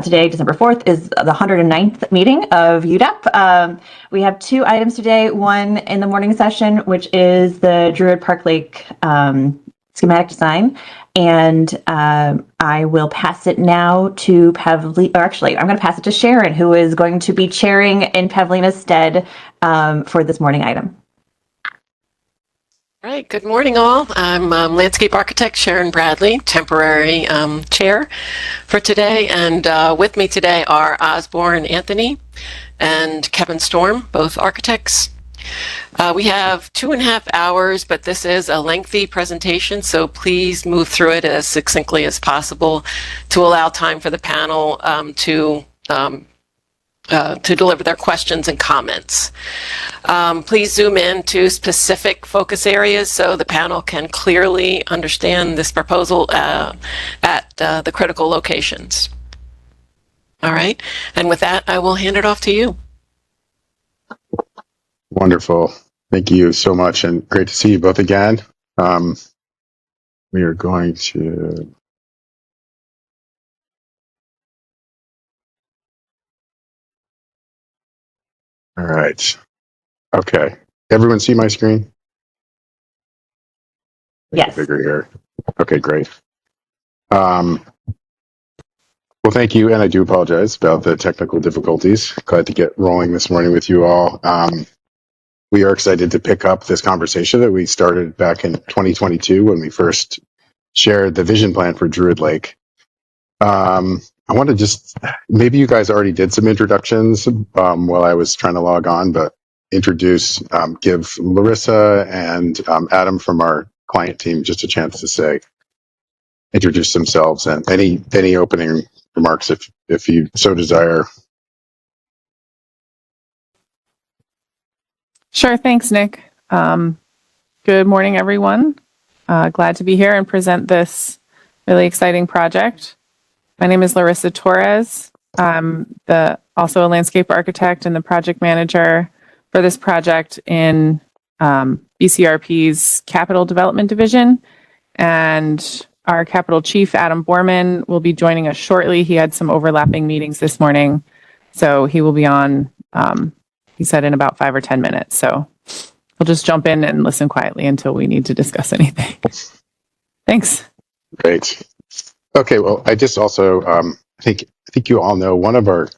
Today, December 4th, is the 109th meeting of UDAAP. We have two items today, one in the morning session, which is the Druid Park Lake schematic design. And I will pass it now to Pavlina, or actually, I'm going to pass it to Sharon, who is going to be chairing in Pavlina's stead for this morning item. All right, good morning all. I'm landscape architect Sharon Bradley, temporary chair for today. And with me today are Osborne Anthony and Kevin Storm, both architects. We have 2.5 hours, but this is a lengthy presentation, so please move through it as succinctly as possible to allow time for the panel to deliver their questions and comments. Please zoom in to specific focus areas so the panel can clearly understand this proposal at the critical locations. All right, and with that, I will hand it off to you. Wonderful. Thank you so much, and great to see you both again. We are going to... All right. Okay. Everyone see my screen? Yes. Bigger here. Okay, great. Well, thank you, and I do apologize about the technical difficulties. Glad to get rolling this morning with you all. We are excited to pick up this conversation that we started back in 2022 when we first shared the vision plan for Druid Lake. I want to just, maybe you guys already did some introductions while I was trying to log on, but give Larissa and Adam from our client team just a chance to introduce themselves, and any opening remarks if you so desire. Sure, thanks, Nick. Good morning, everyone. Glad to be here and present this really exciting project. My name is Larissa Torres. I'm also a landscape architect and the project manager for this project in BCRP's Capital Development Division. And our Capital Chief, Adam Borman, will be joining us shortly. He had some overlapping meetings this morning, so he will be on, he said, in about 5 or 10 minutes. So we'll just jump in and listen quietly until we need to discuss anything. Thanks. Great. Okay, well, I just also I think you all know one of our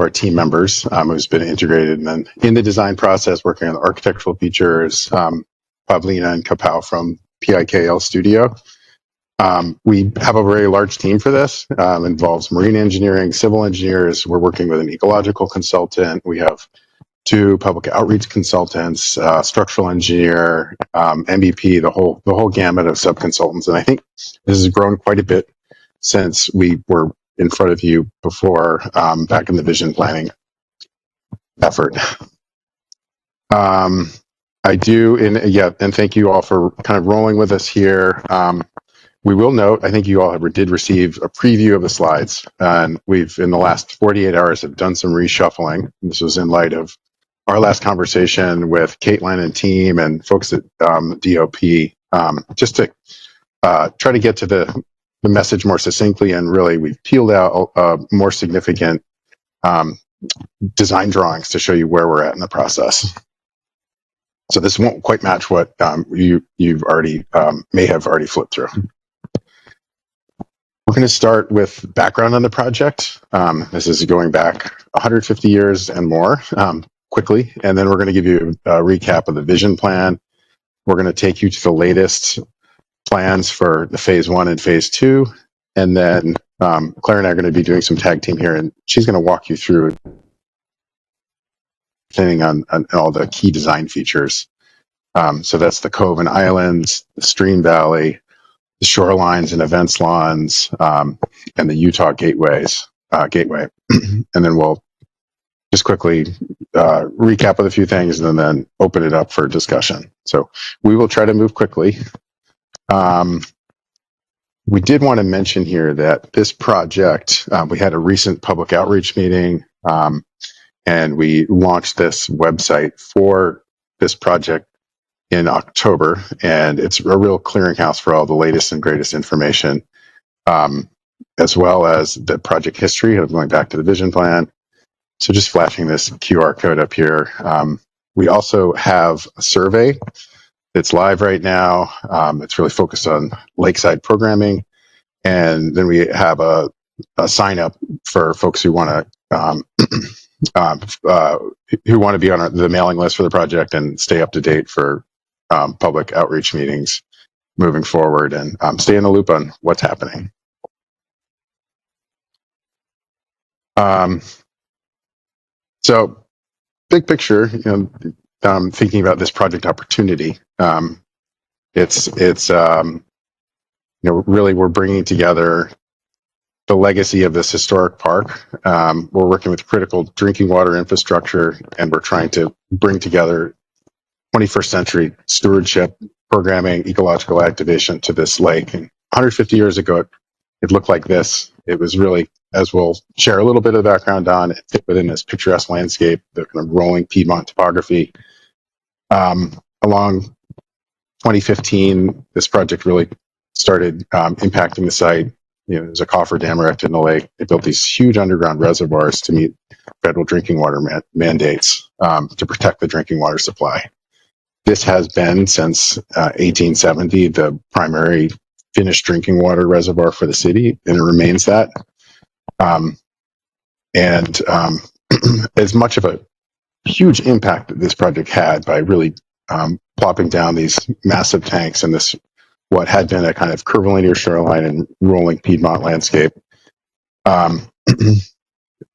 team members who's been integrated and then in the design process, working on the architectural features, Pavlina and Kapow from PIKL Studio. We have a very large team for this. Involves marine engineering, civil engineers. We're working with an ecological consultant. We have 2 public outreach consultants, structural engineer, MVP, the whole gamut of sub-consultants. And I think this has grown quite a bit since we were in front of you before, back in the vision planning effort. And thank you all for kind of rolling with us here. We will note, I think you all did receive a preview of the slides, and we've, in the last 48 hours, have done some reshuffling. This was in light of our last conversation with Caitlin and team and folks at DOP, just to try to get to the message more succinctly, and really we've peeled out more significant design drawings to show you where we're at in the process. So this won't quite match what you've already may have already flipped through. We're going to start with background on the project. This is going back 150 years and more, quickly, and then we're going to give you a recap of the vision plan. We're going to take you to the latest plans for the phase 1 and phase 2, and then Claire and I are going to be doing some tag team here, and she's going to walk you through depending on all the key design features. So that's the cove and islands, the stream valley, the shorelines and events lawns, and the Utah gateway. And then we'll just quickly recap with a few things and then open it up for discussion. So we will try to move quickly. We did want to mention here that this project, we had a recent public outreach meeting, and we launched this website for this project in October, and it's a real clearinghouse for all the latest and greatest information. as well as the project history of going back to the vision plan. So just flashing this QR code up here. We also have a survey that's live right now. It's really focused on lakeside programming. And then we have a sign up for folks who want to be on the mailing list for the project and stay up to date for public outreach meetings moving forward, and stay in the loop on what's happening. So big picture, thinking about this project opportunity, it's really we're bringing together the legacy of this historic park. We're working with critical drinking water infrastructure, and we're trying to bring together 21st century stewardship, programming, ecological activation to this lake. And 150 years ago, it looked like this. It was really, as we'll share a little bit of background on, it fit within this picturesque landscape, the kind of rolling Piedmont topography. Along 2015, this project really started impacting the site. There's a coffer dam erected in the lake. They built these huge underground reservoirs to meet federal drinking water mandates to protect the drinking water supply. This has been, since 1870, the primary finished drinking water reservoir for the city, and it remains that. As much of a huge impact that this project had by really plopping down these massive tanks in this, what had been a kind of curvilinear shoreline and rolling Piedmont landscape,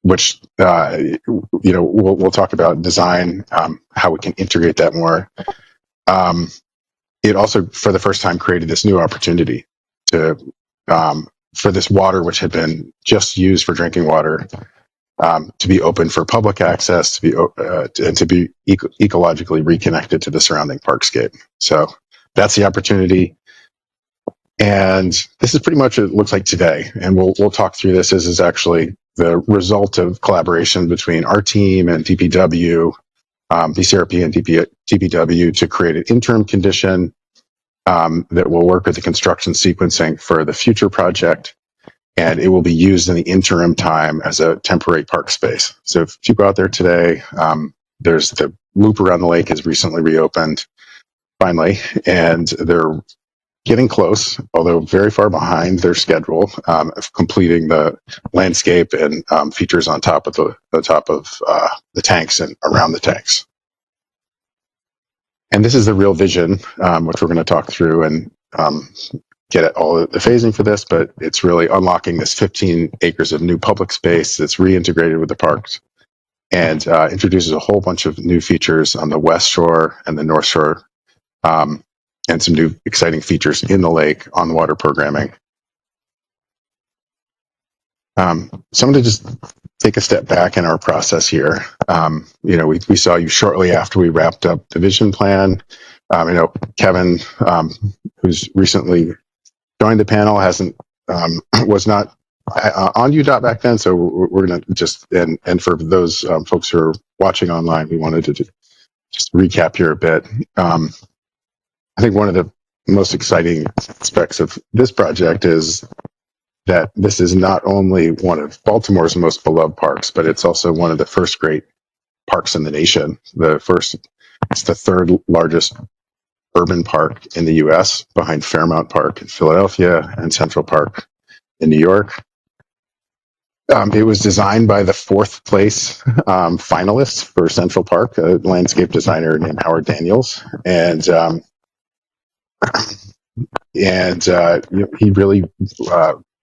which we'll talk about design, how we can integrate that more. It also, for the first time, created this new opportunity to for this water, which had been just used for drinking water, to be open for public access, and to be ecologically reconnected to the surrounding parkscape. So that's the opportunity. And this is pretty much what it looks like today. And we'll talk through this. This is actually the result of collaboration between our team and DPW, DCRP and DPW, to create an interim condition that will work with the construction sequencing for the future project. And it will be used in the interim time as a temporary park space. So if you go out there today, there's the loop around the lake has recently reopened, finally, and they're getting close, although very far behind their schedule of completing the landscape and features on top of the tanks and around the tanks. And this is the real vision, which we're going to talk through and get at all the phasing for this, but it's really unlocking this 15 acres of new public space that's reintegrated with the parks, and introduces a whole bunch of new features on the west shore and the north shore, and some new exciting features in the lake on the water programming. So I'm going to just take a step back in our process here. We saw you shortly after we wrapped up the vision plan. Kevin, who's recently joined the panel, was not on UDAAP back then, so we're going to just, and for those folks who are watching online, we wanted to just recap here a bit. I think one of the most exciting aspects of this project is that this is not only one of Baltimore's most beloved parks, but it's also one of the first great parks in the nation. It's the third largest urban park in the U.S., behind Fairmount Park in Philadelphia and Central Park in New York. It was designed by the fourth place finalist for Central Park, a landscape designer named Howard Daniels, and he really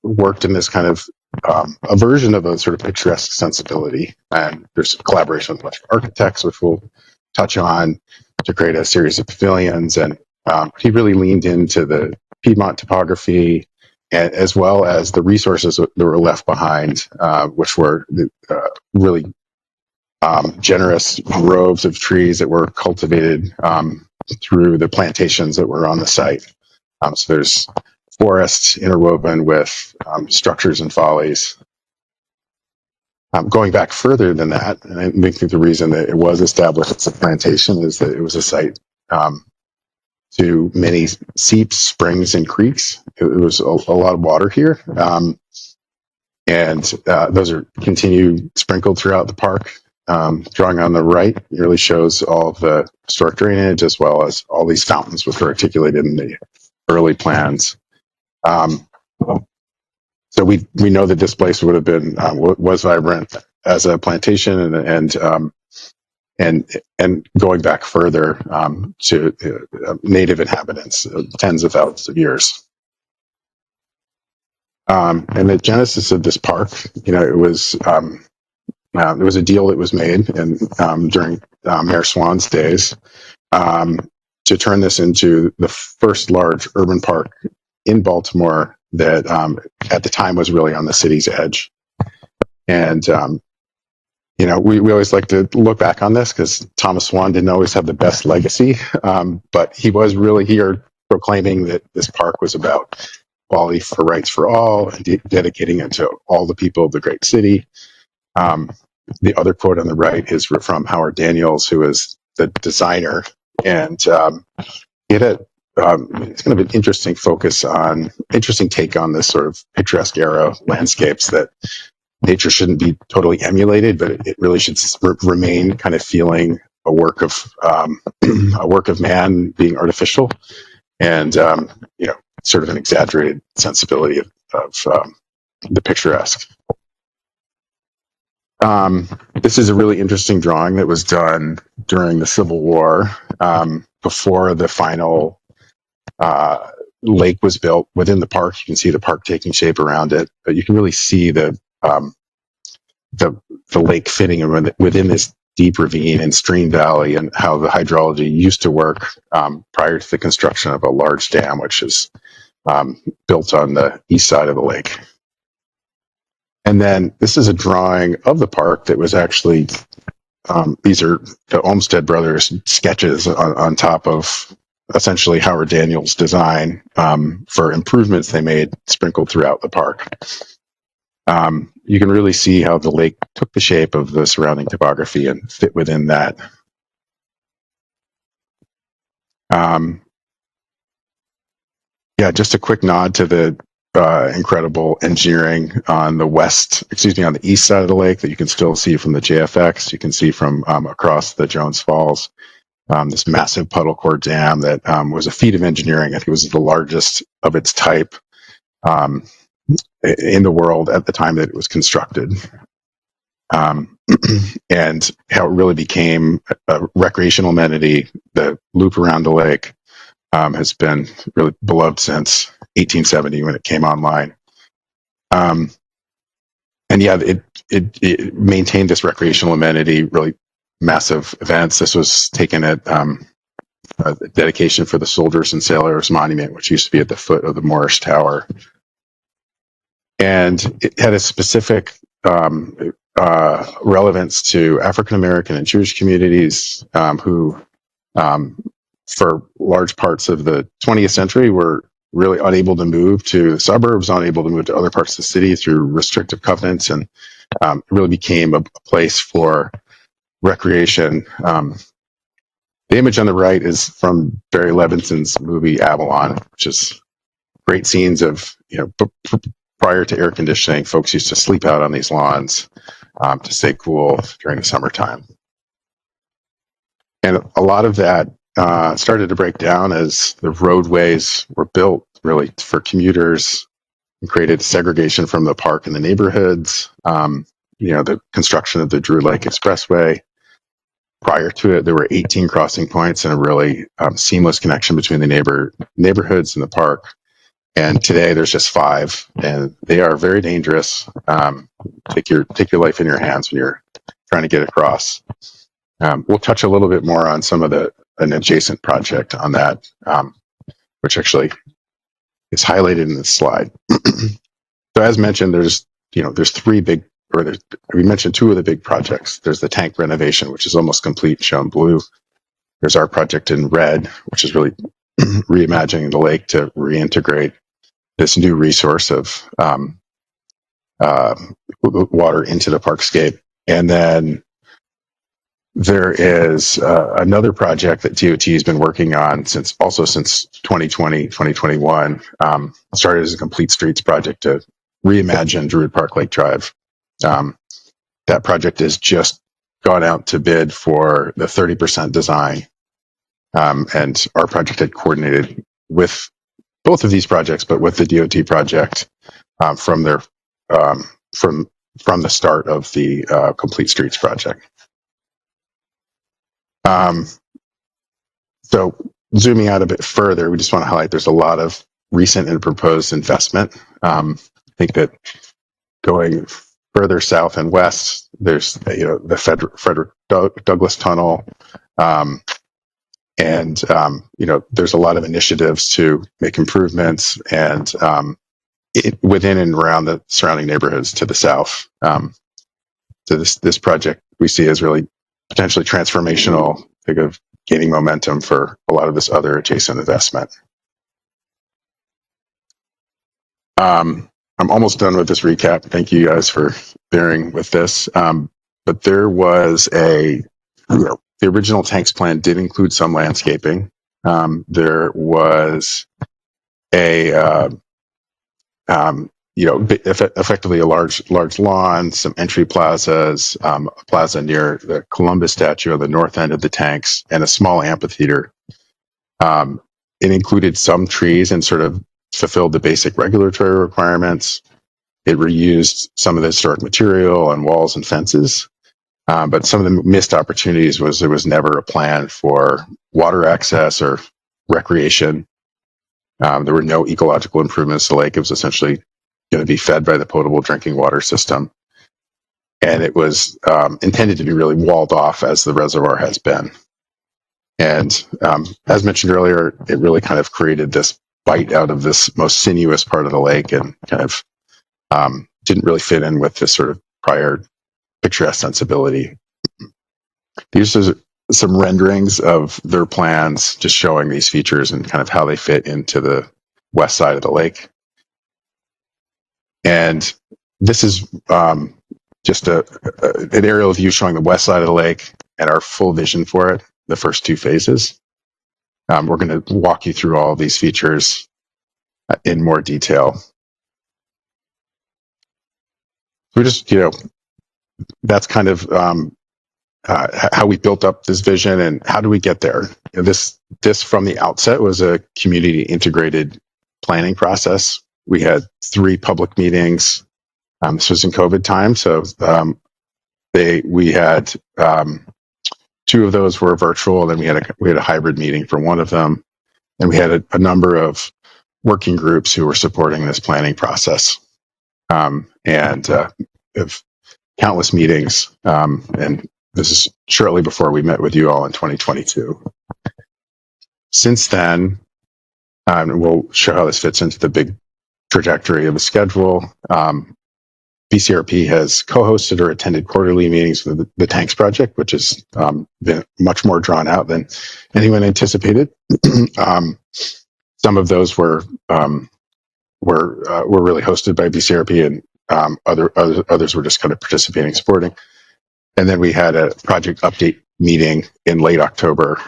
worked in this kind of a version of a sort of picturesque sensibility. And there's collaboration with a bunch of architects, which we'll touch on, to create a series of pavilions. And he really leaned into the Piedmont topography, as well as the resources that were left behind, which were really generous groves of trees that were cultivated through the plantations that were on the site. So there's forests interwoven with structures and follies. Going back further than that, and I think the reason that it was established as a plantation is that it was a site to many seeps, springs, and creeks. It was a lot of water here. And those are continued sprinkled throughout the park. Drawing on the right really shows all of the historic drainage as well as all these fountains which were articulated in the early plans. So we know that this place would have been was vibrant as a plantation, and going back further to native inhabitants, tens of thousands of years. And the genesis of this park, it was there was a deal that was made during Mayor Swan's days to turn this into the first large urban park in Baltimore that at the time was really on the city's edge. And we always like to look back on this because Thomas Swan didn't always have the best legacy, but he was really here proclaiming that this park was about quality for rights for all and dedicating it to all the people of the great city. The other quote on the right is from Howard Daniels, who is the designer, and it had it's kind of an interesting take on this sort of picturesque era landscapes that nature shouldn't be totally emulated, but it really should remain kind of feeling a work of man being artificial, and sort of an exaggerated sensibility of the picturesque. This is a really interesting drawing that was done during the Civil War, before the final lake was built within the park. You can see the park taking shape around it, but you can really see the lake fitting within this deep ravine and stream valley, and how the hydrology used to work prior to the construction of a large dam, which is built on the east side of the lake. And then this is a drawing of the park that was actually, these are the Olmsted Brothers sketches on top of essentially Howard Daniels' design for improvements they made sprinkled throughout the park. You can really see how the lake took the shape of the surrounding topography and fit within that. Just a quick nod to the incredible engineering on the east side of the lake that you can still see from the JFX. You can see from across the Jones Falls, this massive puddle core dam that was a feat of engineering. I think it was the largest of its type in the world at the time that it was constructed. And how it really became a recreational amenity. The loop around the lake has been really beloved since 1870 when it came online. It maintained this recreational amenity, really massive events. This was taken at a dedication for the Soldiers and Sailors Monument, which used to be at the foot of the Moorish Tower. And it had a specific relevance to African American and Jewish communities who, for large parts of the 20th century, were really unable to move to the suburbs, unable to move to other parts of the city through restrictive covenants, and it really became a place for recreation. The image on the right is from Barry Levinson's movie Avalon, which is great scenes of, prior to air conditioning, folks used to sleep out on these lawns to stay cool during the summertime. And a lot of that started to break down as the roadways were built really for commuters and created segregation from the park and the neighborhoods. The construction of the Drew Lake Expressway. Prior to it, there were 18 crossing points and a really seamless connection between the neighborhoods and the park. And today there's just 5, and they are very dangerous. Take your life in your hands when you're trying to get across. We'll touch a little bit more on some of an adjacent project on that, which actually is highlighted in this slide. So as mentioned, there's 3 big, we mentioned 2 of the big projects. There's the tank renovation, which is almost complete, shown blue. There's our project in red, which is really reimagining the lake to reintegrate this new resource of water into the parkscape. And then there is another project that DOT has been working on since 2020, 2021. Started as a complete streets project to reimagine Druid Park Lake Drive. That project has just gone out to bid for the 30% design. And our project had coordinated with both of these projects, but with the DOT project from their from the start of the Complete Streets project. So zooming out a bit further, we just want to highlight there's a lot of recent and proposed investment. I think that going further south and west, there's the Frederick Douglass Tunnel, and there's a lot of initiatives to make improvements and within and around the surrounding neighborhoods to the south. So this project we see as really potentially transformational, think of gaining momentum for a lot of this other adjacent investment. I'm almost done with this recap. Thank you guys for bearing with this. But there was the original tanks plan did include some landscaping. There was effectively a large lawn, some entry plazas, a plaza near the Columbus statue on the north end of the tanks, and a small amphitheater. It included some trees and sort of fulfilled the basic regulatory requirements. It reused some of the historic material on walls and fences. But some of the missed opportunities was there was never a plan for water access or recreation. There were no ecological improvements to the lake. It was essentially going to be fed by the potable drinking water system. And it was intended to be really walled off as the reservoir has been. And as mentioned earlier, it really kind of created this bite out of this most sinuous part of the lake and kind of didn't really fit in with this sort of prior picturesque sensibility. These are some renderings of their plans, just showing these features and kind of how they fit into the west side of the lake. And this is just an aerial view showing the west side of the lake and our full vision for it, the first two phases. We're going to walk you through all of these features in more detail. We just, that's kind of how we built up this vision and how do we get there. This from the outset was a community integrated planning process. We had 3 public meetings. This was in COVID time, so we had 2 of those were virtual, and then we had a hybrid meeting for one of them, and we had a number of working groups who were supporting this planning process, and of countless meetings. And this is shortly before we met with you all in 2022. Since then, we'll show how this fits into the big trajectory of the schedule. BCRP has co-hosted or attended quarterly meetings with the Tanks Project, which has been much more drawn out than anyone anticipated. Some of those were really hosted by BCRP, and others were just kind of participating, supporting. And then we had a project update meeting in late October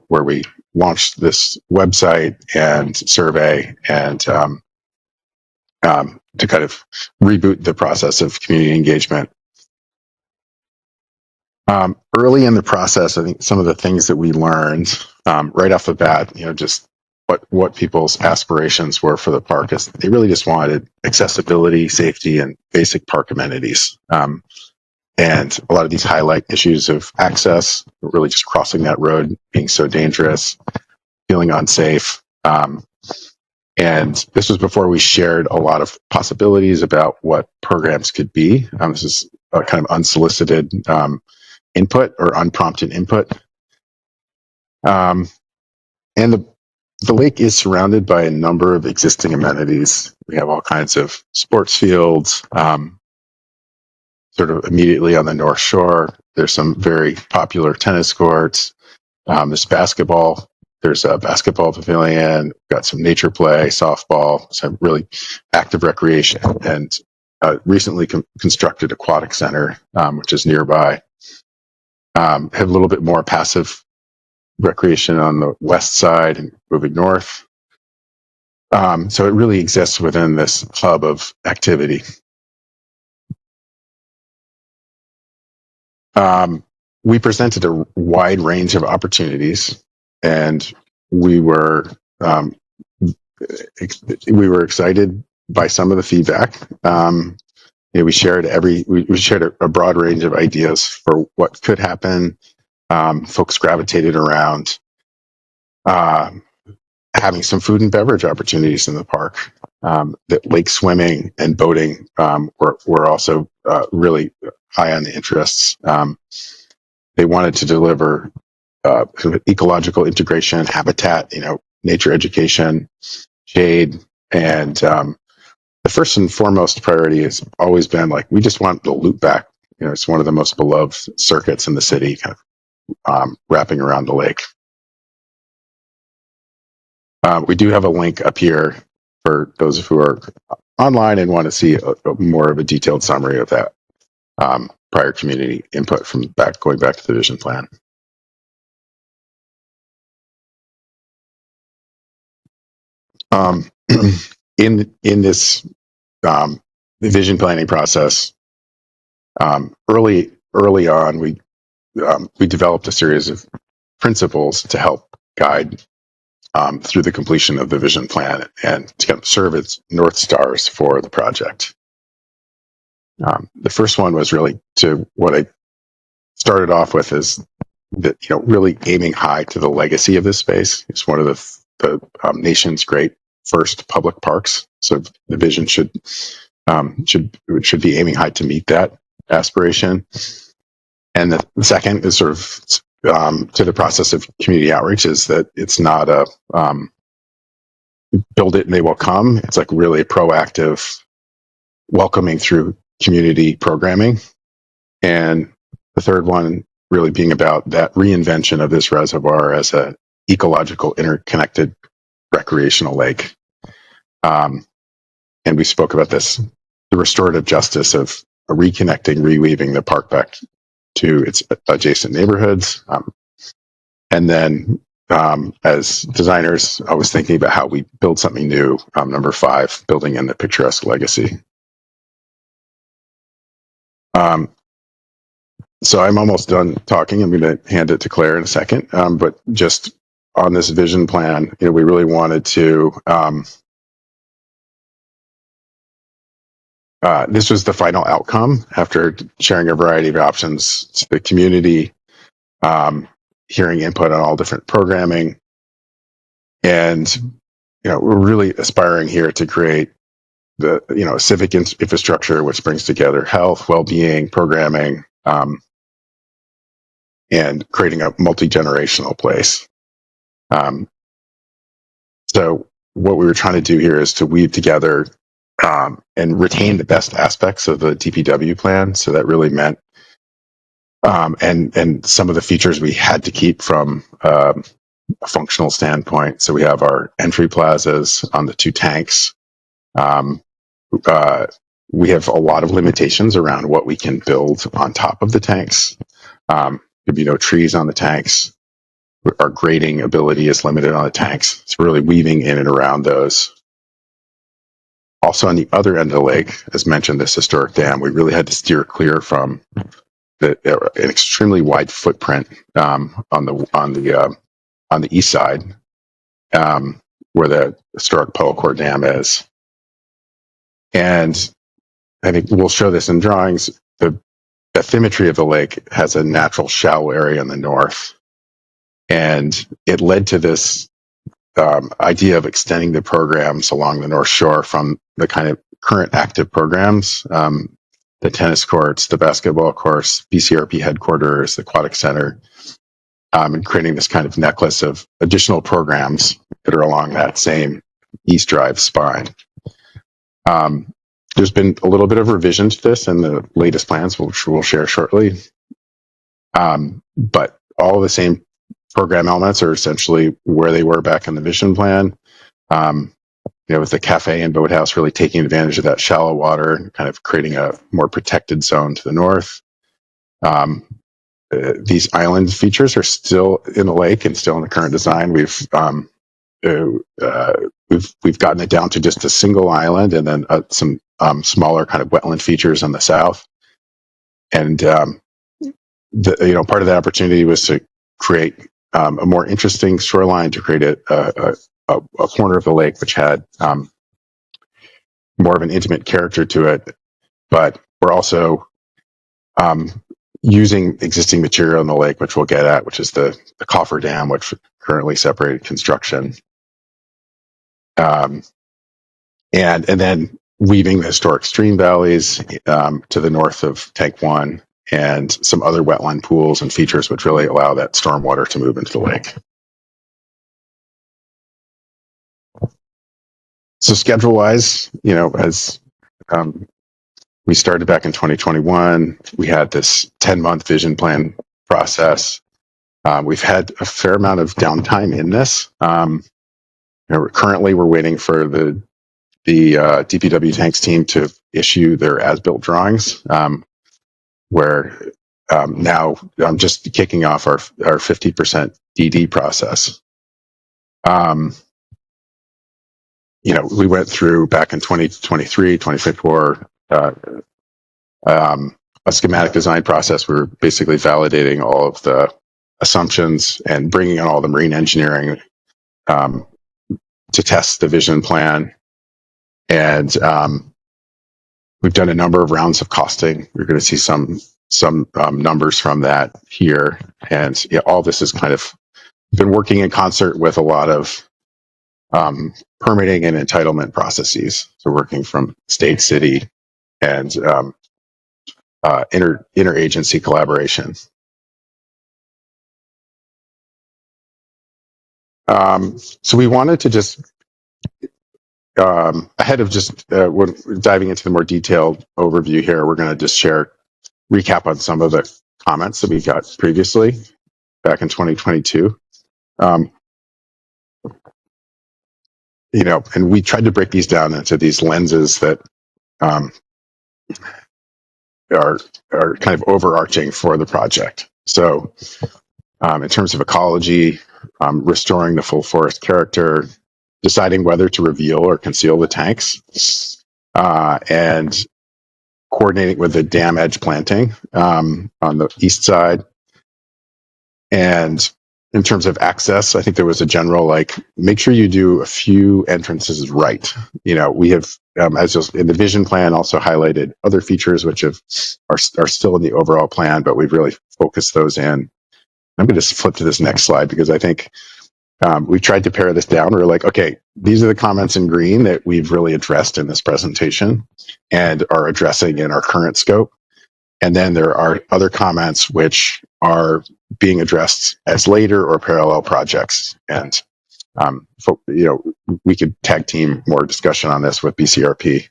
where we launched this website and survey and to kind of reboot the process of community engagement. Early in the process, I think some of the things that we learned right off the bat, just what people's aspirations were for the park is they really just wanted accessibility, safety, and basic park amenities. And a lot of these highlight issues of access, really just crossing that road being so dangerous, feeling unsafe. And this was before we shared a lot of possibilities about what programs could be. This is a kind of unsolicited input or unprompted input. And the lake is surrounded by a number of existing amenities. We have all kinds of sports fields, sort of immediately on the North Shore. There's some very popular tennis courts. There's basketball. There's a basketball pavilion, got some nature play, softball, some really active recreation, and recently constructed aquatic center, which is nearby. Have a little bit more passive recreation on the west side and moving north. So it really exists within this hub of activity. We presented a wide range of opportunities, and we were excited by some of the feedback. We shared a broad range of ideas for what could happen. Folks gravitated around having some food and beverage opportunities in the park. That lake swimming and boating were also really high on the interests. They wanted to deliver kind of ecological integration, habitat, nature education, shade, and the first and foremost priority has always been like we just want the loop back. It's one of the most beloved circuits in the city, kind of wrapping around the lake. We do have a link up here for those who are online and want to see more of a detailed summary of that prior community input from going back to the vision plan. In this vision planning process, early on, we developed a series of principles to help guide through the completion of the vision plan and to kind of serve as North Stars for the project. The first one was really to what I started off with is that, really aiming high to the legacy of this space. It's one of the nation's great first public parks. So the vision should be aiming high to meet that aspiration. And the second is sort of to the process of community outreach is that it's not a build it and they will come. It's like really proactive welcoming through community programming. And the third one really being about that reinvention of this reservoir as a ecological interconnected recreational lake. And we spoke about this, the restorative justice of reconnecting, reweaving the park back to its adjacent neighborhoods. And then as designers, I was thinking about how we build something new. Number 5, building in the picturesque legacy. So I'm almost done talking. I'm going to hand it to Claire in a second. But just on this vision plan, we really wanted to. This was the final outcome after sharing a variety of options to the community, hearing input on all different programming, and we're really aspiring here to create the civic infrastructure which brings together health, well-being, programming. And creating a multi-generational place. So what we were trying to do here is to weave together and retain the best aspects of the DPW plan. So that really meant, and some of the features we had to keep from a functional standpoint. So we have our entry plazas on the 2 tanks. We have a lot of limitations around what we can build on top of the tanks. There'd be no trees on the tanks. Our grading ability is limited on the tanks. It's really weaving in and around those. Also on the other end of the lake, as mentioned, this historic dam, we really had to steer clear from an extremely wide footprint on the east side, where the historic Polo Court Dam is. And I think we'll show this in drawings. The bathymetry of the lake has a natural shallow area in the north. And it led to this idea of extending the programs along the North Shore from the kind of current active programs, the tennis courts, the basketball courts, BCRP headquarters, the aquatic center, and creating this kind of necklace of additional programs that are along that same East Drive spine. There's been a little bit of revision to this in the latest plans, which we'll share shortly. But all of the same program elements are essentially where they were back in the vision plan. With the cafe and boathouse really taking advantage of that shallow water and kind of creating a more protected zone to the north. These island features are still in the lake and still in the current design. We've we've gotten it down to just a single island, and then some smaller kind of wetland features on the south. And part of the opportunity was to create a more interesting shoreline, to create a corner of the lake which had more of an intimate character to it. But we're also using existing material in the lake, which we'll get at, which is the coffer dam, which currently separated construction. And then weaving the historic stream valleys to the north of Tank 1, and some other wetland pools and features which really allow that stormwater to move into the lake. So schedule-wise, as we started back in 2021, we had this 10-month vision plan process. We've had a fair amount of downtime in this. Currently, we're waiting for the DPW tanks team to issue their as-built drawings, where now I'm just kicking off our 50% DD process. We went through back in 2023, 2024, a schematic design process. We're basically validating all of the assumptions and bringing in all the marine engineering to test the vision plan. And we've done a number of rounds of costing. We're going to see some numbers from that here. And all this is kind of been working in concert with a lot of permitting and entitlement processes. So working from state, city, and interagency collaboration. So we wanted to just, ahead of just diving into the more detailed overview here, we're going to just recap on some of the comments that we got previously back in 2022. And we tried to break these down into these lenses that are kind of overarching for the project. So in terms of ecology, restoring the full forest character, deciding whether to reveal or conceal the tanks, and coordinating with the dam edge planting on the east side. And in terms of access, I think there was a general, make sure you do a few entrances right. We have, as in the vision plan, also highlighted other features which are still in the overall plan, but we've really focused those in. I'm going to flip to this next slide because I think we tried to pare this down. We're like, okay, these are the comments in green that we've really addressed in this presentation and are addressing in our current scope. And then there are other comments which are being addressed as later or parallel projects. And, we could tag team more discussion on this with BCRP.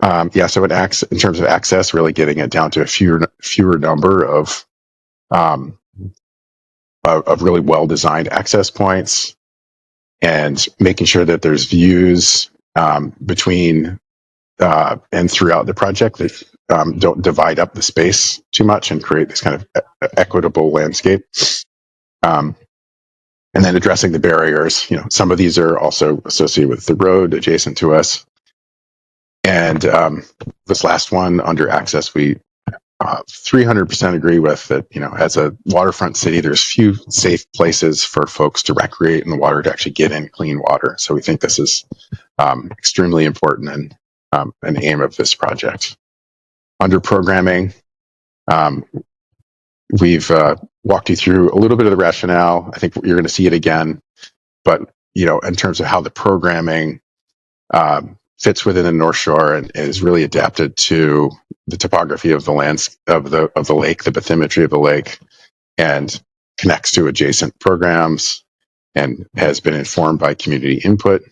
So in terms of access, really getting it down to a fewer number of really well-designed access points, and making sure that there's views between and throughout the project that don't divide up the space too much and create this kind of equitable landscape. And then addressing the barriers. Some of these are also associated with the road adjacent to us. And this last one under access, we 300% agree with that. As a waterfront city, there's few safe places for folks to recreate in the water, to actually get in clean water. So we think this is extremely important and an aim of this project. Under programming, we've walked you through a little bit of the rationale. I think you're going to see it again, but in terms of how the programming fits within the North Shore and is really adapted to the topography of the lands of the lake, the bathymetry of the lake, and connects to adjacent programs and has been informed by community input.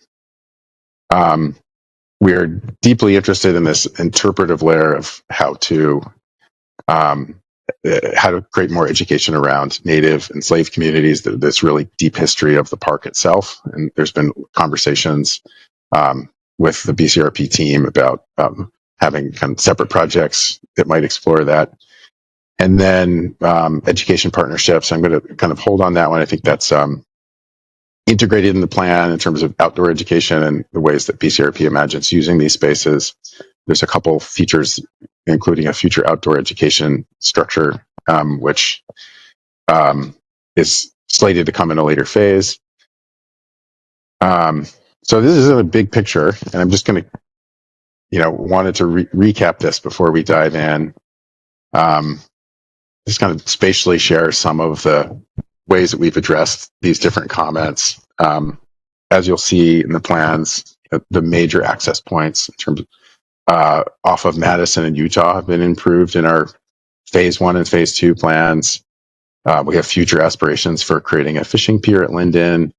We're deeply interested in this interpretive layer of how to create more education around Native enslaved communities, this really deep history of the park itself. And there's been conversations with the BCRP team about having kind of separate projects that might explore that. And then education partnerships, I'm going to kind of hold on that one. I think that's integrated in the plan in terms of outdoor education and the ways that PCRP imagines using these spaces. There's a couple features, including a future outdoor education structure, which is slated to come in a later phase. So this is a big picture, and I'm just going to, wanted to recap this before we dive in. Just kind of spatially share some of the ways that we've addressed these different comments. As you'll see in the plans, the major access points in terms of off of Madison and Utah have been improved in our phase 1 and phase 2 plans. We have future aspirations for creating a fishing pier at Linden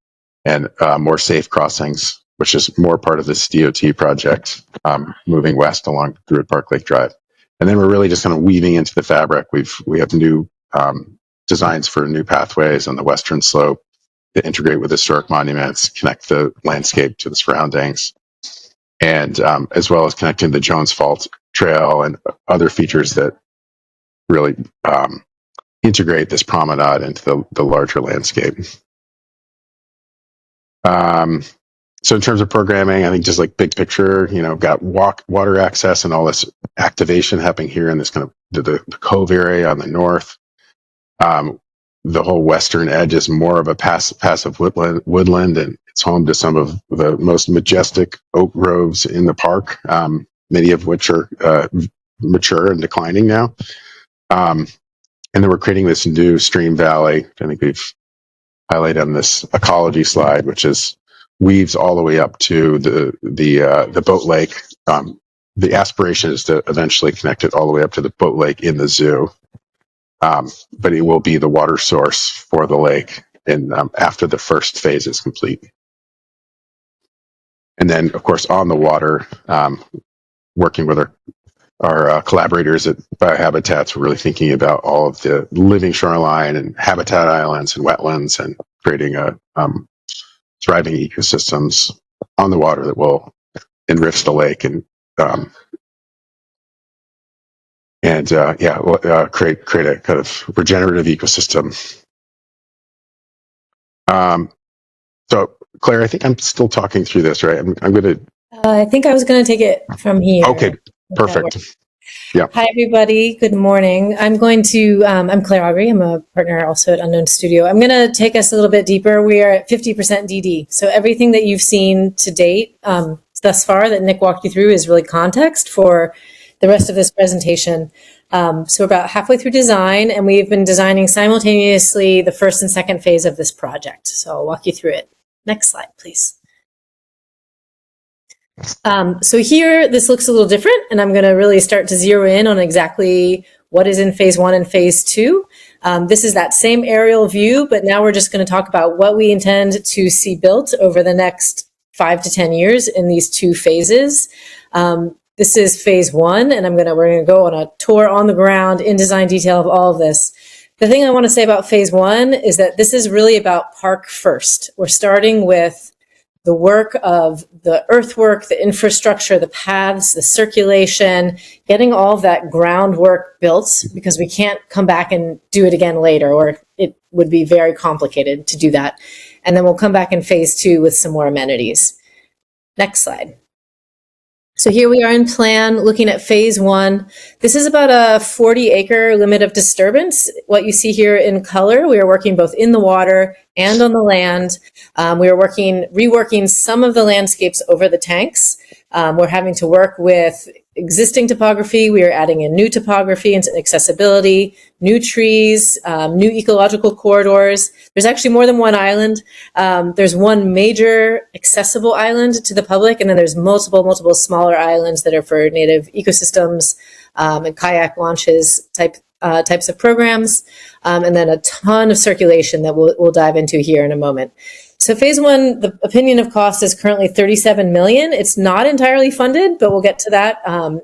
and more safe crossings, which is more part of this DOT project, moving west along Druid Park Lake Drive. And then we're really just kind of weaving into the fabric. We have new designs for new pathways on the western slope that integrate with historic monuments, connect the landscape to the surroundings, and as well as connecting the Jones Fault Trail and other features that really integrate this promenade into the larger landscape. So in terms of programming, I think just like big picture, got water access and all this activation happening here in this kind of the cove area on the north. The whole western edge is more of a passive woodland, and it's home to some of the most majestic oak groves in the park, many of which are mature and declining now. And then we're creating this new stream valley. I think we've highlighted on this ecology slide, which weaves all the way up to the boat lake. The aspiration is to eventually connect it all the way up to the boat lake in the zoo. But it will be the water source for the lake after the first phase is complete. And then, of course, on the water, working with our collaborators at Biohabitats, we're really thinking about all of the living shoreline and habitat islands and wetlands and creating thriving ecosystems on the water that will enrich the lake and create a kind of regenerative ecosystem. So, Claire, I think I'm still talking through this, right? I'm going to. I think I was going to take it from here. Okay, perfect. Yeah. Hi, everybody. Good morning. I'm Claire Aubrey. I'm a partner also at Unknown Studio. I'm going to take us a little bit deeper. We are at 50% DD. So everything that you've seen to date thus far that Nick walked you through is really context for the rest of this presentation. So we're about halfway through design, and we've been designing simultaneously the first and second phase of this project. So I'll walk you through it. Next slide, please. So here, this looks a little different, and I'm going to really start to zero in on exactly what is in phase 1 and phase 2. This is that same aerial view, but now we're just going to talk about what we intend to see built over the next 5 to 10 years in these 2 phases. This is phase 1, and we're going to go on a tour on the ground in design detail of all of this. The thing I want to say about phase 1 is that this is really about park first. We're starting with the work of the earthwork, the infrastructure, the paths, the circulation, getting all of that groundwork built, because we can't come back and do it again later, or it would be very complicated to do that. And then we'll come back in phase 2 with some more amenities. Next slide. So here we are in plan looking at phase 1. This is about a 40-acre limit of disturbance. What you see here in color, we are working both in the water and on the land. We are reworking some of the landscapes over the tanks. We're having to work with existing topography. We are adding in new topography and accessibility, new trees, new ecological corridors. There's actually more than one island. There's one major accessible island to the public, and then there's multiple smaller islands that are for native ecosystems and kayak launches types of programs, and then a ton of circulation that we'll dive into here in a moment. So phase 1, the opinion of cost is currently $37 million. It's not entirely funded, but we'll get to that.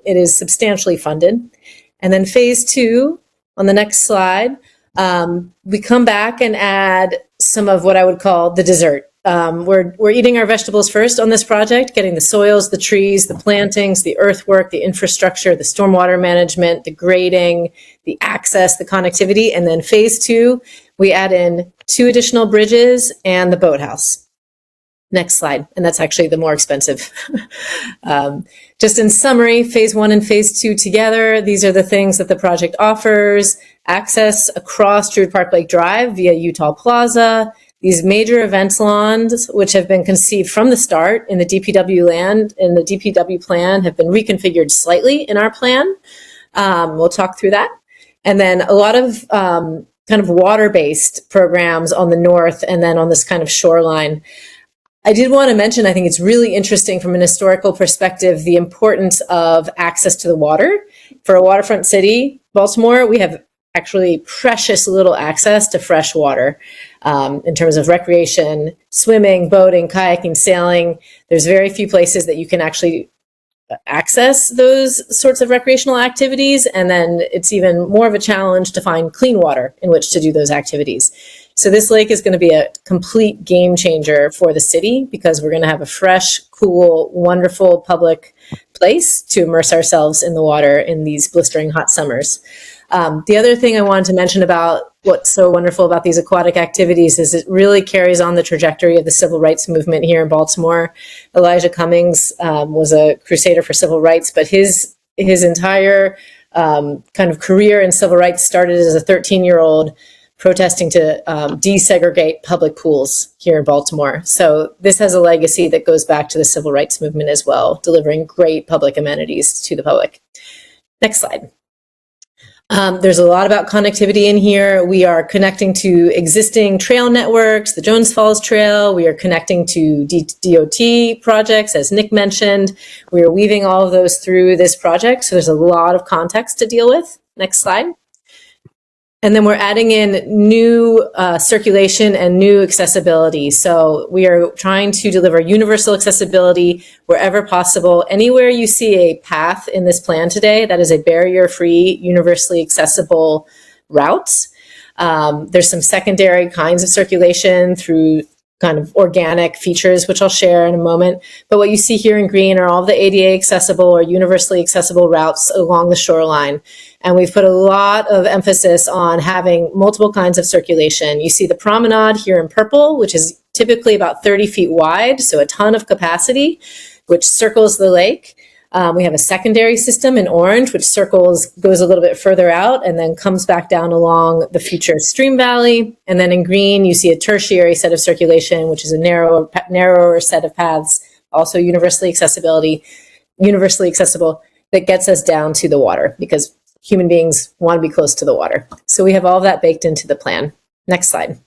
It is substantially funded. And then phase 2, on the next slide, we come back and add some of what I would call the dessert. We're eating our vegetables first on this project, getting the soils, the trees, the plantings, the earthwork, the infrastructure, the stormwater management, the grading, the access, the connectivity. And then phase 2, we add in 2 additional bridges and the boathouse. Next slide. And that's actually the more expensive. Just in summary, phase 1 and phase 2 together, these are the things that the project offers: access across Druid Park Lake Drive via Utah Plaza, these major events lawns, which have been conceived from the start in the DPW land and the DPW plan, have been reconfigured slightly in our plan. We'll talk through that. And then a lot of kind of water-based programs on the north and then on this kind of shoreline. I did want to mention, I think it's really interesting from an historical perspective, the importance of access to the water. For a waterfront city, Baltimore, we have actually precious little access to fresh water in terms of recreation, swimming, boating, kayaking, sailing. There's very few places that you can actually access those sorts of recreational activities. And then it's even more of a challenge to find clean water in which to do those activities. So this lake is going to be a complete game changer for the city because we're going to have a fresh, cool, wonderful public place to immerse ourselves in the water in these blistering hot summers. The other thing I wanted to mention about what's so wonderful about these aquatic activities is it really carries on the trajectory of the civil rights movement here in Baltimore. Elijah Cummings was a crusader for civil rights, but his entire kind of career in civil rights started as a 13-year-old protesting to desegregate public pools here in Baltimore. So this has a legacy that goes back to the civil rights movement as well, delivering great public amenities to the public. Next slide. There's a lot about connectivity in here. We are connecting to existing trail networks, the Jones Falls Trail. We are connecting to DOT projects, as Nick mentioned. We are weaving all of those through this project. So there's a lot of context to deal with. Next slide. And then we're adding in new circulation and new accessibility. So we are trying to deliver universal accessibility wherever possible. Anywhere you see a path in this plan today that is a barrier-free, universally accessible route. There's some secondary kinds of circulation through kind of organic features, which I'll share in a moment. But what you see here in green are all the ADA accessible or universally accessible routes along the shoreline. And we've put a lot of emphasis on having multiple kinds of circulation. You see the promenade here in purple, which is typically about 30 feet wide, so a ton of capacity, which circles the lake. We have a secondary system in orange, which goes a little bit further out and then comes back down along the future stream valley. And then in green, you see a tertiary set of circulation, which is a narrower set of paths, also universally accessible, that gets us down to the water because human beings want to be close to the water. So we have all of that baked into the plan. Next slide.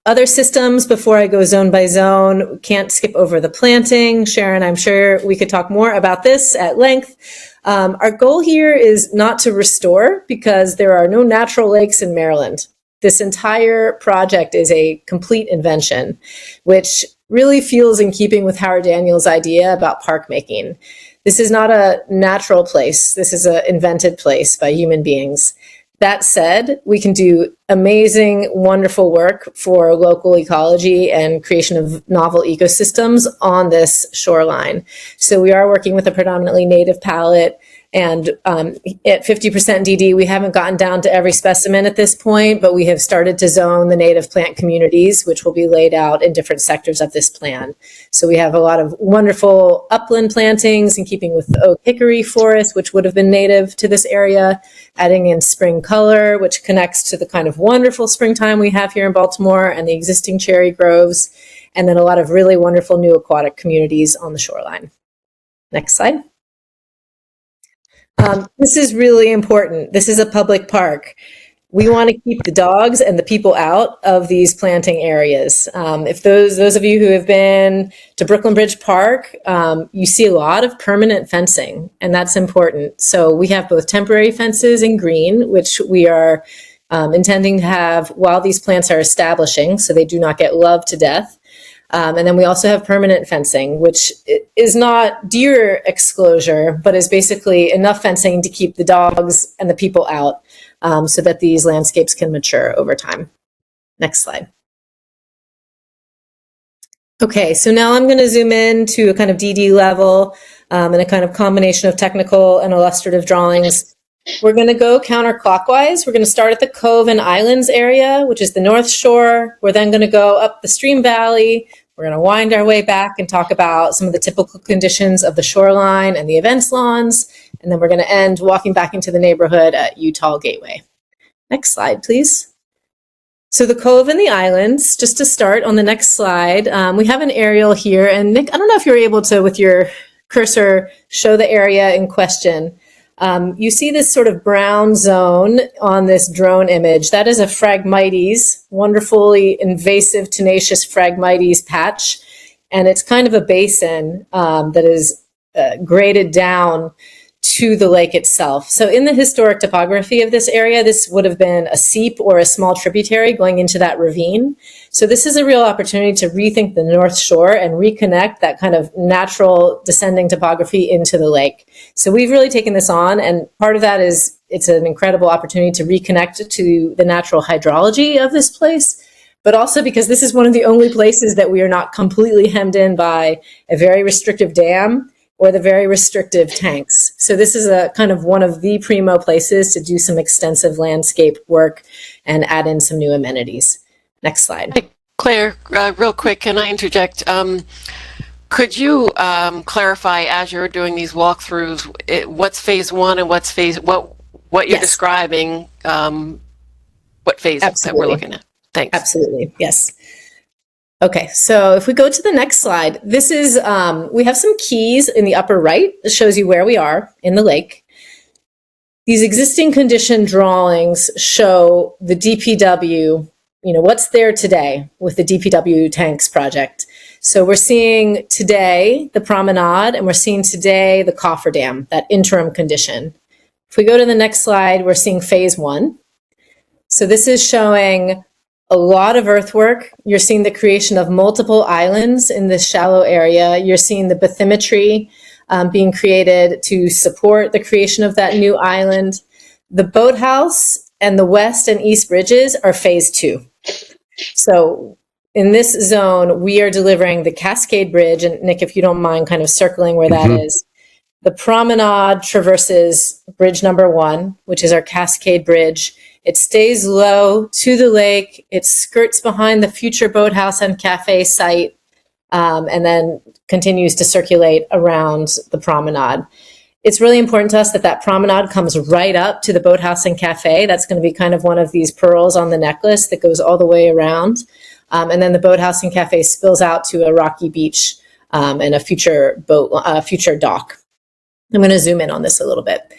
Other systems, before I go zone by zone, can't skip over the planting. Sharon, I'm sure we could talk more about this at length. Our goal here is not to restore because there are no natural lakes in Maryland. This entire project is a complete invention, which really feels in keeping with Howard Daniels' idea about park making. This is not a natural place. This is an invented place by human beings. That said, we can do amazing, wonderful work for local ecology and creation of novel ecosystems on this shoreline. So we are working with a predominantly native palette. And at 50% DD, we haven't gotten down to every specimen at this point, but we have started to zone the native plant communities, which will be laid out in different sectors of this plan. So we have a lot of wonderful upland plantings in keeping with the oak hickory forest, which would have been native to this area, adding in spring color, which connects to the kind of wonderful springtime we have here in Baltimore and the existing cherry groves, and then a lot of really wonderful new aquatic communities on the shoreline. Next slide. This is really important. This is a public park. We want to keep the dogs and the people out of these planting areas. If those of you who have been to Brooklyn Bridge Park, you see a lot of permanent fencing, and that's important. So we have both temporary fences in green, which we are intending to have while these plants are establishing, so they do not get loved to death. And then we also have permanent fencing, which is not deer exclosure, but is basically enough fencing to keep the dogs and the people out so that these landscapes can mature over time. Next slide. Okay, so now I'm going to zoom in to a kind of DD level and a kind of combination of technical and illustrative drawings We're going to go counterclockwise. We're going to start at the Cove and Islands area, which is the North Shore. We're then going to go up the Stream Valley. We're going to wind our way back and talk about some of the typical conditions of the shoreline and the events lawns. And then we're going to end walking back into the neighborhood at Utah Gateway. Next slide, please. So the Cove and the Islands, just to start on the next slide, we have an aerial here. And Nick, I don't know if you're able to, with your cursor, show the area in question. You see this sort of brown zone on this drone image. That is a Phragmites, wonderfully invasive, tenacious Phragmites patch. And it's kind of a basin that is graded down to the lake itself. So in the historic topography of this area, this would have been a seep or a small tributary going into that ravine. So this is a real opportunity to rethink the North Shore and reconnect that kind of natural descending topography into the lake. So we've really taken this on, and part of that is it's an incredible opportunity to reconnect to the natural hydrology of this place, but also because this is one of the only places that we are not completely hemmed in by a very restrictive dam or the very restrictive tanks. So this is a kind of one of the primo places to do some extensive landscape work and add in some new amenities. Next slide. Hey, Claire, real quick, can I interject? Could you clarify as you're doing these walkthroughs, what's phase one and what's what you're Yes. describing, what phase that we're looking at? Thanks. Absolutely, yes. Okay, so if we go to the next slide, this is, we have some keys in the upper right that shows you where we are in the lake. These existing condition drawings show the DPW, what's there today with the DPW tanks project. So we're seeing today the promenade, and we're seeing today the cofferdam, that interim condition. If we go to the next slide, we're seeing phase one. So this is showing a lot of earthwork. You're seeing the creation of multiple islands in this shallow area. You're seeing the bathymetry being created to support the creation of that new island. The boathouse and the west and east bridges are phase two. So in this zone, we are delivering the Cascade Bridge. And Nick, if you don't mind kind of circling where that is, the promenade traverses bridge number one, which is our Cascade Bridge. It stays low to the lake. It skirts behind the future boathouse and cafe site, and then continues to circulate around the promenade. It's really important to us that that promenade comes right up to the boathouse and cafe. That's going to be kind of one of these pearls on the necklace that goes all the way around. And then the boathouse and cafe spills out to a rocky beach and a future dock. I'm going to zoom in on this a little bit.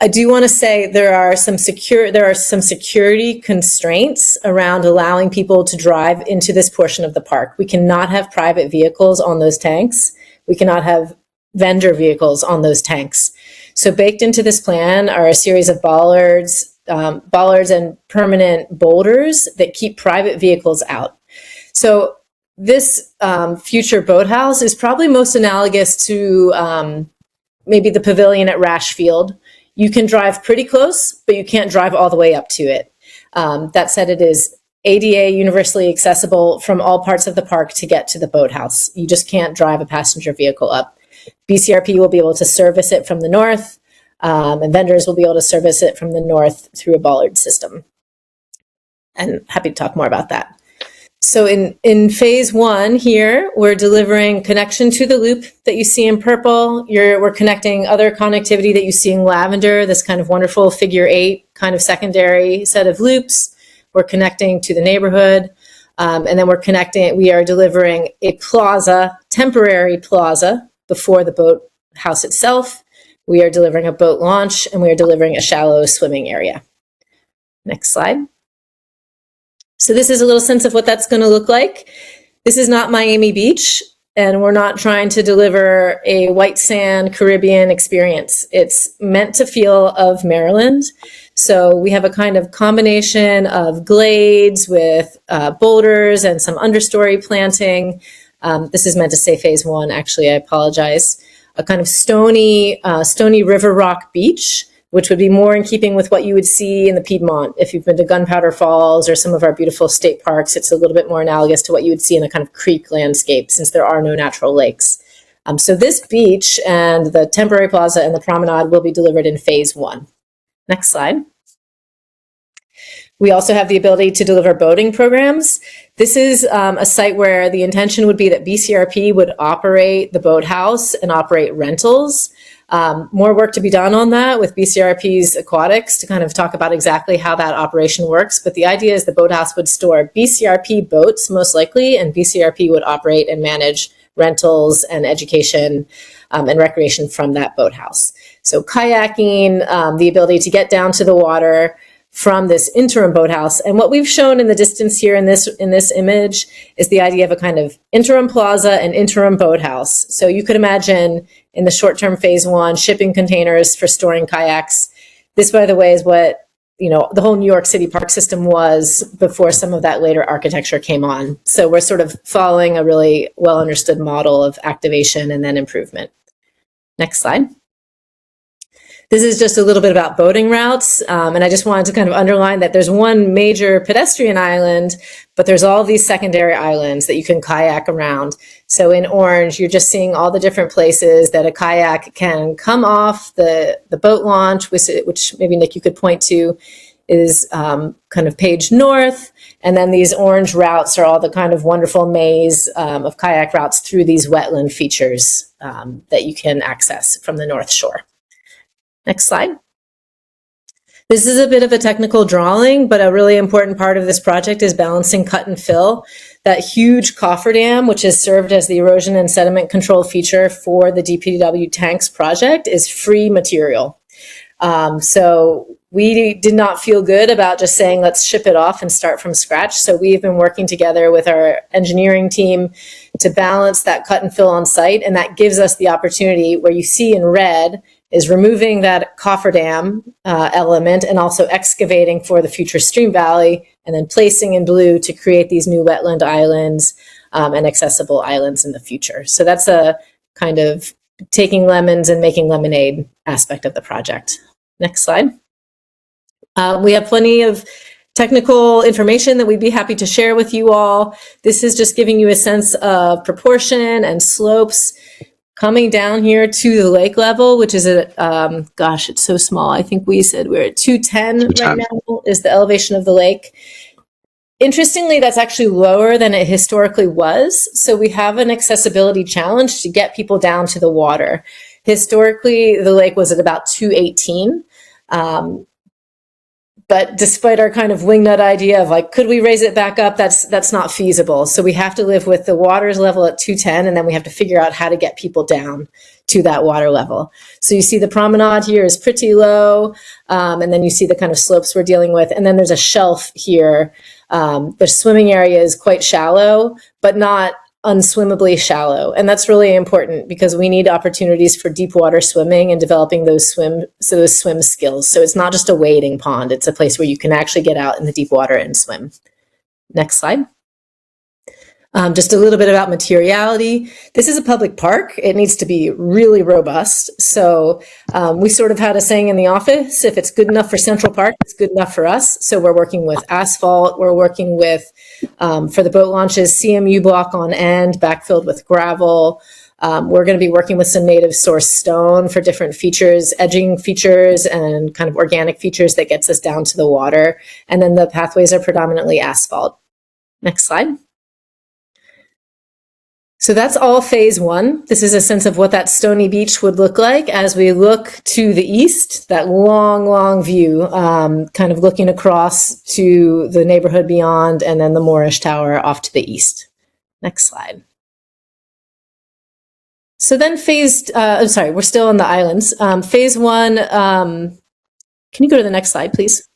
I do want to say there are some security constraints around allowing people to drive into this portion of the park. We cannot have private vehicles on those tanks. We cannot have vendor vehicles on those tanks. So baked into this plan are a series of bollards and permanent boulders that keep private vehicles out. So this future boathouse is probably most analogous to maybe the pavilion at Rashfield. You can drive pretty close, but you can't drive all the way up to it. That said, it is ADA universally accessible from all parts of the park to get to the boathouse. You just can't drive a passenger vehicle up. BCRP will be able to service it from the north, and vendors will be able to service it from the north through a bollard system. And happy to talk more about that. So in phase one here, we're delivering connection to the loop that you see in purple. We're connecting other connectivity that you see in lavender, this kind of wonderful figure 8 kind of secondary set of loops. We're connecting to the neighborhood. And then we are delivering a plaza, temporary plaza before the boat house itself. We are delivering a boat launch, and we are delivering a shallow swimming area. Next slide. So this is a little sense of what that's going to look like. This is not Miami Beach, and we're not trying to deliver a white sand Caribbean experience. It's meant to feel of Maryland. So we have a kind of combination of glades with boulders and some understory planting. This is meant to say phase one, actually, I apologize. A kind of stony river rock beach, which would be more in keeping with what you would see in the Piedmont. If you've been to Gunpowder Falls or some of our beautiful state parks, it's a little bit more analogous to what you would see in a kind of creek landscape, since there are no natural lakes. So this beach and the temporary plaza and the promenade will be delivered in phase one. Next slide. We also have the ability to deliver boating programs. This is a site where the intention would be that BCRP would operate the boathouse and operate rentals. More work to be done on that with BCRP's aquatics to kind of talk about exactly how that operation works. But the idea is the boathouse would store BCRP boats, most likely, and BCRP would operate and manage rentals and education and recreation from that boathouse. So kayaking, the ability to get down to the water from this interim boathouse. And what we've shown in the distance here in this image is the idea of a kind of interim plaza and interim boathouse. So you could imagine in the short-term phase one, shipping containers for storing kayaks. This, by the way, is what, you know, the whole New York City park system was before some of that later architecture came on. So we're sort of following a really well understood model of activation and then improvement. Next slide. This is just a little bit about boating routes, and I just wanted to kind of underline that there's one major pedestrian island, but there's all these secondary islands that you can kayak around. So in orange, you're just seeing all the different places that a kayak can come off the boat launch, which maybe Nick, you could point to, is kind of page north. And then these orange routes are all the kind of wonderful maze of kayak routes through these wetland features that you can access from the North Shore. Next slide. This is a bit of a technical drawing, but a really important part of this project is balancing cut and fill. That huge cofferdam, which has served as the erosion and sediment control feature for the DPW tanks project, is free material. So we did not feel good about just saying, let's ship it off and start from scratch. So we've been working together with our engineering team to balance that cut and fill on site. And that gives us the opportunity where you see in red is removing that cofferdam element and also excavating for the future stream valley and then placing in blue to create these new wetland islands and accessible islands in the future. So that's a kind of taking lemons and making lemonade aspect of the project. Next slide. We have plenty of technical information that we'd be happy to share with you all. This is just giving you a sense of proportion and slopes coming down here to the lake level, which is at, gosh, it's so small. I think we said we're at 210 right now is the elevation of the lake. Interestingly, that's actually lower than it historically was. So we have an accessibility challenge to get people down to the water. Historically, the lake was at about 218. But despite our kind of wingnut idea of like, could we raise it back up? That's not feasible. So we have to live with the water's level at 210, and then we have to figure out how to get people down to that water level. So you see the promenade here is pretty low, and then you see the kind of slopes we're dealing with. And then there's a shelf here. The swimming area is quite shallow, but not unswimmably shallow. And that's really important because we need opportunities for deep water swimming and developing those swim skills. So it's not just a wading pond. It's a place where you can actually get out in the deep water and swim. Next slide. Just a little bit about materiality. This is a public park. It needs to be really robust. So we sort of had a saying in the office, if it's good enough for Central Park, it's good enough for us. So we're working with asphalt. We're working with, for the boat launches, CMU block on end, backfilled with gravel. We're going to be working with some native source stone for different features, edging features and kind of organic features that gets us down to the water. And then the pathways are predominantly asphalt. Next slide. So that's all phase one. This is a sense of what that stony beach would look like as we look to the east, that long, long view, kind of looking across to the neighborhood beyond and then the Moorish Tower off to the east. Next slide. So then we're still on the islands. Phase one, can you go to the next slide, please?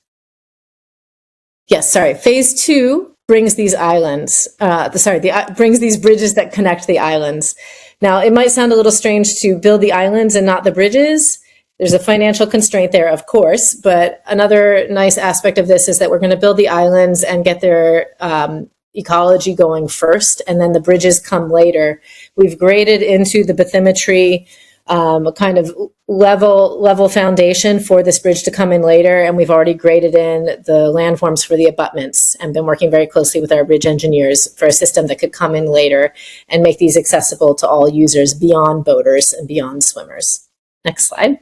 Yes, sorry. Phase two brings these islands, brings these bridges that connect the islands. Now, it might sound a little strange to build the islands and not the bridges. There's a financial constraint there, of course, but another nice aspect of this is that we're going to build the islands and get their ecology going first, and then the bridges come later. We've graded into the bathymetry a kind of level foundation for this bridge to come in later, and we've already graded in the landforms for the abutments and been working very closely with our bridge engineers for a system that could come in later and make these accessible to all users beyond boaters and beyond swimmers. Next slide.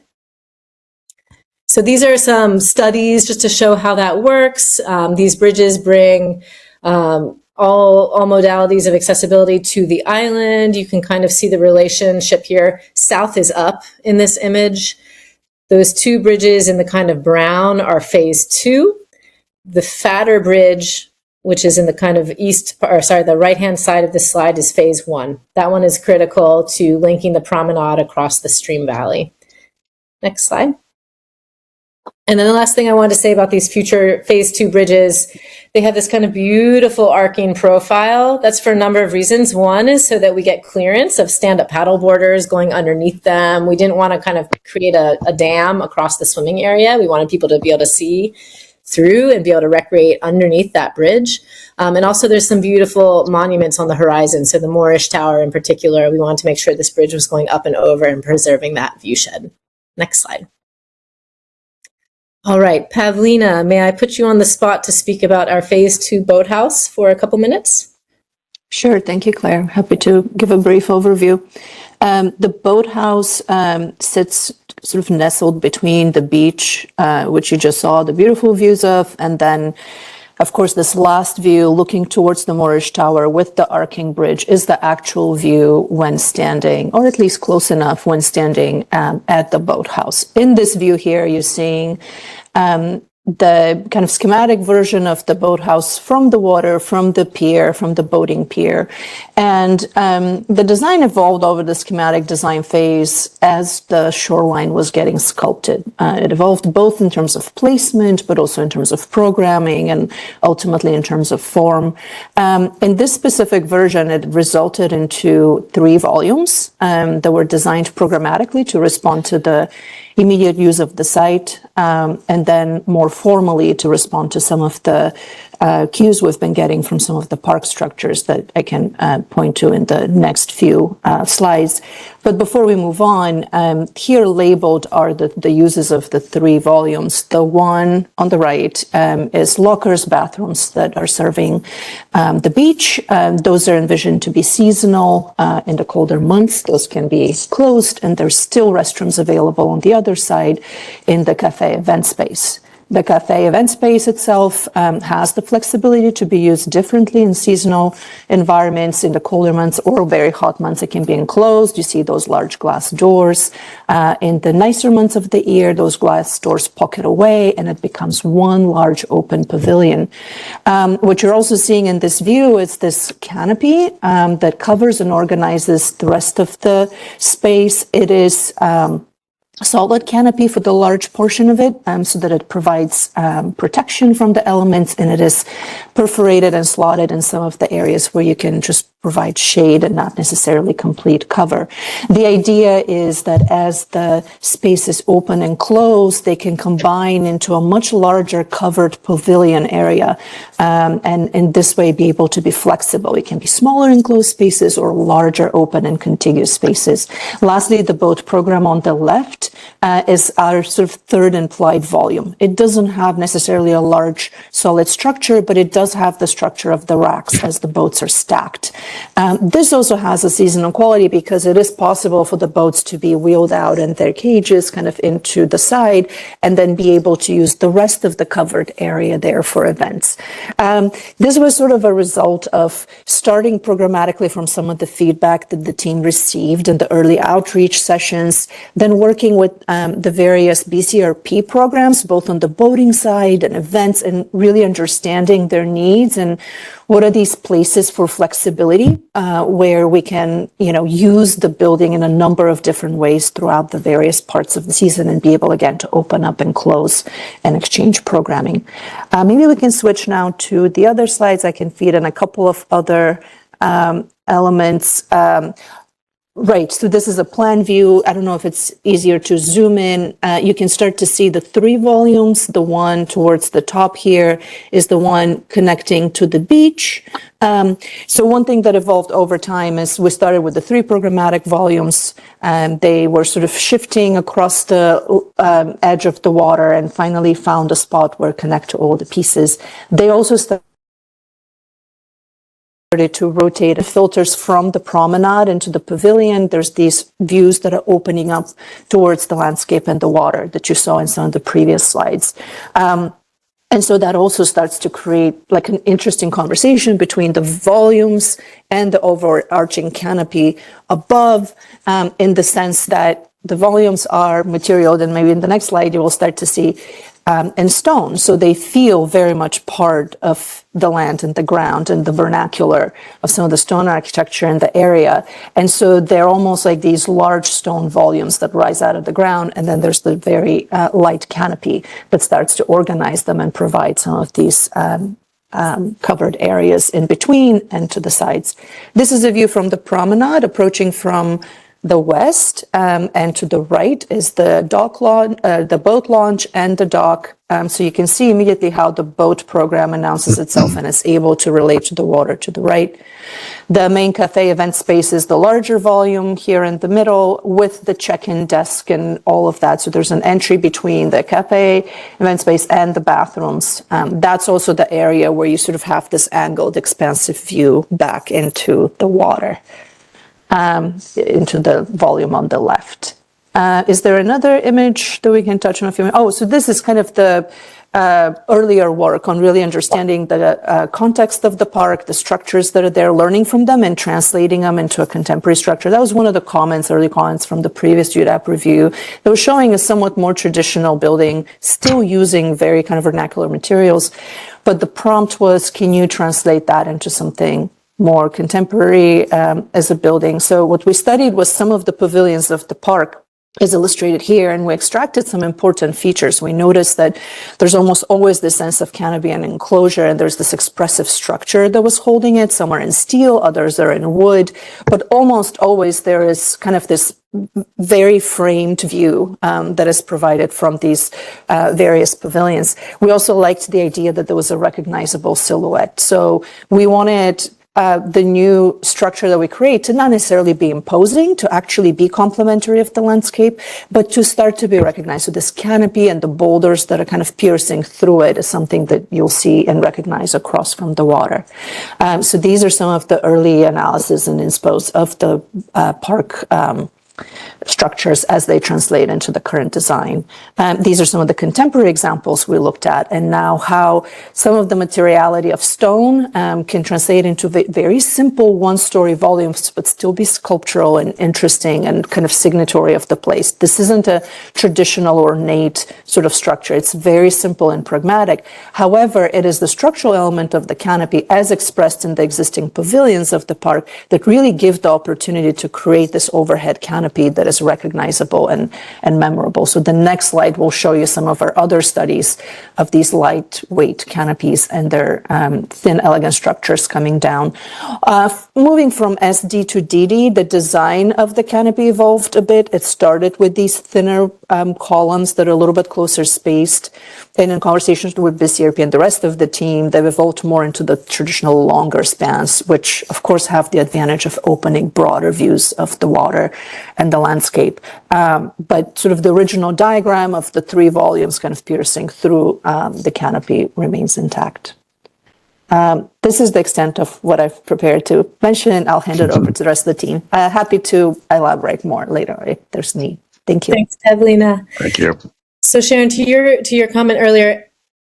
So these are some studies just to show how that works. These bridges bring all modalities of accessibility to the island. You can kind of see the relationship here. South is up in this image. Those two bridges in the kind of brown are phase 2. The fatter bridge, which is in the kind of the right-hand side of the slide, is phase 1. That one is critical to linking the promenade across the stream valley. Next slide. And then the last thing I wanted to say about these future phase 2 bridges, they have this kind of beautiful arcing profile. That's for a number of reasons. One is so that we get clearance of stand-up paddle boarders going underneath them. We didn't want to kind of create a dam across the swimming area. We wanted people to be able to see through and be able to recreate underneath that bridge. And also there's some beautiful monuments on the horizon. So the Moorish Tower in particular, we wanted to make sure this bridge was going up and over and preserving that viewshed. Next slide. All right, Pavlina, may I put you on the spot to speak about our phase 2 boathouse for a couple minutes? Sure. Thank you, Claire. Happy to give a brief overview. The boathouse sits sort of nestled between the beach, which you just saw the beautiful views of, and then, of course, this last view looking towards the Moorish Tower with the arcing bridge is the actual view when standing, or at least close enough when standing at the boathouse. In this view here, you're seeing the kind of schematic version of the boathouse from the water, from the pier, from the boating pier. And the design evolved over the schematic design phase as the shoreline was getting sculpted. It evolved both in terms of placement, but also in terms of programming and ultimately in terms of form. In this specific version, it resulted into 3 volumes that were designed programmatically to respond to the immediate use of the site, and then more formally to respond to some of the cues we've been getting from some of the park structures that I can point to in the next few slides. But before we move on, here labeled are the uses of the 3 volumes. The one on the right is lockers, bathrooms that are serving the beach. Those are envisioned to be seasonal in the colder months. Those can be closed, and there's still restrooms available on the other side in the cafe event space. The cafe event space itself has the flexibility to be used differently in seasonal environments. In the colder months or very hot months, it can be enclosed. You see those large glass doors. In the nicer months of the year, those glass doors pocket away and it becomes one large open pavilion. What you're also seeing in this view is this canopy that covers and organizes the rest of the space. It is solid canopy for the large portion of it, so that it provides protection from the elements, and it is perforated and slotted in some of the areas where you can just provide shade and not necessarily complete cover. The idea is that as the spaces open and close, they can combine into a much larger covered pavilion area, and in this way be able to be flexible. It can be smaller enclosed spaces or larger open and contiguous spaces. Lastly, the boat program on the left is our sort of third implied volume. It doesn't have necessarily a large solid structure, but it does have the structure of the racks as the boats are stacked. This also has a seasonal quality because it is possible for the boats to be wheeled out in their cages kind of into the side and then be able to use the rest of the covered area there for events. This was sort of a result of starting programmatically from some of the feedback that the team received in the early outreach sessions, then working with the various BCRP programs, both on the boating side and events, and really understanding their needs and what are these places for flexibility where we can, use the building in a number of different ways throughout the various parts of the season and be able, again, to open up and close and exchange programming. Maybe we can switch now to the other slides. I can feed in a couple of other elements. Right, so this is a plan view. I don't know if it's easier to zoom in. You can start to see the 3 volumes. The one towards the top here is the one connecting to the beach. So one thing that evolved over time is we started with the 3 programmatic volumes, and they were sort of shifting across the edge of the water and finally found a spot where connect to all the pieces. They also started to rotate. It filters from the promenade into the pavilion. There's these views that are opening up towards the landscape and the water that you saw in some of the previous slides. And so that also starts to create like an interesting conversation between the volumes and the overarching canopy above, in the sense that the volumes are material, and maybe in the next slide you will start to see, and stone. So they feel very much part of the land and the ground and the vernacular of some of the stone architecture in the area. And so they're almost like these large stone volumes that rise out of the ground. And then there's the very light canopy that starts to organize them and provide some of these covered areas in between and to the sides. This is a view from the promenade approaching from the west, and to the right is the dock launch, the boat launch and the dock. So you can see immediately how the boat program announces itself and is able to relate to the water to the right. The main cafe event space is the larger volume here in the middle with the check-in desk and all of that. So there's an entry between the cafe event space and the bathrooms. That's also the area where you sort of have this angled, expansive view back into the water. Into the volume on the left. Is there another image that we can touch on a few minutes? Oh, so this is kind of the earlier work on really understanding the context of the park, the structures that are there, learning from them and translating them into a contemporary structure. That was one of the early comments from the previous UDAAP review that was showing a somewhat more traditional building, still using very kind of vernacular materials. But the prompt was, can you translate that into something more contemporary as a building? So what we studied was some of the pavilions of the park is illustrated here, and we extracted some important features. We noticed that there's almost always this sense of canopy and enclosure, and there's this expressive structure that was holding it. Some are in steel, others are in wood, but almost always there is kind of this very framed view that is provided from these various pavilions. We also liked the idea that there was a recognizable silhouette. So we wanted the new structure that we create to not necessarily be imposing, to actually be complementary of the landscape, but to start to be recognized. So this canopy and the boulders that are kind of piercing through it is something that you'll see and recognize across from the water. So these are some of the early analysis and inspos of the park structures as they translate into the current design. These are some of the contemporary examples we looked at, and now how some of the materiality of stone can translate into very simple one-story volumes, but still be sculptural and interesting and kind of signatory of the place. This isn't a traditional ornate sort of structure. It's very simple and pragmatic. However, it is the structural element of the canopy as expressed in the existing pavilions of the park that really give the opportunity to create this overhead canopy that is recognizable and memorable. So the next slide will show you some of our other studies of these lightweight canopies and their thin, elegant structures coming down. Moving from SD to DD, the design of the canopy evolved a bit. It started with these thinner columns that are a little bit closer spaced. And in conversations with BCRP and the rest of the team, they've evolved more into the traditional longer spans, which of course have the advantage of opening broader views of the water and the landscape. But sort of the original diagram of the three volumes kind of piercing through the canopy remains intact. This is the extent of what I've prepared to mention. I'll hand it over to the rest of the team. Happy to elaborate more later if there's need. Thank you. Thanks, Evelina. Thank you. So Sharon, to your comment earlier,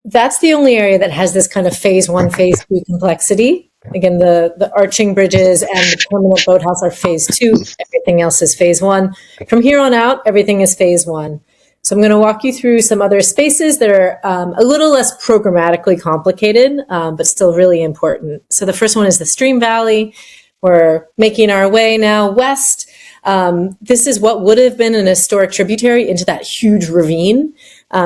that's the only area that has this kind of phase 1, phase 2 complexity. Again, the arching bridges and the permanent boathouse are phase 2. Everything else is phase 1. From here on out, everything is phase 1. So I'm going to walk you through some other spaces that are a little less programmatically complicated, but still really important. So the first one is the Stream Valley. We're making our way now west. This is what would have been an historic tributary into that huge ravine.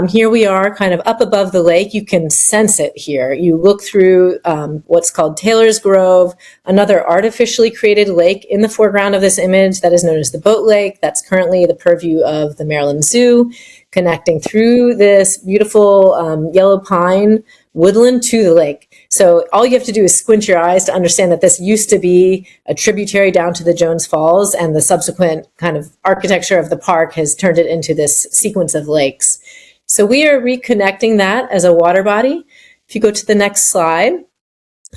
Here we are kind of up above the lake. You can sense it here. You look through what's called Taylor's Grove, another artificially created lake in the foreground of this image that is known as the Boat Lake. That's currently the purview of the Maryland Zoo, connecting through this beautiful yellow pine woodland to the lake. So all you have to do is squint your eyes to understand that this used to be a tributary down to the Jones Falls, and the subsequent kind of architecture of the park has turned it into this sequence of lakes. So we are reconnecting that as a water body. If you go to the next slide,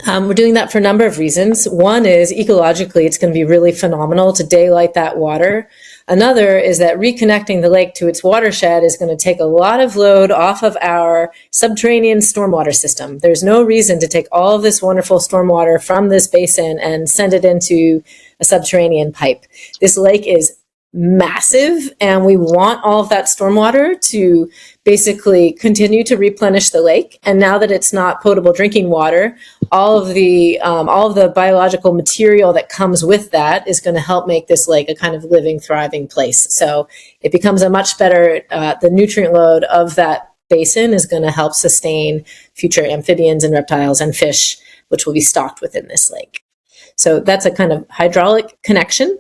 We're doing that for a number of reasons. One is ecologically, it's going to be really phenomenal to daylight that water. Another is that reconnecting the lake to its watershed is going to take a lot of load off of our subterranean stormwater system. There's no reason to take all of this wonderful stormwater from this basin and send it into a subterranean pipe. This lake is massive, and we want all of that stormwater to basically continue to replenish the lake. And now that it's not potable drinking water, all of the biological material that comes with that is going to help make this lake a kind of living, thriving place. So it becomes a much better, the nutrient load of that basin is going to help sustain future amphibians and reptiles and fish, which will be stocked within this lake. So that's a kind of hydraulic connection.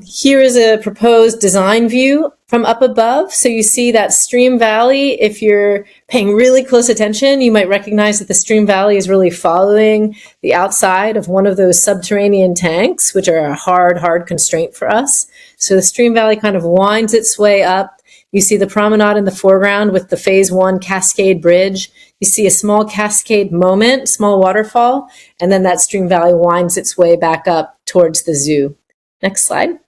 Here is a proposed design view from up above. So you see that stream valley. If you're paying really close attention, you might recognize that the stream valley is really following the outside of one of those subterranean tanks, which are a hard constraint for us. So the stream valley kind of winds its way up. You see the promenade in the foreground with the phase 1 cascade bridge. You see a small cascade moment, small waterfall, and then that stream valley winds its way back up towards the zoo. Next slide.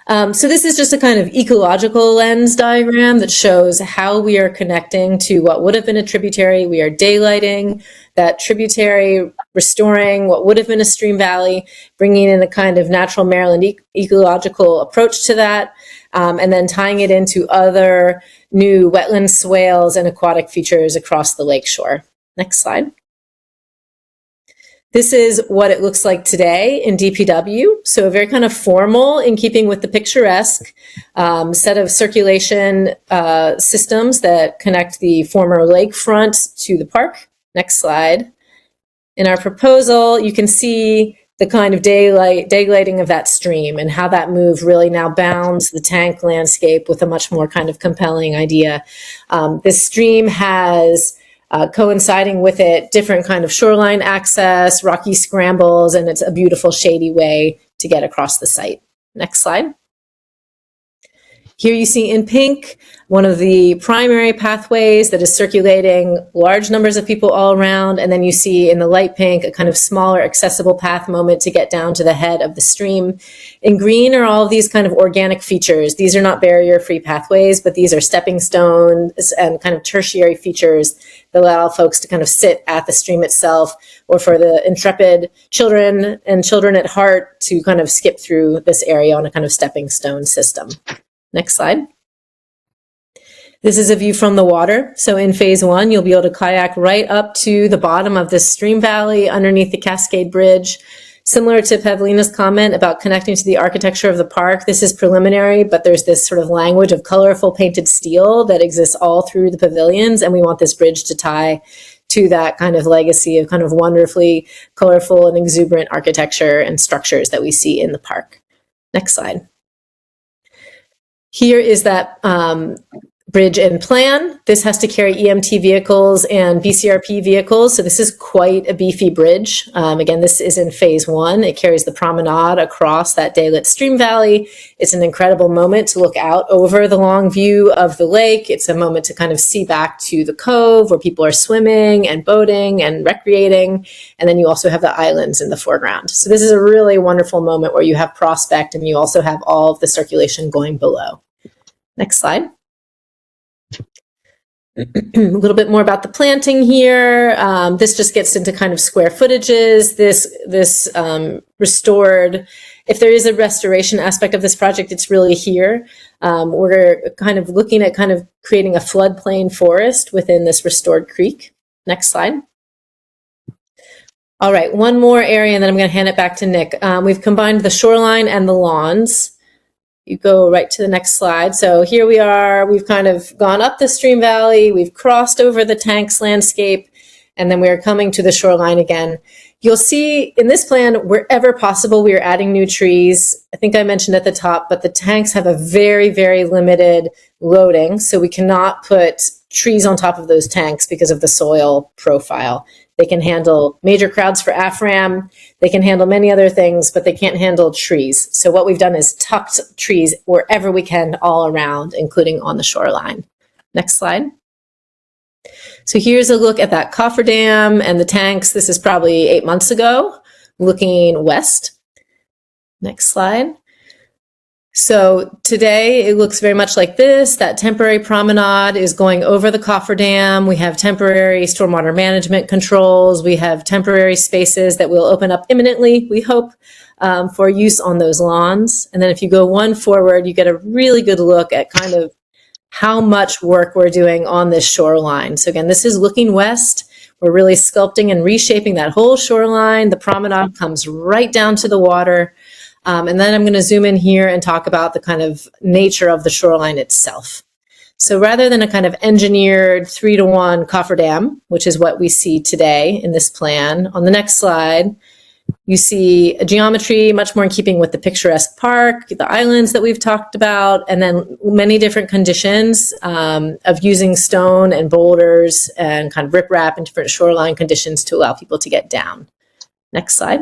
So this is just a kind of ecological lens diagram that shows how we are connecting to what would have been a tributary. We are daylighting that tributary, restoring what would have been a stream valley, bringing in a kind of natural Maryland ecological approach to that, and then tying it into other new wetland swales and aquatic features across the lakeshore. Next slide. This is what it looks like today in DPW. So very kind of formal, in keeping with the picturesque set of circulation systems that connect the former lakefront to the park. Next slide. In our proposal, you can see the kind of daylighting of that stream and how that move really now bounds the tank landscape with a much more kind of compelling idea. This stream has coinciding with it, different kind of shoreline access, rocky scrambles, and it's a beautiful shady way to get across the site. Next slide. Here you see in pink one of the primary pathways that is circulating large numbers of people all around, and then you see in the light pink a kind of smaller accessible path moment to get down to the head of the stream. In green are all of these kind of organic features. These are not barrier-free pathways, but these are stepping stones and kind of tertiary features that allow folks to kind of sit at the stream itself, or for the intrepid children and children at heart to kind of skip through this area on a kind of stepping stone system. Next slide. This is a view from the water. So in phase 1, you'll be able to kayak right up to the bottom of this stream valley underneath the Cascade Bridge. Similar to Pavlina's comment about connecting to the architecture of the park, this is preliminary, but there's this sort of language of colorful painted steel that exists all through the pavilions, and we want this bridge to tie to that kind of legacy of kind of wonderfully colorful and exuberant architecture and structures that we see in the park. Next slide. Here is that bridge and plan. This has to carry EMT vehicles and BCRP vehicles, so this is quite a beefy bridge. Again, this is in phase 1. It carries the promenade across that daylit stream valley. It's an incredible moment to look out over the long view of the lake. It's a moment to kind of see back to the cove where people are swimming and boating and recreating, and then you also have the islands in the foreground. So this is a really wonderful moment where you have prospect and you also have all of the circulation going below. Next slide. A little bit more about the planting here. This just gets into kind of square footages. This restored, if there is a restoration aspect of this project, it's really here. We're kind of looking at kind of creating a floodplain forest within this restored creek. Next slide. All right, one more area and then I'm going to hand it back to Nick. We've combined the shoreline and the lawns. You go right to the next slide. So here we are, we've kind of gone up the stream valley, we've crossed over the tanks landscape, and then we're coming to the shoreline again. You'll see in this plan, wherever possible, we are adding new trees. I think I mentioned at the top, but the tanks have a very, very limited loading, so we cannot put trees on top of those tanks because of the soil profile. They can handle major crowds for AFRAM. They can handle many other things, but they can't handle trees. So what we've done is tucked trees wherever we can all around, including on the shoreline. Next slide. So here's a look at that cofferdam and the tanks. This is probably 8 months ago, looking west. Next slide. So today it looks very much like this. That temporary promenade is going over the cofferdam. We have temporary stormwater management controls. We have temporary spaces that will open up imminently, we hope, for use on those lawns. And then if you go one forward, you get a really good look at kind of how much work we're doing on this shoreline. So again, this is looking west. We're really sculpting and reshaping that whole shoreline. The promenade comes right down to the water. And then I'm going to zoom in here and talk about the kind of nature of the shoreline itself. So rather than a kind of engineered 3-to-1 cofferdam, which is what we see today in this plan, on the next slide, you see a geometry much more in keeping with the picturesque park, the islands that we've talked about, and then many different conditions of using stone and boulders and kind of riprap and different shoreline conditions to allow people to get down. Next slide.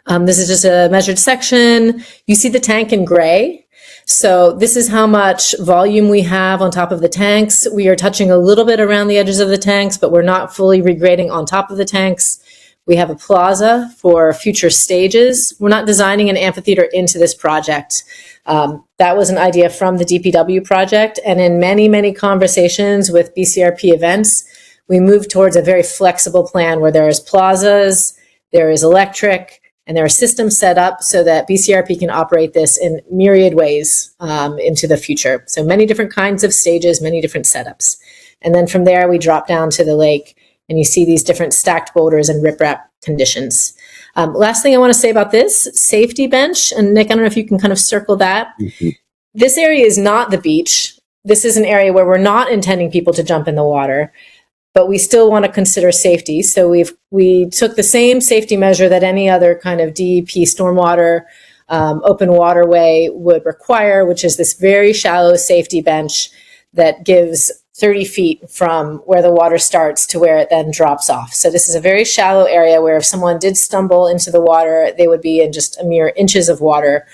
This is just a measured section. You see the tank in gray. So this is how much volume we have on top of the tanks. We are touching a little bit around the edges of the tanks, but we're not fully regrading on top of the tanks. We have a plaza for future stages. We're not designing an amphitheater into this project. That was an idea from the DPW project. And in many, many conversations with BCRP events, we moved towards a very flexible plan where there is plazas, there is electric, and there are systems set up so that BCRP can operate this in myriad ways into the future. So many different kinds of stages, many different setups. And then from there, we drop down to the lake and you see these different stacked boulders and riprap conditions. Last thing I want to say about this, safety bench. And Nick, I don't know if you can kind of circle that. Mm-hmm. This area is not the beach. This is an area where we're not intending people to jump in the water, but we still want to consider safety. So we took the same safety measure that any other kind of DEP stormwater open waterway would require, which is this very shallow safety bench that gives 30 feet from where the water starts to where it then drops off. So this is a very shallow area where if someone did stumble into the water, they would be in just a mere inches of water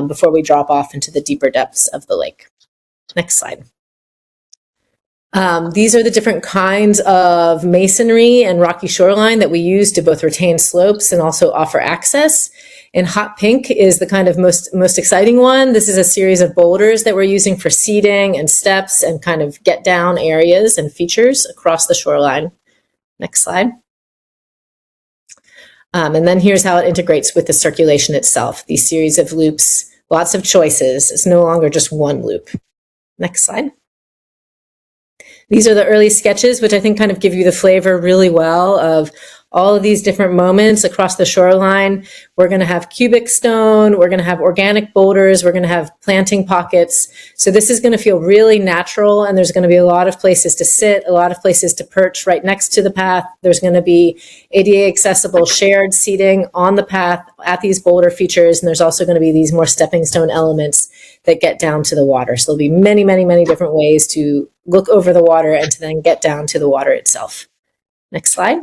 before we drop off into the deeper depths of the lake. Next slide. These are the different kinds of masonry and rocky shoreline that we use to both retain slopes and also offer access. In hot pink is the kind of most exciting one. This is a series of boulders that we're using for seating and steps and kind of get down areas and features across the shoreline. Next slide. And then here's how it integrates with the circulation itself. These series of loops, lots of choices. It's no longer just one loop. Next slide. These are the early sketches, which I think kind of give you the flavor really well of all of these different moments across the shoreline. We're going to have cubic stone. We're going to have organic boulders. We're going to have planting pockets. So this is going to feel really natural, and there's going to be a lot of places to sit, a lot of places to perch right next to the path. There's going to be ADA accessible shared seating on the path at these boulder features, and there's also going to be these more stepping stone elements that get down to the water. So there'll be many, many, many different ways to look over the water and to then get down to the water itself. Next slide.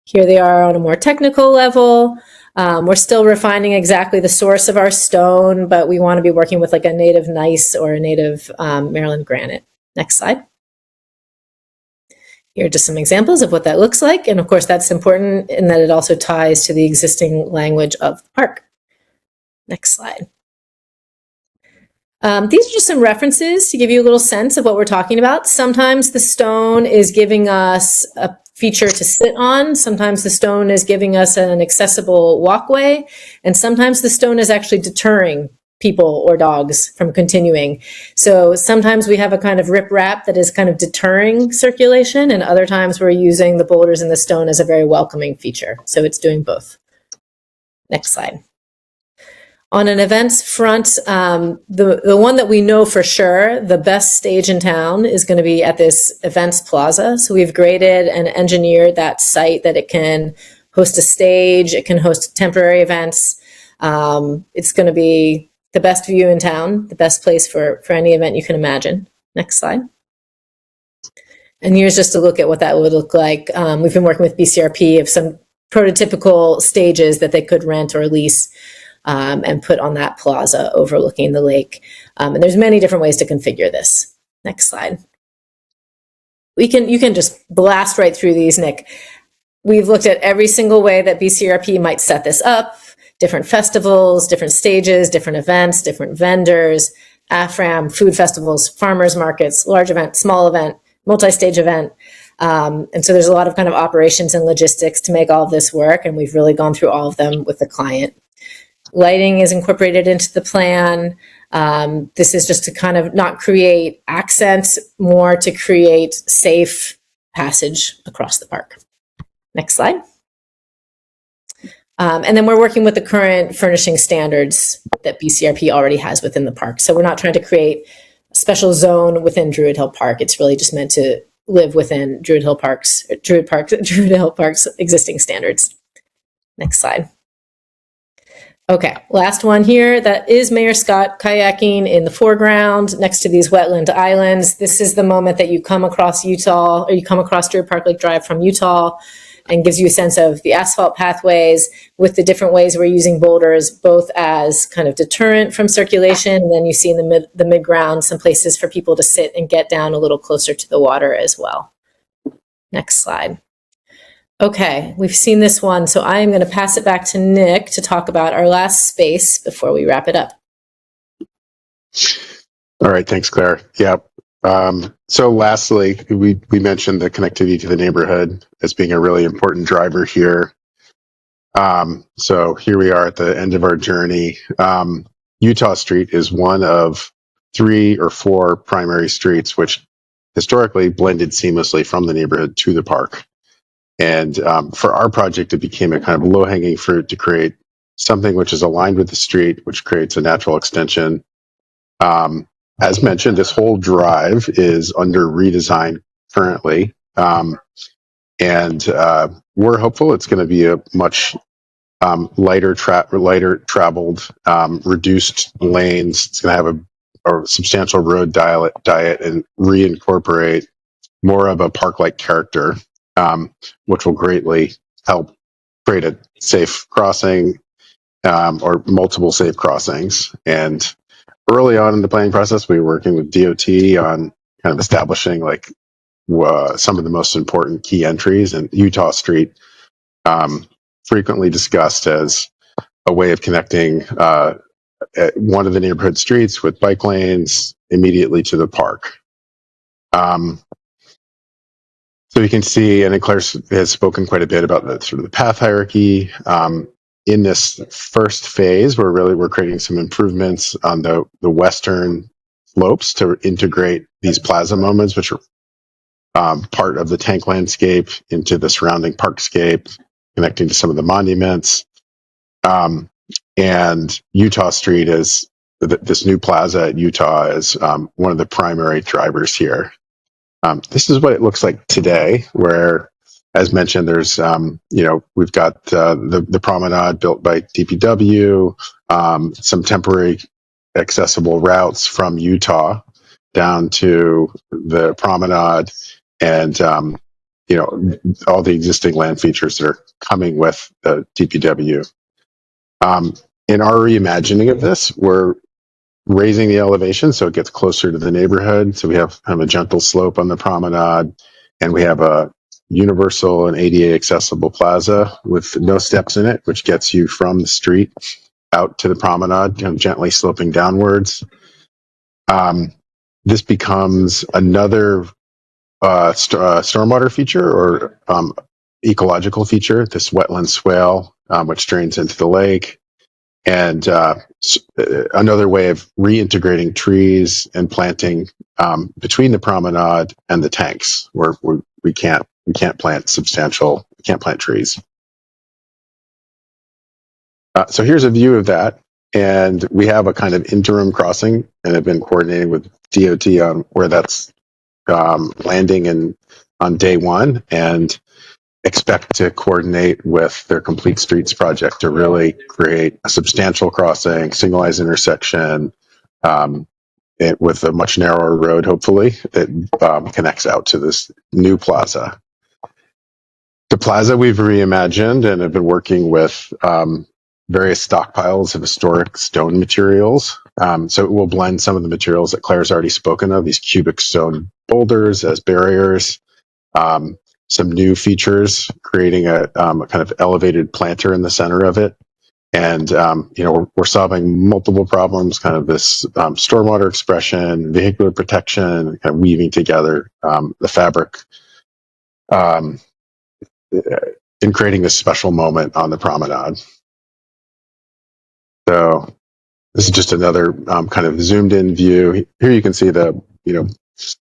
Here they are on a more technical level. We're still refining exactly the source of our stone, but we want to be working with like a native gneiss or a native Maryland granite. Next slide. Here are just some examples of what that looks like. And of course, that's important in that it also ties to the existing language of the park. Next slide. These are just some references to give you a little sense of what we're talking about. Sometimes the stone is giving us a feature to sit on. Sometimes the stone is giving us an accessible walkway. And sometimes the stone is actually deterring people or dogs from continuing. So sometimes we have a kind of riprap that is kind of deterring circulation, and other times we're using the boulders and the stone as a very welcoming feature. So it's doing both. Next slide. On an events front, the one that we know for sure, the best stage in town is going to be at this events plaza. So we've graded and engineered that site that it can host a stage, it can host temporary events. It's going to be the best view in town, the best place for any event you can imagine. Next slide. And here's just a look at what that would look like. We've been working with BCRP of some prototypical stages that they could rent or lease and put on that plaza overlooking the lake. And there's many different ways to configure this. Next slide. you can just blast right through these, Nick. We've looked at every single way that BCRP might set this up, different festivals, different stages, different events, different vendors, AFRAM, food festivals, farmers markets, large event, small event, multi-stage event. And so there's a lot of kind of operations and logistics to make all of this work. And we've really gone through all of them with the client. Lighting is incorporated into the plan. This is just to kind of not create accents, more to create safe passage across the park. Next slide. And then we're working with the current furnishing standards that BCRP already has within the park. So we're not trying to create a special zone within Druid Hill Park. It's really just meant to live within Druid Hill Park's existing standards. Next slide. Okay, last one here. That is Mayor Scott kayaking in the foreground next to these wetland islands. This is the moment that you come across Utah, or you come across Druid Park Lake Drive from Utah, and gives you a sense of the asphalt pathways with the different ways we're using boulders, both as kind of deterrent from circulation, and then you see in the mid-ground some places for people to sit and get down a little closer to the water as well. Next slide. Okay, we've seen this one, so I am going to pass it back to Nick to talk about our last space before we wrap it up. All right, thanks, Claire. Yeah. So lastly, we mentioned the connectivity to the neighborhood as being a really important driver here. So here we are at the end of our journey. Utah Street is one of 3 or 4 primary streets which historically blended seamlessly from the neighborhood to the park. And for our project, it became a kind of low-hanging fruit to create something which is aligned with the street, which creates a natural extension. As mentioned, this whole drive is under redesign currently. And we're hopeful it's going to be a much lighter traveled, reduced lanes. It's going to have a substantial road diet and reincorporate more of a park-like character, which will greatly help create a safe crossing or multiple safe crossings. And early on in the planning process, we were working with DOT on kind of establishing like some of the most important key entries, and Utah Street frequently discussed as a way of connecting one of the neighborhood streets with bike lanes immediately to the park. So you can see, and Claire has spoken quite a bit about the sort of the path hierarchy. In this first phase, we're creating some improvements on the western slopes to integrate these plaza moments, which are part of the tank landscape, into the surrounding parkscape, connecting to some of the monuments. And Utah Street is this new plaza at Utah is one of the primary drivers here. This is what it looks like today, where, as mentioned, there's, we've got the promenade built by DPW, some temporary accessible routes from Utah down to the promenade, and, all the existing land features that are coming with the DPW. In our reimagining of this, we're raising the elevation so it gets closer to the neighborhood. So we have kind of a gentle slope on the promenade, and we have a universal and ADA accessible plaza with no steps in it, which gets you from the street out to the promenade, kind of gently sloping downwards. This becomes another stormwater feature or ecological feature, this wetland swale, which drains into the lake. And another way of reintegrating trees and planting between the promenade and the tanks, where we can't plant trees. So here's a view of that, and we have a kind of interim crossing, and have been coordinating with DOT on where that's landing on day one, and expect to coordinate with their Complete Streets project to really create a substantial crossing, signalized intersection, with a much narrower road, hopefully, that connects out to this new plaza. The plaza we've reimagined and have been working with various stockpiles of historic stone materials. So it will blend some of the materials that Claire's already spoken of, these cubic stone boulders as barriers, some new features, creating a kind of elevated planter in the center of it. And, we're solving multiple problems, kind of this stormwater expression, vehicular protection, kind of weaving together the fabric in creating this special moment on the promenade. So this is just another kind of zoomed in view. Here you can see the,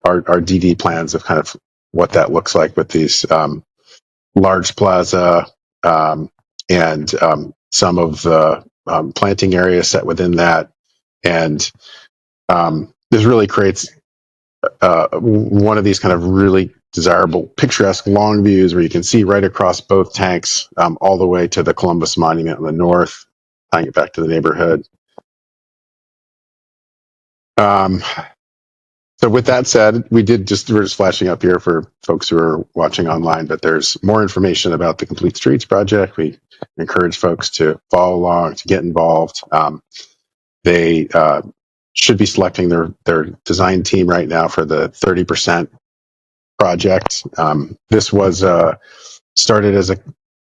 our DD plans of kind of what that looks like with these large plaza and some of the planting area set within that. And this really creates one of these kind of really desirable, picturesque long views where you can see right across both tanks all the way to the Columbus Monument in the north, tying it back to the neighborhood. So with that said, we're just flashing up here for folks who are watching online, but there's more information about the Complete Streets project. We encourage folks to follow along, to get involved. They should be selecting their design team right now for the 30% project. This was started as a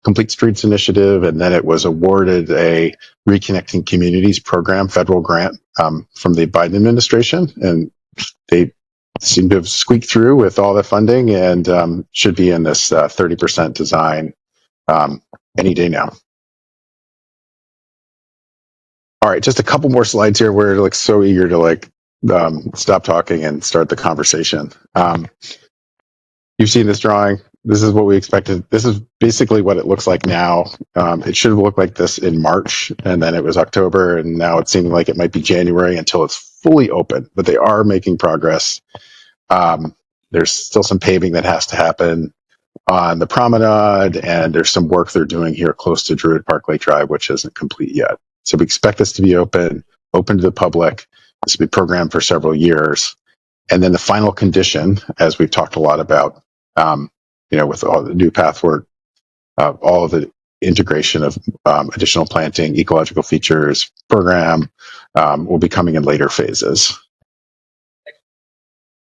Complete Streets initiative, and then it was awarded a Reconnecting Communities program, federal grant from the Biden administration, and they seem to have squeaked through with all the funding and should be in this 30% design any day now. All right, just a couple more slides here. We're like so eager to stop talking and start the conversation. You've seen this drawing. This is what we expected. This is basically what it looks like now. It should have looked like this in March, and then it was October, and now it seems like it might be January until it's fully open, but they are making progress. There's still some paving that has to happen on the promenade, and there's some work they're doing here close to Druid Park Lake Drive, which isn't complete yet. So we expect this to be open to the public. This will be programmed for several years. And then the final condition, as we've talked a lot about, with all the new path work, all of the integration of additional planting, ecological features program will be coming in later phases.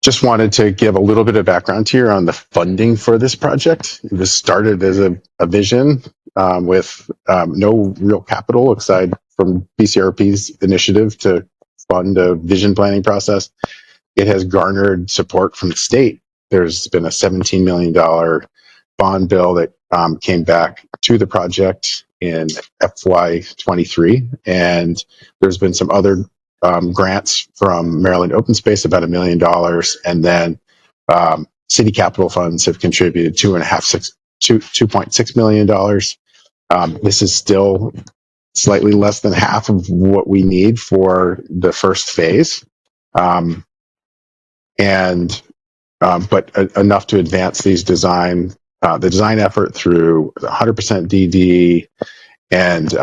Just wanted to give a little bit of background here on the funding for this project. This started as a vision with no real capital aside from BCRP's initiative to fund a vision planning process. It has garnered support from the state. There's been a $17 million bond bill that came back to the project in FY23, and there's been some other grants from Maryland Open Space, about $1 million, and then city capital funds have contributed $2.6 million. This is still slightly less than half of what we need for the first phase, but enough to advance these the design effort through 100% DD, and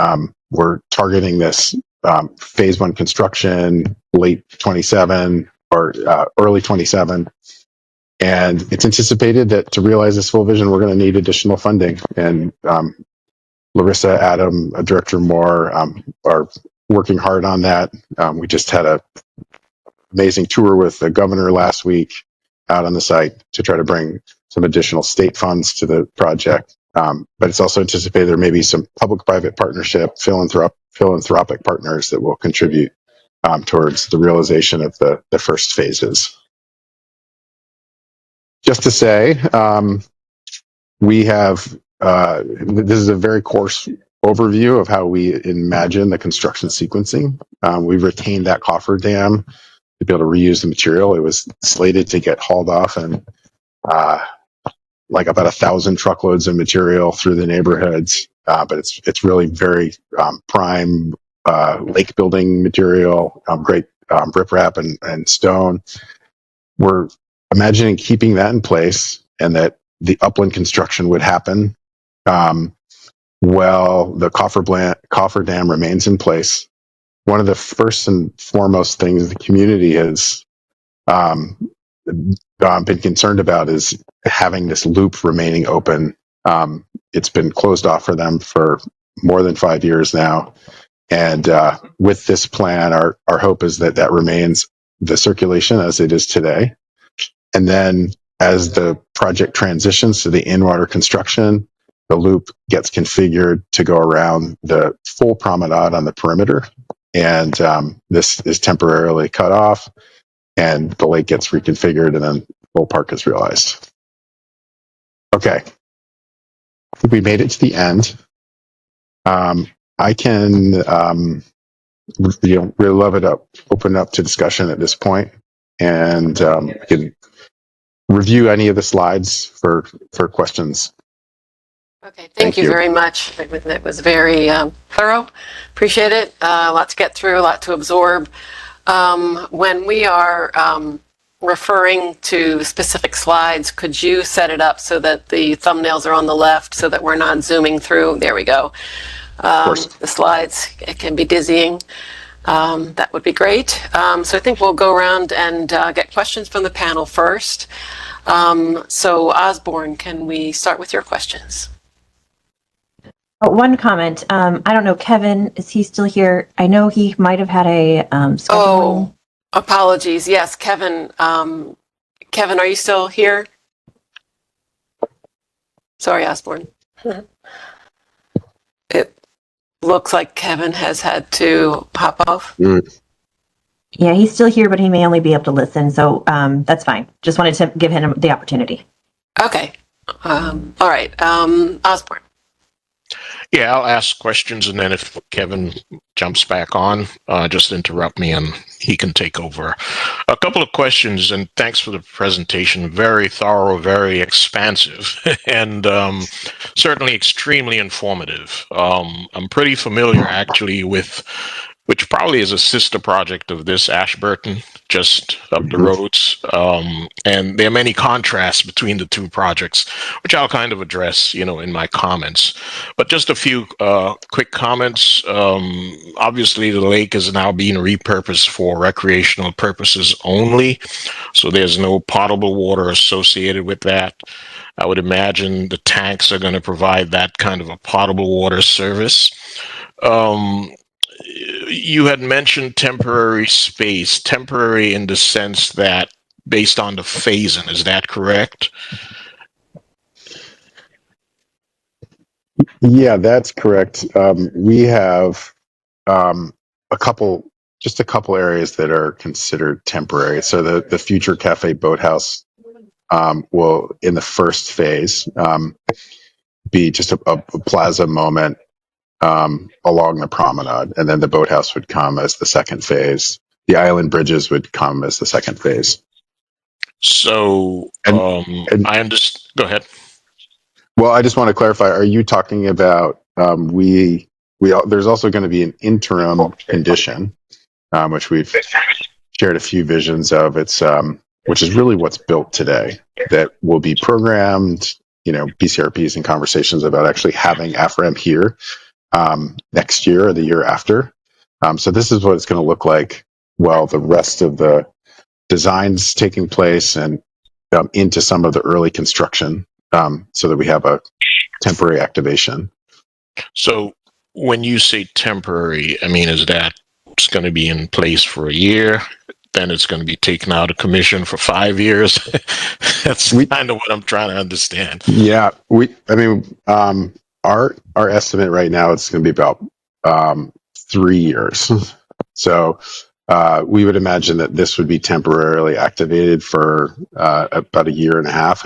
we're targeting this phase one construction late 27 or early 27. And it's anticipated that to realize this full vision, we're going to need additional funding. And Larissa, Adam, Director Moore are working hard on that. We just had an amazing tour with the governor last week out on the site to try to bring some additional state funds to the project. But it's also anticipated there may be some public-private partnership, philanthropic partners that will contribute towards the realization of the first phases. Just to say, we have, this is a very coarse overview of how we imagine the construction sequencing. We've retained that cofferdam to be able to reuse the material. It was slated to get hauled off and like about 1,000 truckloads of material through the neighborhoods, but it's really very prime lake building material, great riprap and stone. We're imagining keeping that in place and that the upland construction would happen while the cofferdam remains in place. One of the first and foremost things the community has been concerned about is having this loop remaining open. It's been closed off for them for more than 5 years now. And with this plan, our hope is that remains the circulation as it is today. And then as the project transitions to the in-water construction, the loop gets configured to go around the full promenade on the perimeter. And this is temporarily cut off, and the lake gets reconfigured, and then full park is realized. Okay. We made it to the end. I can, really love it open up to discussion at this point, and we can review any of the slides for questions. Okay, thank Thank you you. very much. It was very thorough. Appreciate it. A lot to get through, a lot to absorb. When we are referring to specific slides, could you set it up so that the thumbnails are on the left so that we're not zooming through? There we go. The slides, it can be dizzying. That would be great. So I think we'll go around and get questions from the panel first. So Osborne, can we start with your questions? One comment. I don't know, Kevin, is he still here? I know he might have had a scheduling. Oh, apologies. Yes, Kevin. Kevin, are you still here? Sorry, Osborne. It looks like Kevin has had to hop off. Yeah, he's still here, but he may only be able to listen, so that's fine. Just wanted to give him the opportunity. Okay. All right. Osborne. Yeah, I'll ask questions, and then if Kevin jumps back on, just interrupt me and he can take over. A couple of questions, and thanks for the presentation. Very thorough, very expansive, and certainly extremely informative. I'm pretty familiar, actually, with which probably is a sister project of this, Ashburton, just up the roads. And there are many contrasts between the two projects, which I'll kind of address, in my comments. But just a few quick comments. Obviously, the lake is now being repurposed for recreational purposes only, so there's no potable water associated with that. I would imagine the tanks are going to provide that kind of a potable water service. You had mentioned temporary space, temporary in the sense that based on the phasing, is that correct? Yeah, that's correct. We have a couple areas that are considered temporary. So the future cafe boathouse will, in the first phase, be just a plaza moment along the promenade, and then the boathouse would come as the second phase. The island bridges would come as the second phase. So I understand. Go ahead. Well, I just want to clarify. Are you talking about there's also going to be an interim condition, which we've shared a few visions of. It's which is really what's built today, that will be programmed. BCRPs and conversations about actually having AFRAM here next year or the year after. So this is what it's going to look like while the rest of the design's taking place and into some of the early construction, so that we have a temporary activation. So when you say temporary, I mean, is that it's going to be in place for a year? Then it's going to be taken out of commission for 5 years. That's kind of what I'm trying to understand. Yeah, our estimate right now, it's going to be about 3 years. So we would imagine that this would be temporarily activated for about a year and a half.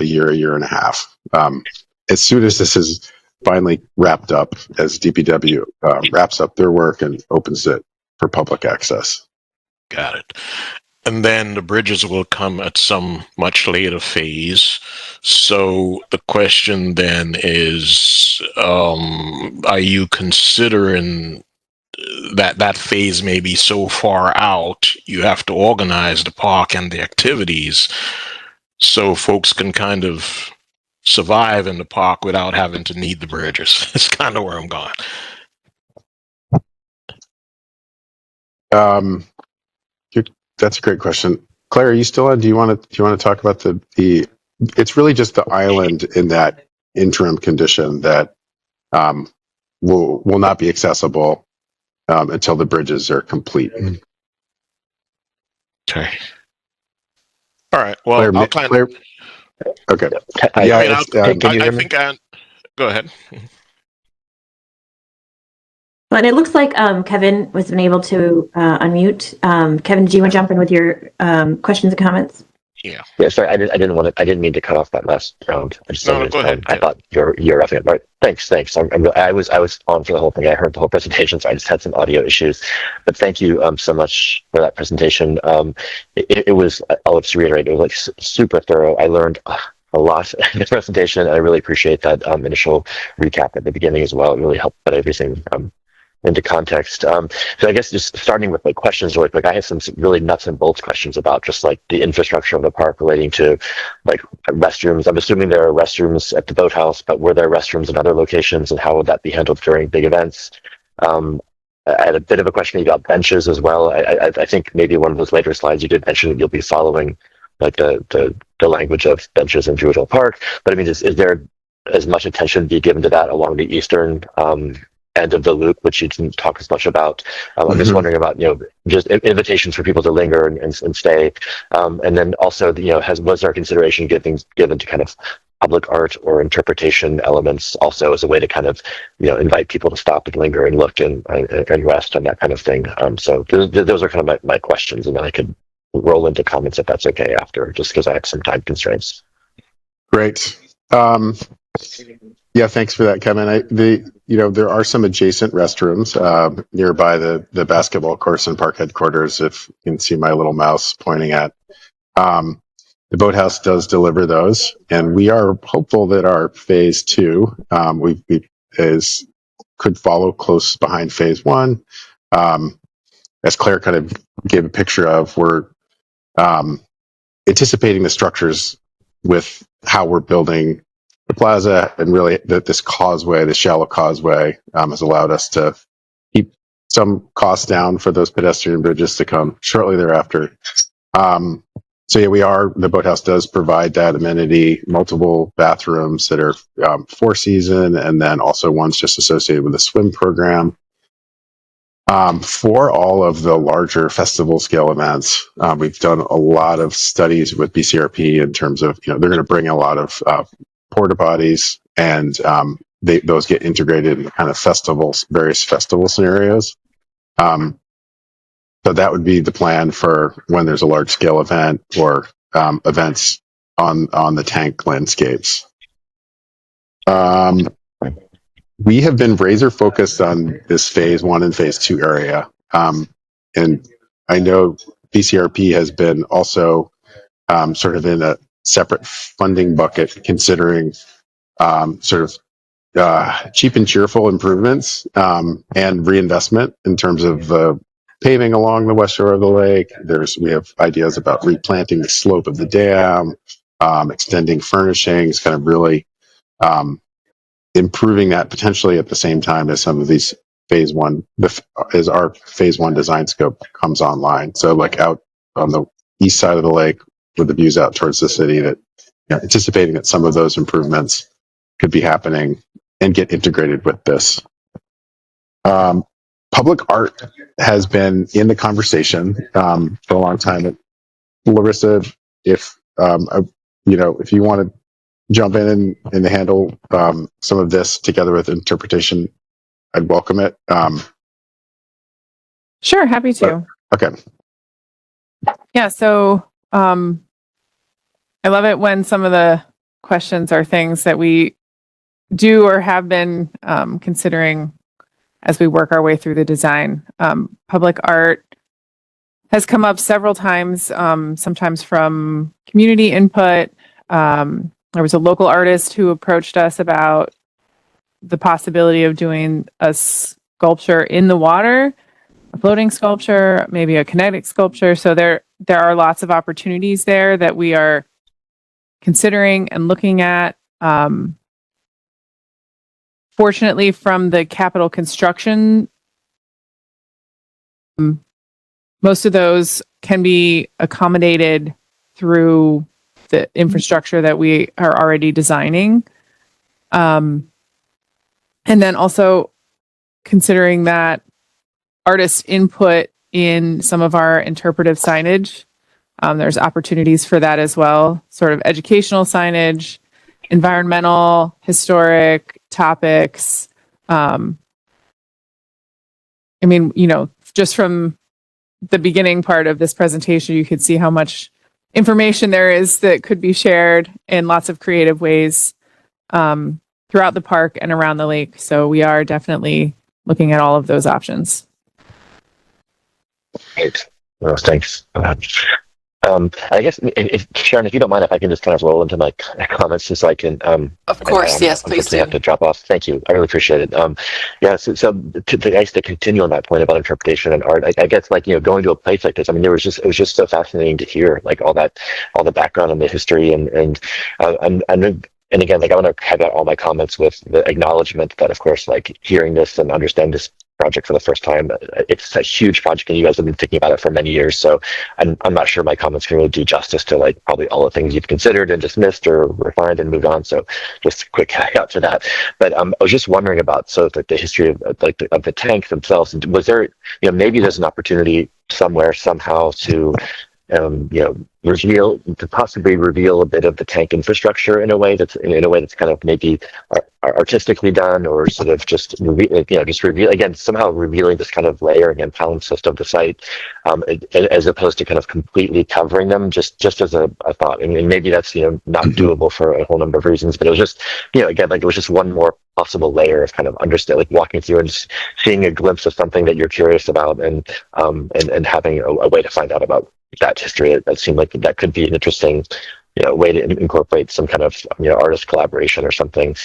As soon as this is finally wrapped up, as DPW wraps up their work and opens it for public access. Got it. And then the bridges will come at some much later phase. So the question then is, are you considering that phase may be so far out, you have to organize the park and the activities so folks can kind of survive in the park without having to need the bridges? It's kind of where I'm going. That's a great question. Claire, are you still on? Do you want to talk about the it's really just the island in that interim condition that will not be accessible until the bridges are complete. Okay. All right. Well, Claire, Okay. I, Yeah, I mean, it's, can you I hear me? think go ahead. Well, and it looks like Kevin was able to unmute. Kevin, do you want to jump in with your questions and comments? Yeah. Yeah, sorry, I didn't mean to cut off that last round. I just No, go ahead, I Kevin. thought you're roughing it. All right, thanks. I was on for the whole thing. I heard the whole presentation, so I just had some audio issues. But thank you so much for that presentation. It was, I'll just reiterate, it was like super thorough. I learned a lot in the presentation, and I really appreciate that initial recap at the beginning as well. It really helped put everything into context. So I guess just starting with like questions really quick, I have some really nuts and bolts questions about just like the infrastructure of the park relating to like restrooms. I'm assuming there are restrooms at the boathouse, but were there restrooms in other locations, and how would that be handled during big events? I had a bit of a question about benches as well. I think maybe one of those later slides you did mention that you'll be following like the language of benches in Druid Hill Park. But I mean, is there as much attention be given to that along the eastern end of the loop, which you didn't talk as much about? I'm just wondering about, just invitations for people to linger and stay. And then also, was there consideration given to kind of public art or interpretation elements also as a way to kind of, invite people to stop and linger and look and rest and that kind of thing? So those are kind of my questions, and then I could roll into comments if that's okay after, just because I have some time constraints. Great. Yeah, thanks for that, Kevin. There are some adjacent restrooms nearby the basketball course and park headquarters. If you can see my little mouse pointing at, the boathouse does deliver those, and we are hopeful that our phase 2 could follow close behind phase 1. As Claire kind of gave a picture of, we're anticipating the structures with how we're building the plaza, and really this causeway, the shallow causeway, has allowed us to keep some costs down for those pedestrian bridges to come shortly thereafter. So yeah, the boathouse does provide that amenity, multiple bathrooms that are 4-season, and then also ones just associated with the swim program. For all of the larger festival scale events, we've done a lot of studies with BCRP in terms of, they're going to bring a lot of porta potties, and those get integrated in kind of various festival scenarios. So that would be the plan for when there's a large scale event or events on the tank landscapes. We have been razor focused on this phase 1 and phase 2 area. And I know BCRP has been also sort of in a separate funding bucket, considering sort of cheap and cheerful improvements and reinvestment in terms of paving along the west shore of the lake. We have ideas about replanting the slope of the dam, extending furnishings, kind of really improving that potentially at the same time as some of these phase 1, as our phase 1 design scope comes online. So like out on the east side of the lake with the views out towards the city, that anticipating that some of those improvements could be happening and get integrated with this. Public art has been in the conversation for a long time. Larissa, if if you want to jump in and handle some of this together with interpretation, I'd welcome it. Sure, happy to. Okay. Yeah, so I love it when some of the questions are things that we do or have been considering as we work our way through the design. Public art has come up several times, sometimes from community input. There was a local artist who approached us about the possibility of doing a sculpture in the water, a floating sculpture, maybe a kinetic sculpture. So there are lots of opportunities there that we are considering and looking at. Fortunately, from the capital construction, most of those can be accommodated through the infrastructure that we are already designing. And then also considering that artists' input in some of our interpretive signage There's opportunities for that as well, sort of educational signage, environmental, historic topics. I mean, just from the beginning part of this presentation, you could see how much information there is that could be shared in lots of creative ways throughout the park and around the lake. So we are definitely looking at all of those options. Great. Well, thanks. I guess, Sharon, if you don't mind, if I can just kind of roll into my comments, just so I can. Of course, yes, please do. I have to drop off. Thank you. I really appreciate it. Yeah. So to continue on that point about interpretation and art, I guess going to a place like this. I mean, it was just so fascinating to hear all the background and the history and again, I want to caveat all my comments with the acknowledgement that, of course, hearing this and understanding this project for the first time, it's a huge project, and you guys have been thinking about it for many years. So I'm not sure my comments can really do justice to probably all the things you've considered and dismissed or refined and moved on. So just a quick caveat to that. But I was just wondering about the history of the tanks themselves. And was there, maybe there's an opportunity somewhere somehow to possibly reveal a bit of the tank infrastructure in a way that's kind of maybe artistically done, or sort of just reveal again, somehow revealing this kind of layering and palimpsest of the site, as opposed to kind of completely covering them, just as a thought. I mean, maybe that's not doable for a whole number of reasons, but it was just again, it was just one more possible layer of kind of understand, walking through and just seeing a glimpse of something that you're curious about, and having a way to find out about that history. That seemed like that could be an interesting way to incorporate some kind of artist collaboration or something.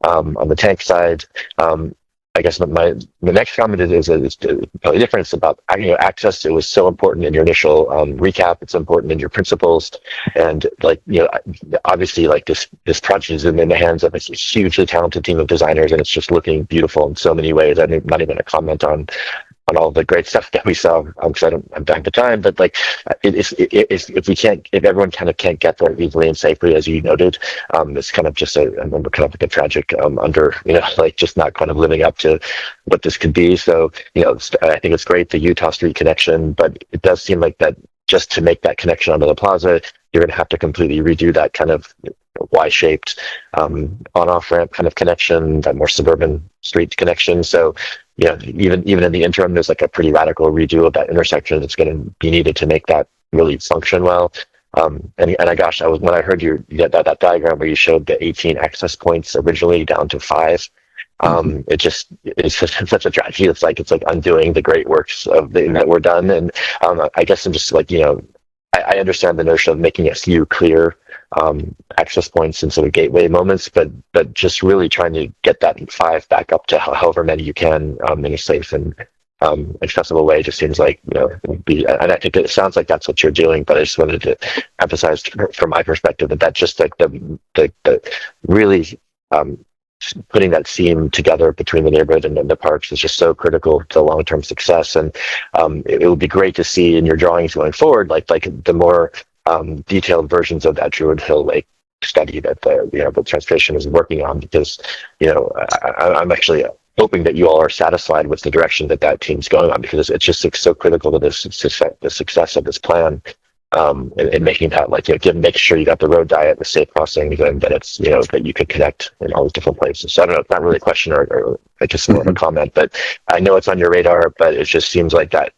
On the tank side, I guess the next comment is probably different. It's about access. It was so important in your initial recap. It's important in your principles, and obviously this project is in the hands of a hugely talented team of designers, and it's just looking beautiful in so many ways. I'm not even going to comment on all the great stuff that we saw, because I don't have the time. But if everyone kind of can't get there easily and safely, as you noted, it's kind of just I remember kind of a tragic just not kind of living up to what this could be. So I think it's great, the Utah Street connection, but it does seem like that just to make that connection onto the plaza, you're going to have to completely redo that kind of Y-shaped on-off ramp kind of connection, that more suburban street connection. So even in the interim, there's a pretty radical redo of that intersection that's going to be needed to make that really function well. When I heard that diagram where you showed the 18 access points originally down to 5, it's just such a tragedy. It's like undoing the great works that were done. And I guess I'm just I understand the notion of making a few clear access points and sort of gateway moments, but just really trying to get that 5 back up to however many you can in a safe and accessible way just seems like and I think it sounds like that's what you're doing. But I just wanted to emphasize from my perspective that just the really putting that seam together between the neighborhood and the parks is just so critical to long-term success. And it would be great to see in your drawings going forward, the more detailed versions of that Druid Hill Lake study that the transportation is working on, because I'm actually hoping that you all are satisfied with the direction that team's going on, because it's just so critical to the success of this plan. And making that make sure you got the road diet, the safe crossing, and that it's that you could connect in all these different places. So I don't know, it's not really a question or just more of a comment, but I know it's on your radar. But it just seems like that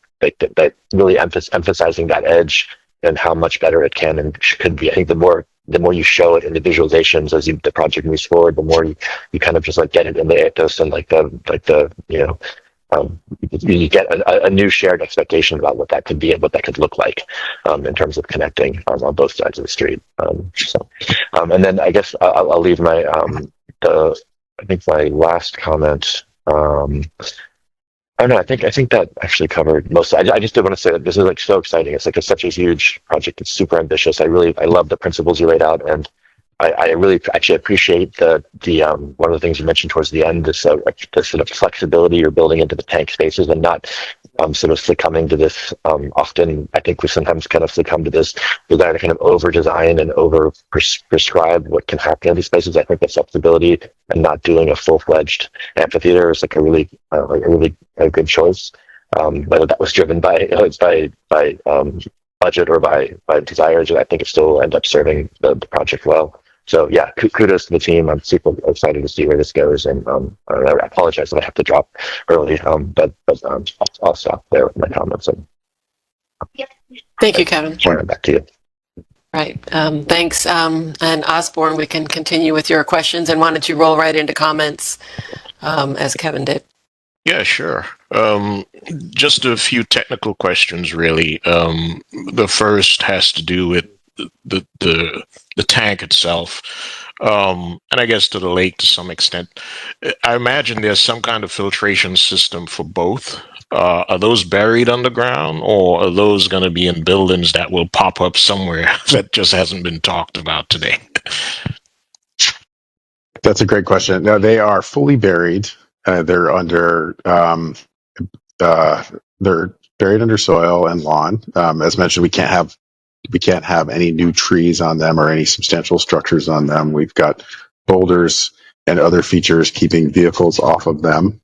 really emphasizing that edge and how much better it can and could be. I think the more you show it in the visualizations as the project moves forward, the more you kind of just get it in the ethos and you get a new shared expectation about what that could be and what that could look like in terms of connecting on both sides of the street. And then I guess I'll leave my I think my last comment. Oh no, I think that actually covered most. I just did want to say that this is so exciting. It's such a huge project. It's super ambitious. I love the principles you laid out, and I really actually appreciate the one of the things you mentioned towards the end, this sort of flexibility you're building into the tank spaces, and not sort of succumbing to this. Often, I think we sometimes kind of succumb to this desire to kind of over design and over prescribe what can happen in these spaces. I think the flexibility and not doing a full-fledged amphitheater is a really good choice. Whether that was driven by budget or by desires, I think it still will end up serving the project well. So yeah, kudos to the team. I'm super excited to see where this goes, and I apologize that I have to drop early, but I'll stop there with my comments and Thank you, Kevin. turn it back to you. Right. Thanks. And Osborne, we can continue with your questions, and why don't you roll right into comments as Kevin did. Yeah, sure. Just a few technical questions, really. The first has to do with the tank itself, and I guess to the lake to some extent. I imagine there's some kind of filtration system for both. Are those buried underground, or are those going to be in buildings that will pop up somewhere that just hasn't been talked about today? That's a great question. No, they are fully buried. They're under they're buried under soil and lawn. As mentioned, we can't have any new trees on them or any substantial structures on them. We've got boulders and other features keeping vehicles off of them.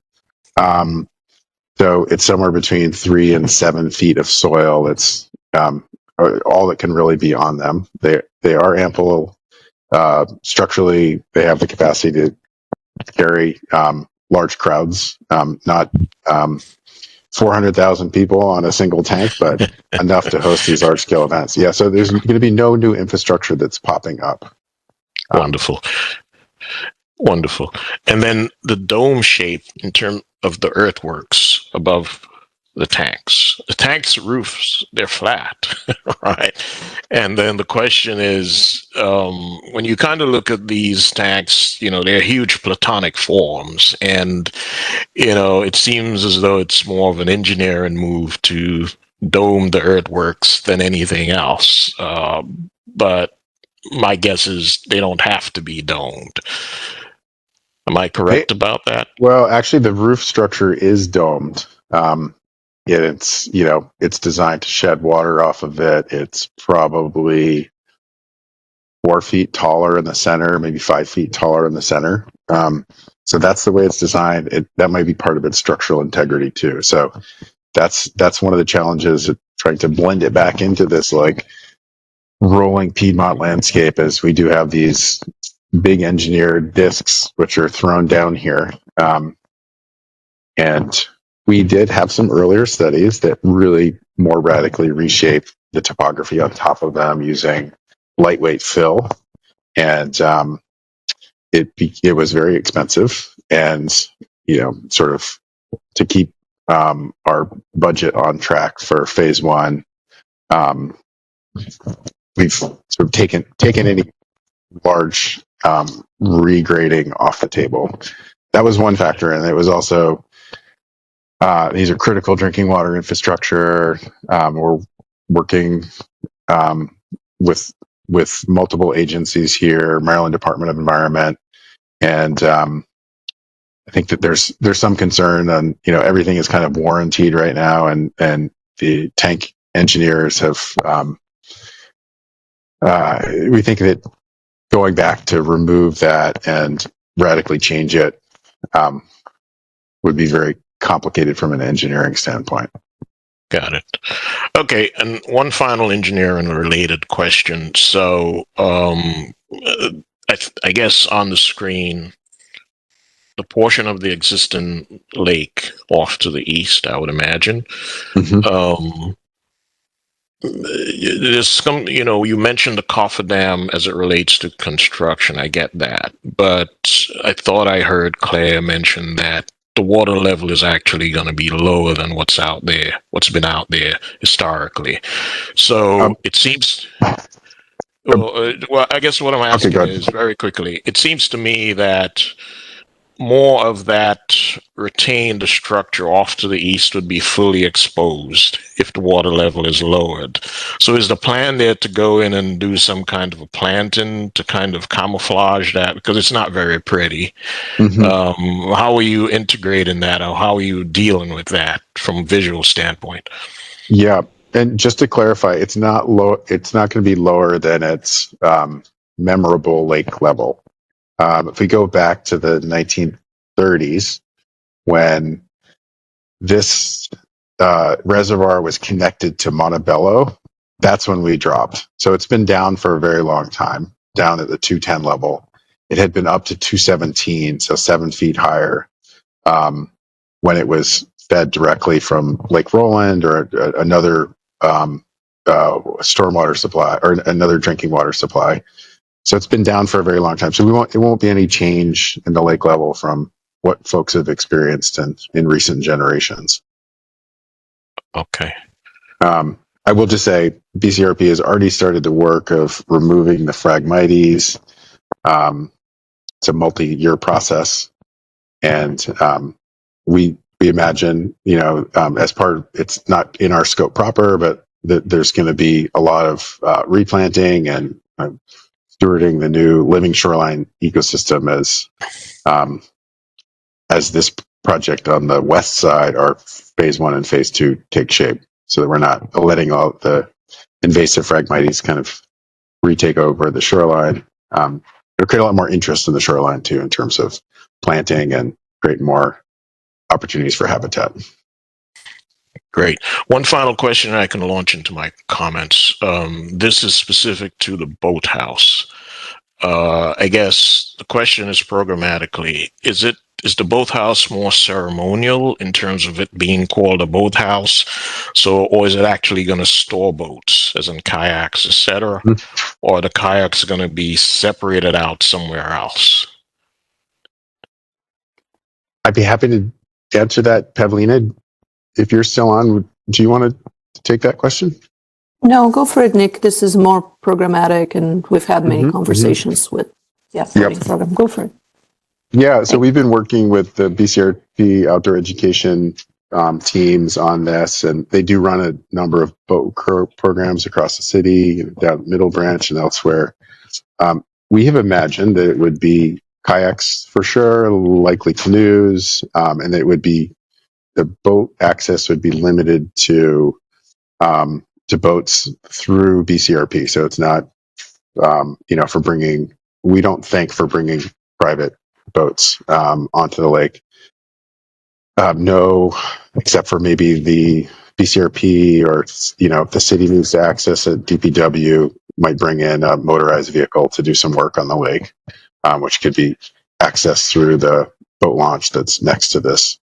So it's somewhere between 3 and 7 feet of soil. It's all that can really be on them. They are ample. Structurally, they have the capacity to carry large crowds, not 400,000 people on a single tank, but enough to host these large scale events. Yeah, so there's going to be no new infrastructure that's popping up. Wonderful. Wonderful. And then the dome shape in terms of the earthworks above the tanks. The tanks' roofs, they're flat, right? And then the question is, when you kind of look at these tanks, they're huge platonic forms. And, it seems as though it's more of an engineering move to dome the earthworks than anything else. But my guess is they don't have to be domed. Am I correct about that? Well, actually, the roof structure is domed. It's designed to shed water off of it. It's probably 4 feet taller in the center, maybe 5 feet taller in the center. So that's the way it's designed. That might be part of its structural integrity too. So that's one of the challenges of trying to blend it back into this like rolling Piedmont landscape, as we do have these big engineered discs which are thrown down here. And we did have some earlier studies that really more radically reshape the topography on top of them using lightweight fill. And it was very expensive, and sort of to keep our budget on track for phase one, we've sort of taken any large regrading off the table. That was one factor, and it was also these are critical drinking water infrastructure. We're working with multiple agencies here, Maryland Department of Environment, and I think that there's some concern on everything is kind of warranted right now, and the tank engineers have we think that going back to remove that and radically change it would be very complicated from an engineering standpoint. Got it. Okay, and one final engineering related question. So I guess on the screen, the portion of the existing lake off to the east, I would imagine. Mm-hmm. There's some, you mentioned the cofferdam as it relates to construction. I get that. But I thought I heard Claire mention that the water level is actually going to be lower than what's been out there historically. So it seems, well, I guess what I'm asking is very quickly, it seems to me that more of that retained structure off to the east would be fully exposed if the water level is lowered. So is the plan there to go in and do some kind of a planting to kind of camouflage that? Because it's not very pretty. Mm-hmm. How are you integrating that, or how are you dealing with that from a visual standpoint? Yeah. And just to clarify, it's not going to be lower than its memorable lake level. If we go back to the 1930s, when this reservoir was connected to Montebello, that's when we dropped. So it's been down for a very long time, down at the 210 level. It had been up to 217, so 7 feet higher, when it was fed directly from Lake Roland or another stormwater supply or another drinking water supply. So it's been down for a very long time. So it won't be any change in the lake level from what folks have experienced in recent generations. Okay. I will just say BCRP has already started the work of removing the Phragmites. It's a multi-year process, and we imagine, as part of, it's not in our scope proper, but there's going to be a lot of replanting and stewarding the new living shoreline ecosystem as this project on the west side, our phase 1 and phase 2, take shape, so that we're not letting all the invasive Phragmites kind of retake over the shoreline. It'll create a lot more interest in the shoreline too, in terms of planting and create more opportunities for habitat. Great. One final question I can launch into my comments. This is specific to the boathouse. I guess the question is programmatically, is the boathouse more ceremonial in terms of it being called a boathouse? Or is it actually going to store boats, as in kayaks, etc.? Or are the kayaks going to be separated out somewhere else? I'd be happy to answer that, Pavlina. If you're still on, do you want to take that question? No, go for it, Nick. This is more programmatic, and we've had many conversations with floating program. Go for it. Yeah, so we've been working with the BCRP outdoor education teams on this, and they do run a number of boat programs across the city, down Middle Branch and elsewhere. We have imagined that it would be kayaks for sure, likely canoes, and that it would be, the boat access would be limited to boats through BCRP. So it's not, we don't think for bringing private boats onto the lake. No, except for maybe the BCRP, or if the city needs to access it, DPW might bring in a motorized vehicle to do some work on the lake, which could be accessed through the boat launch that's next to this.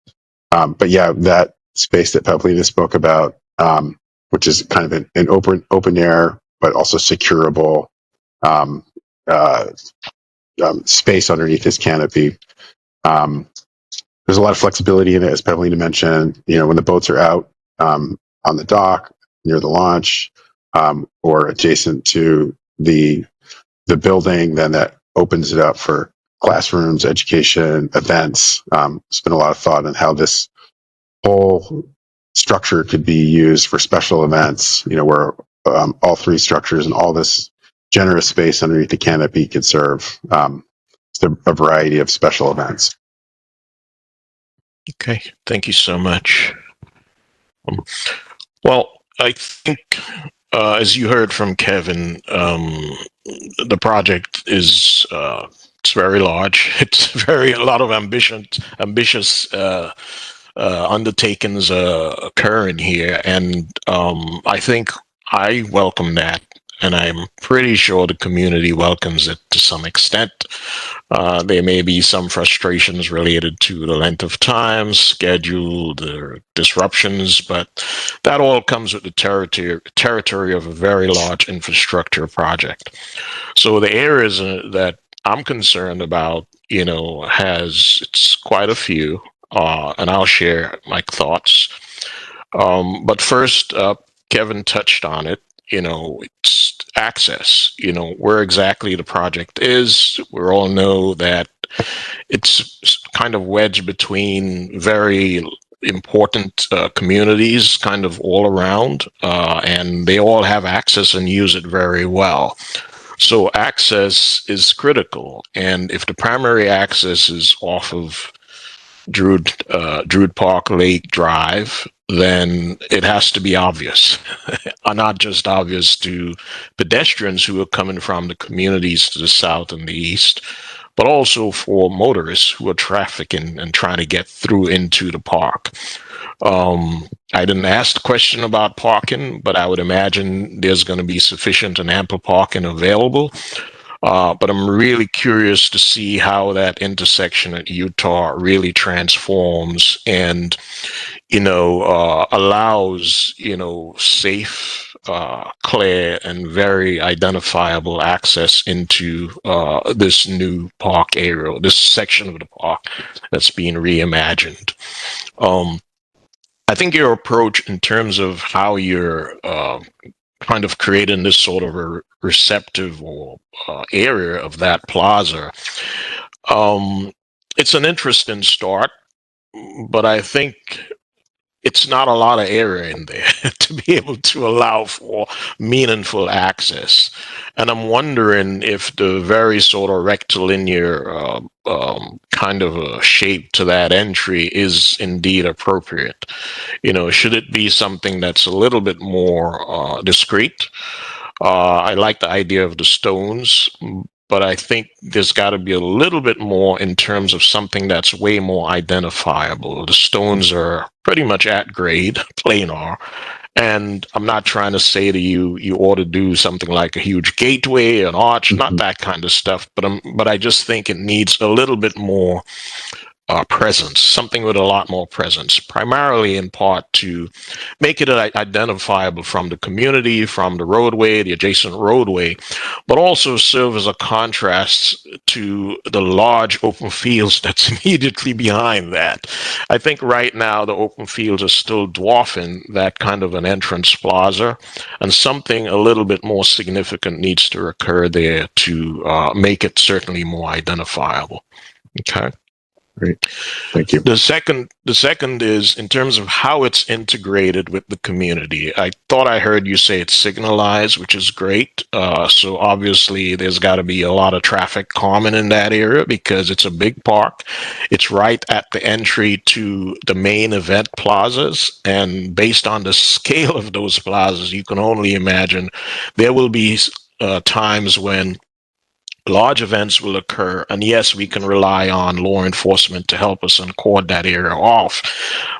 But yeah, that space that Pavlina spoke about, which is kind of an open air, but also securable space underneath this canopy. There's a lot of flexibility in it, as Pavlina mentioned. When the boats are out on the dock near the launch, or adjacent to the building, then that opens it up for classrooms, education, events. There's been a lot of thought on how this whole structure could be used for special events, where all three structures and all this generous space underneath the canopy could serve a variety of special events. Okay, thank you so much. Well, I think, as you heard from Kevin, the project is it's very large. It's a lot of ambitious undertakings occurring here, and I think I welcome that, and I'm pretty sure the community welcomes it to some extent. There may be some frustrations related to the length of time, schedule, the disruptions, but that all comes with the territory of a very large infrastructure project. So the areas that I'm concerned about, it's quite a few, and I'll share my thoughts. But first, Kevin touched on it. It's access, where exactly the project is. We all know that it's kind of wedged between very important communities kind of all around, and they all have access and use it very well. So access is critical. And if the primary access is off of Druid Park Lake Drive, then it has to be obvious, not just obvious to pedestrians who are coming from the communities to the south and the east, but also for motorists who are trafficking and trying to get through into the park. I didn't ask the question about parking, but I would imagine there's going to be sufficient and ample parking available. But I'm really curious to see how that intersection at Utah really transforms and, allows, safe, clear, and very identifiable access into this new park area, this section of the park that's being reimagined. I think your approach in terms of how you're kind of creating this sort of a receptive or area of that plaza, it's an interesting start, but I think it's not a lot of area in there to be able to allow for meaningful access. And I'm wondering if the very sort of rectilinear kind of a shape to that entry is indeed appropriate. Should it be something that's a little bit more discreet? I like the idea of the stones, but I think there's got to be a little bit more in terms of something that's way more identifiable. The stones are pretty much at grade, planar. And I'm not trying to say to you, you ought to do something like a huge gateway, an arch, not that kind of stuff. But I just think it needs a little bit more presence, something with a lot more presence, primarily in part to make it identifiable from the community, from the roadway, the adjacent roadway, but also serve as a contrast to the large open fields that's immediately behind that. I think right now the open fields are still dwarfing that kind of an entrance plaza, and something a little bit more significant needs to occur there to make it certainly more identifiable. Okay. Great. Thank you. The second is in terms of how it's integrated with the community. I thought I heard you say it's signalized, which is great. So obviously there's got to be a lot of traffic common in that area because it's a big park. It's right at the entry to the main event plazas. And based on the scale of those plazas, you can only imagine there will be times when large events will occur, and yes, we can rely on law enforcement to help us and cord that area off,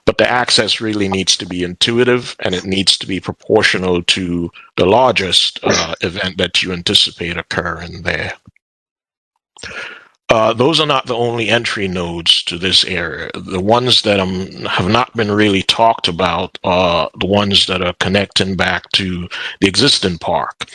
but the access really needs to be intuitive and it needs to be proportional to the largest event that you anticipate occurring there. Those are not the only entry nodes to this area. The ones that have not been really talked about are the ones that are connecting back to the existing park.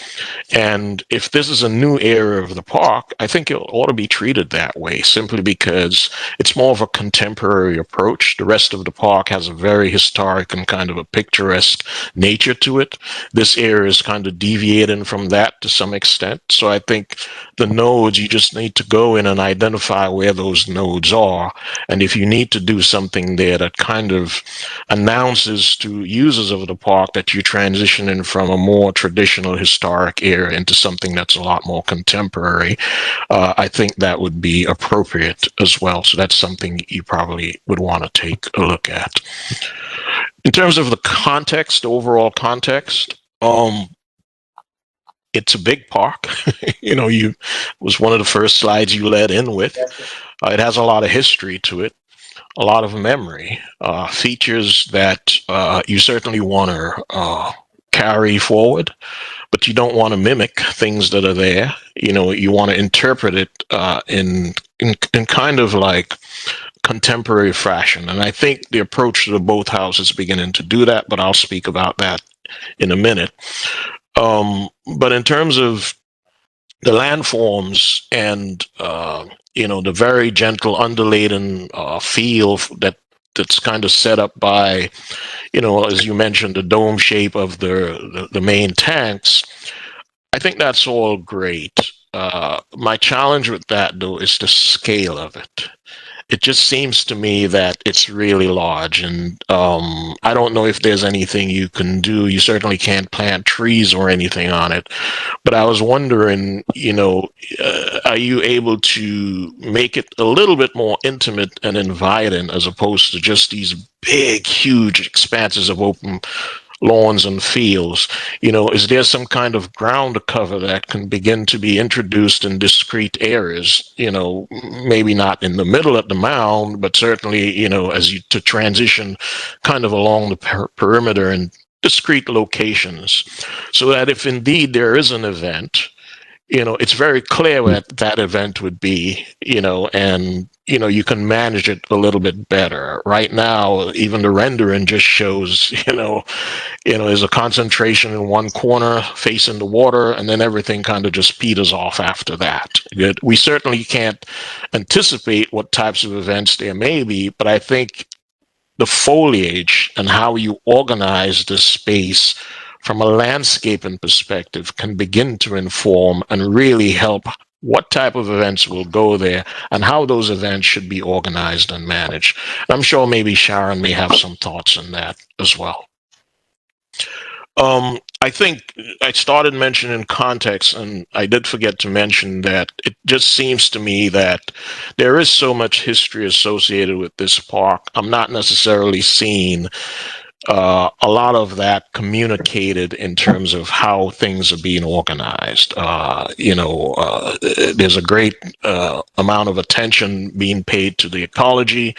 And if this is a new area of the park, I think it ought to be treated that way, simply because it's more of a contemporary approach. The rest of the park has a very historic and kind of a picturesque nature to it. This area is kind of deviating from that to some extent. So I think the nodes, you just need to go in and identify where those nodes are. And if you need to do something there that kind of announces to users of the park that you're transitioning from a more traditional historic area into something that's a lot more contemporary, I think that would be appropriate as well. So that's something you probably would want to take a look at. In terms of the context, the overall context, it's a big park. You was one of the first slides you led in with. It has a lot of history to it, a lot of memory, features that you certainly want to carry forward, but you don't want to mimic things that are there. You want to interpret it in kind of like contemporary fashion. And I think the approach to the both houses is beginning to do that, but I'll speak about that in a minute. But in terms of the landforms and the very gentle undulating feel that's kind of set up by, as you mentioned, the dome shape of the main tanks, I think that's all great. My challenge with that, though, is the scale of it. It just seems to me that it's really large, and I don't know if there's anything you can do. You certainly can't plant trees or anything on it, but I was wondering, are you able to make it a little bit more intimate and inviting as opposed to just these big, huge expanses of open lawns and fields. Is there some kind of ground cover that can begin to be introduced in discrete areas? Maybe not in the middle of the mound, but certainly, as you to transition kind of along the perimeter in discrete locations, so that if indeed there is an event, it's very clear what that event would be, and, you can manage it a little bit better. Right now, even the rendering just shows, there's a concentration in one corner facing the water, and then everything kind of just peters off after that. We certainly can't anticipate what types of events there may be, but I think the foliage and how you organize the space from a landscaping perspective can begin to inform and really help what type of events will go there and how those events should be organized and managed. I'm sure maybe Sharon may have some thoughts on that as well. I think I started mentioning context, and I did forget to mention that it just seems to me that there is so much history associated with this park. I'm not necessarily seeing a lot of that communicated in terms of how things are being organized. There's a great amount of attention being paid to the ecology.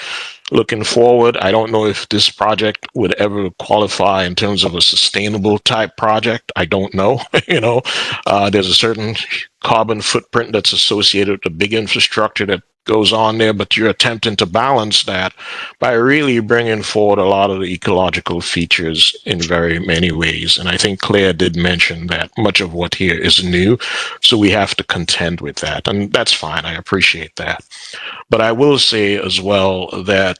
Looking forward, I don't know if this project would ever qualify in terms of a sustainable type project. I don't know. There's a certain carbon footprint that's associated with the big infrastructure that goes on there, but you're attempting to balance that by really bringing forward a lot of the ecological features in very many ways. And I think Claire did mention that much of what here is new, so we have to contend with that, and that's fine. I appreciate that. But I will say as well that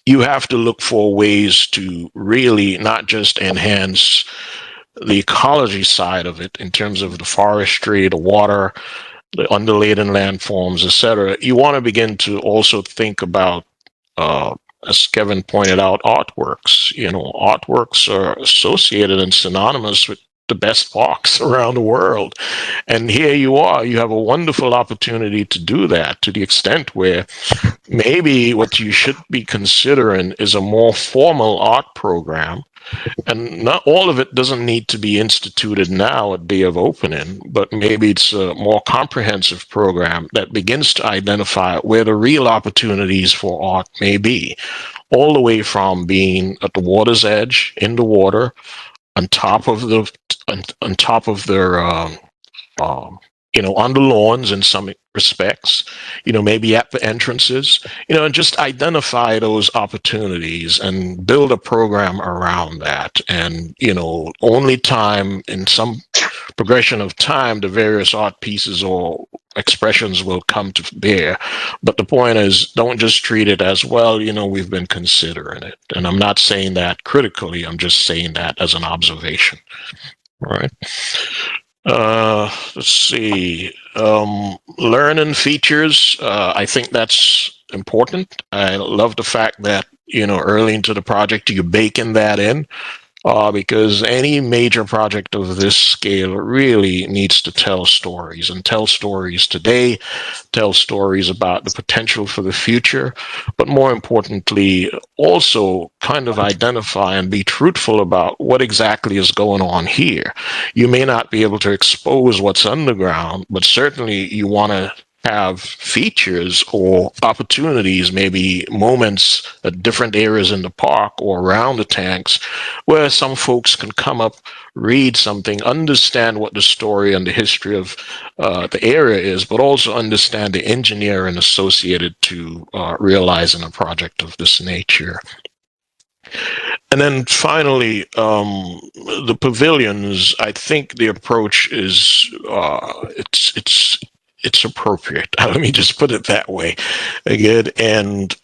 you have to look for ways to really not just enhance the ecology side of it in terms of the forestry, the water, the undulating landforms, etc. You want to begin to also think about, as Kevin pointed out, artworks. Artworks are associated and synonymous with the best parks around the world. And here you are, you have a wonderful opportunity to do that, to the extent where maybe what you should be considering is a more formal art program. And not all of it doesn't need to be instituted now at day of opening, but maybe it's a more comprehensive program that begins to identify where the real opportunities for art may be, all the way from being at the water's edge, in the water, on top of their on the lawns in some respects, maybe at the entrances, and just identify those opportunities and build a program around that. And, only time, in some progression of time, the various art pieces or expressions will come to bear. But the point is, don't just treat it as, well, we've been considering it. And I'm not saying that critically, I'm just saying that as an observation. All right. Let's see. Learning features. I think that's important. I love the fact that, early into the project, you baking that in. Because any major project of this scale really needs to tell stories, and tell stories today, tell stories about the potential for the future, but more importantly, also kind of identify and be truthful about what exactly is going on here. You may not be able to expose what's underground, but certainly you want to have features or opportunities, maybe moments at different areas in the park or around the tanks, where some folks can come up, read something, understand what the story and the history of the area is, but also understand the engineering associated to realizing a project of this nature. And then finally, the pavilions. I think the approach is it's appropriate. Let me just put it that way. Again, and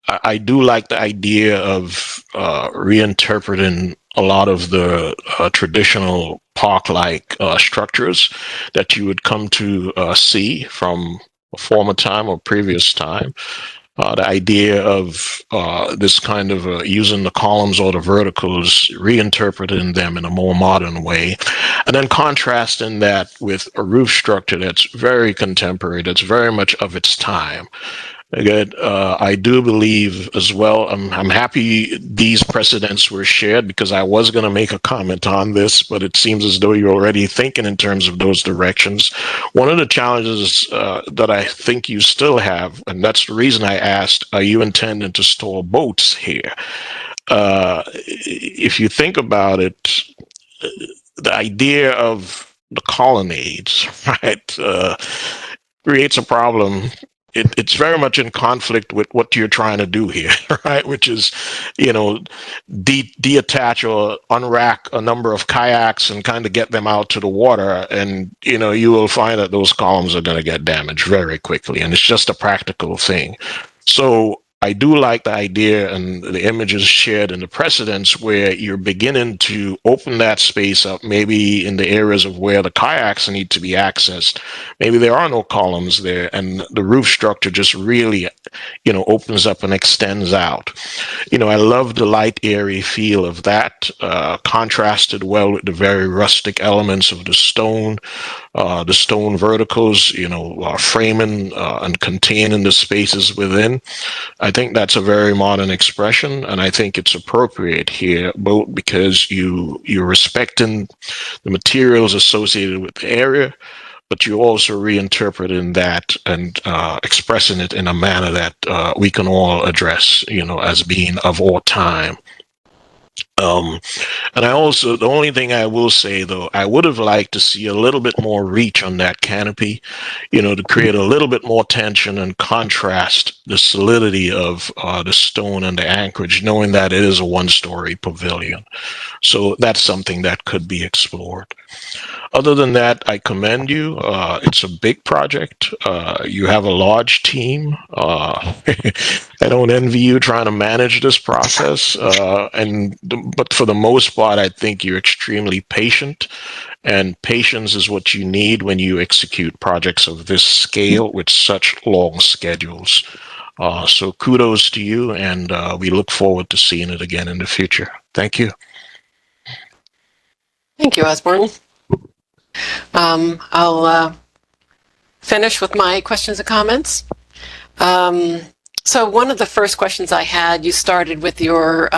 I do like the idea of reinterpreting a lot of the traditional park-like structures that you would come to see from a former time or previous time. The idea of this kind of using the columns or the verticals, reinterpreting them in a more modern way, and then contrasting that with a roof structure that's very contemporary, that's very much of its time. Good. I do believe as well. I'm happy these precedents were shared because I was going to make a comment on this, but it seems as though you're already thinking in terms of those directions. One of the challenges that I think you still have, and that's the reason I asked, are you intending to store boats here? If you think about it, the idea of the colonnades, right, creates a problem. It's very much in conflict with what you're trying to do here, right? Which is, deattach or unrack a number of kayaks and kind of get them out to the water. And, you will find that those columns are going to get damaged very quickly. And it's just a practical thing. So I do like the idea and the images shared in the precedents where you're beginning to open that space up, maybe in the areas of where the kayaks need to be accessed. Maybe there are no columns there and the roof structure just really, opens up and extends out. I love the light, airy feel of that, contrasted well with the very rustic elements of the stone verticals, framing and containing the spaces within. I think that's a very modern expression, and I think it's appropriate here, both because you're respecting the materials associated with the area, but you're also reinterpreting that and expressing it in a manner that we can all address, as being of all time. And the only thing I will say though, I would have liked to see a little bit more reach on that canopy, to create a little bit more tension and contrast the solidity of the stone and the anchorage, knowing that it is a one-story pavilion. So that's something that could be explored. Other than that, I commend you. It's a big project. You have a large team. I don't envy you trying to manage this process. But for the most part, I think you're extremely patient. And patience is what you need when you execute projects of this scale with such long schedules. So kudos to you, and we look forward to seeing it again in the future. Thank you. Thank you, Osborne. I'll finish with my questions and comments. So one of the first questions I had, you started with your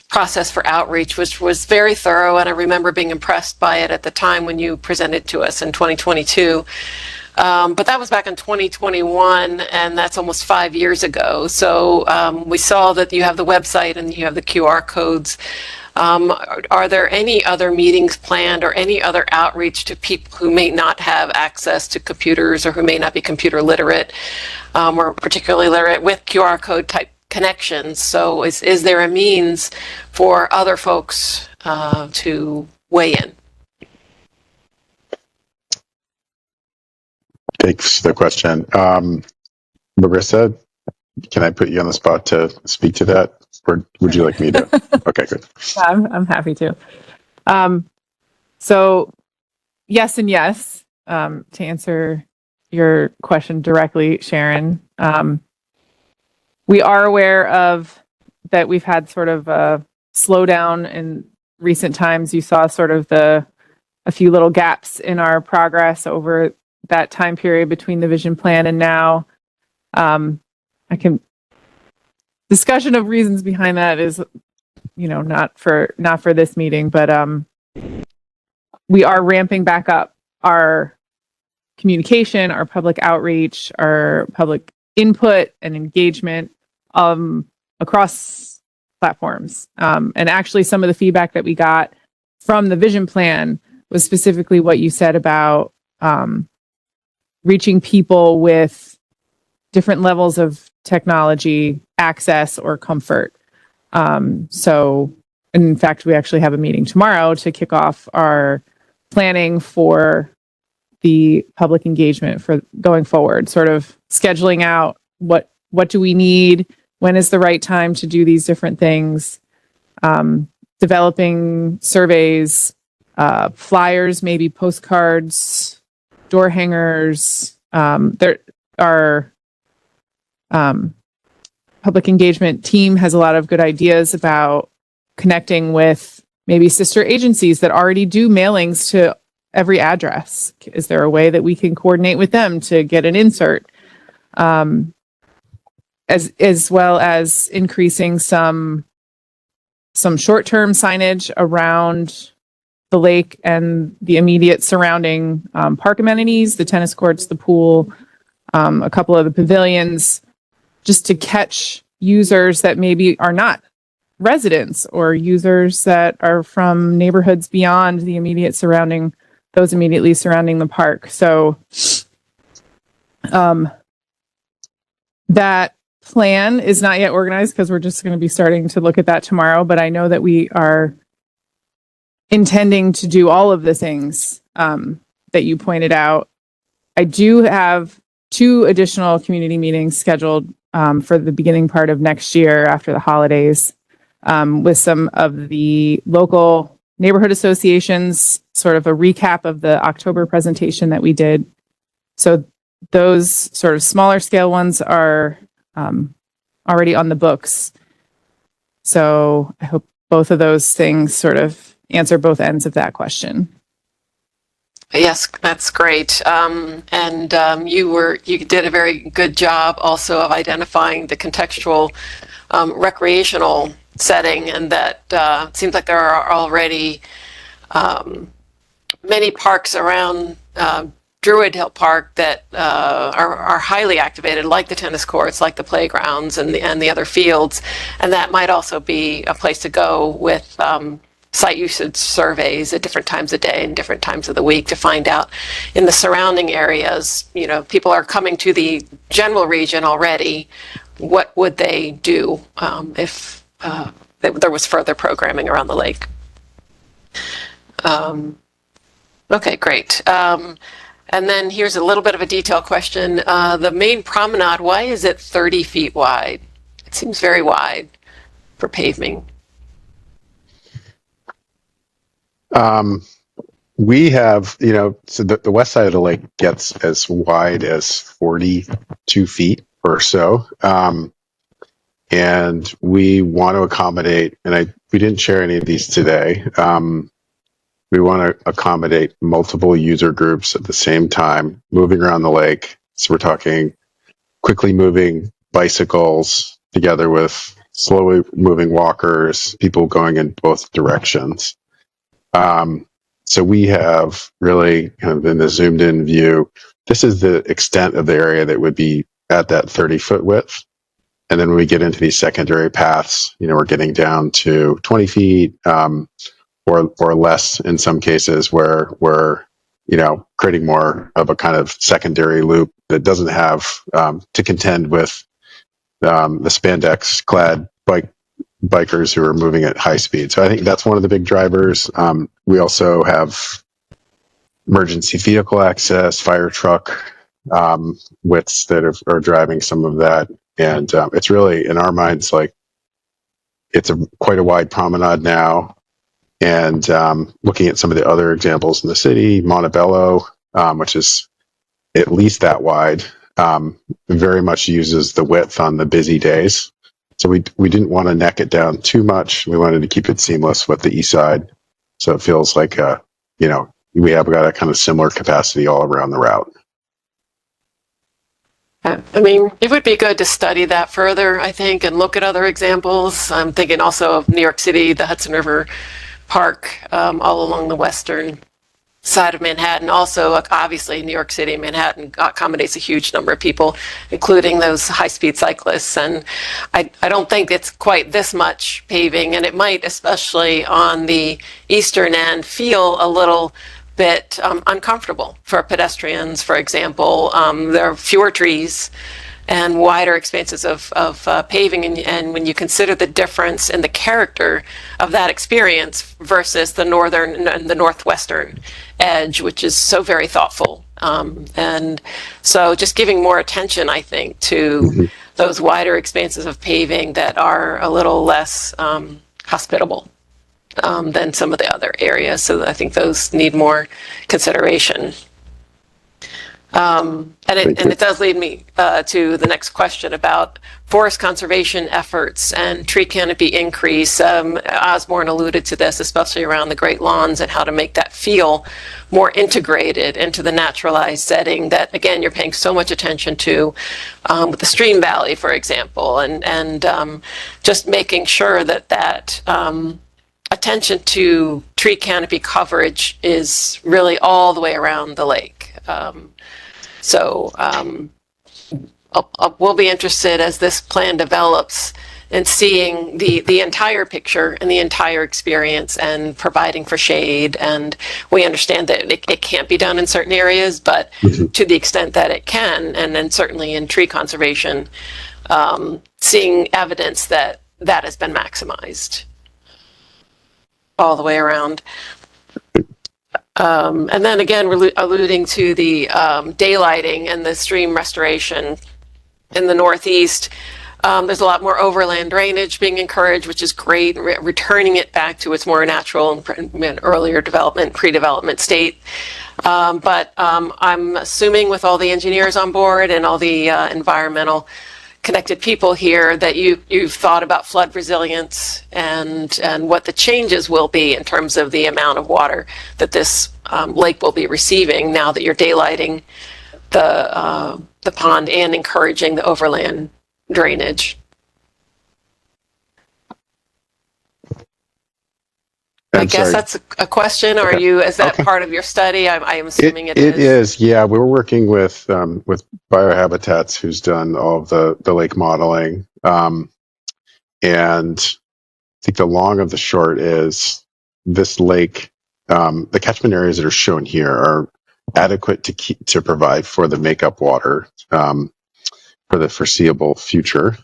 process for outreach, which was very thorough, and I remember being impressed by it at the time when you presented to us in 2022. But that was back in 2021, and that's almost 5 years ago. So we saw that you have the website and you have the QR codes. Are there any other meetings planned or any other outreach to people who may not have access to computers or who may not be computer literate or particularly literate with QR code type connections? So is there a means for other folks to weigh in? Thanks for the question. Larissa, can I put you on the spot to speak to that? Or would you like me to? Okay, good. I'm happy to. So yes and yes, to answer your question directly, Sharon. We are aware of that we've had sort of a slowdown in recent times. You saw sort of a few little gaps in our progress over that time period between the vision plan and now. Discussion of reasons behind that is, not for this meeting, but we are ramping back up our communication, our public outreach, our public input and engagement across platforms. And actually, some of the feedback that we got from the vision plan was specifically what you said about reaching people with different levels of technology access or comfort. So in fact, we actually have a meeting tomorrow to kick off our planning for the public engagement for going forward, sort of scheduling out what do we need, when is the right time to do these different things, developing surveys, flyers, maybe postcards, door hangers. There are public engagement team has a lot of good ideas about connecting with maybe sister agencies that already do mailings to every address. Is there a way that we can coordinate with them to get an insert? as well as increasing some short-term signage around the lake and the immediate surrounding park amenities, the tennis courts, the pool, a couple of the pavilions, just to catch users that maybe are not residents or users that are from neighborhoods beyond the those immediately surrounding the park. So that plan is not yet organized because we're just going to be starting to look at that tomorrow. But I know that we are intending to do all of the things that you pointed out. I do have 2 additional community meetings scheduled for the beginning part of next year after the holidays with some of the local neighborhood associations, sort of a recap of the October presentation that we did. So those sort of smaller scale ones are already on the books. So I hope both of those things sort of answer both ends of that question. Yes, that's great. You did a very good job also of identifying the contextual recreational setting, and that seems like there are already many parks around Druid Hill Park that are highly activated, like the tennis courts, like the playgrounds, and the other fields, and that might also be a place to go with site usage surveys at different times of day and different times of the week to find out in the surrounding areas. You know, people are coming to the general region already. What would they do if there was further programming around the lake? Okay, great. And then here's a little bit of a detailed question. The main promenade, why is it 30 feet wide? It seems very wide for paving. We have, so the west side of the lake gets as wide as 42 feet or so. And we want to accommodate, and we didn't share any of these today. We want to accommodate multiple user groups at the same time, moving around the lake. So we're talking quickly moving bicycles together with slowly moving walkers, people going in both directions. So we have really kind of in the zoomed in view, this is the extent of the area that would be at that 30-foot width. And then when we get into these secondary paths, we're getting down to 20 feet or less in some cases where we're, creating more of a kind of secondary loop that doesn't have to contend with the spandex clad bikers who are moving at high speed. So I think that's one of the big drivers. We also have emergency vehicle access, fire truck widths that are driving some of that. And it's really, in our minds, like it's quite a wide promenade now. And looking at some of the other examples in the city, Montebello, which is at least that wide, very much uses the width on the busy days. So we didn't want to neck it down too much. We wanted to keep it seamless with the east side. So it feels like, we have got a kind of similar capacity all around the route. I mean, it would be good to study that further, I think, and look at other examples. I'm thinking also of New York City, the Hudson River Park, all along the western side of Manhattan. Also, obviously, New York City, Manhattan accommodates a huge number of people, including those high-speed cyclists. And I don't think it's quite this much paving, and it might, especially on the eastern end, feel a little bit uncomfortable for pedestrians, for example. There are fewer trees and wider expanses of paving, and when you consider the difference in the character of that experience versus the northern and the northwestern edge, which is so very thoughtful. And so just giving more attention, I think, to those wider expanses of paving that are a little less hospitable than some of the other areas. So I think those need more consideration. And it does lead me to the next question about forest conservation efforts and tree canopy increase. Osborne alluded to this, especially around the Great Lawns and how to make that feel more integrated into the naturalized setting that, again, you're paying so much attention to with the Stream Valley, for example, and just making sure that attention to tree canopy coverage is really all the way around the lake. We'll be interested as this plan develops in seeing the entire picture and the entire experience and providing for shade. And we understand that it can't be done in certain areas, but to the extent that it can, and then certainly in tree conservation, seeing evidence that that has been maximized all the way around. And then again, alluding to the daylighting and the stream restoration in the Northeast, there's a lot more overland drainage being encouraged, which is great, returning it back to its more natural and earlier development, pre-development state. But I'm assuming with all the engineers on board and all the environmental connected people here that you've thought about flood resilience and what the changes will be in terms of the amount of water that this lake will be receiving now that you're daylighting the pond and encouraging the overland drainage. I guess that's a question. Or is that part of your study? I'm assuming it is. It is. Yeah, we're working with Biohabitats, who's done all of the lake modeling, and I think the long of the short is this lake. The catchment areas that are shown here are adequate to provide for the makeup water for the foreseeable future.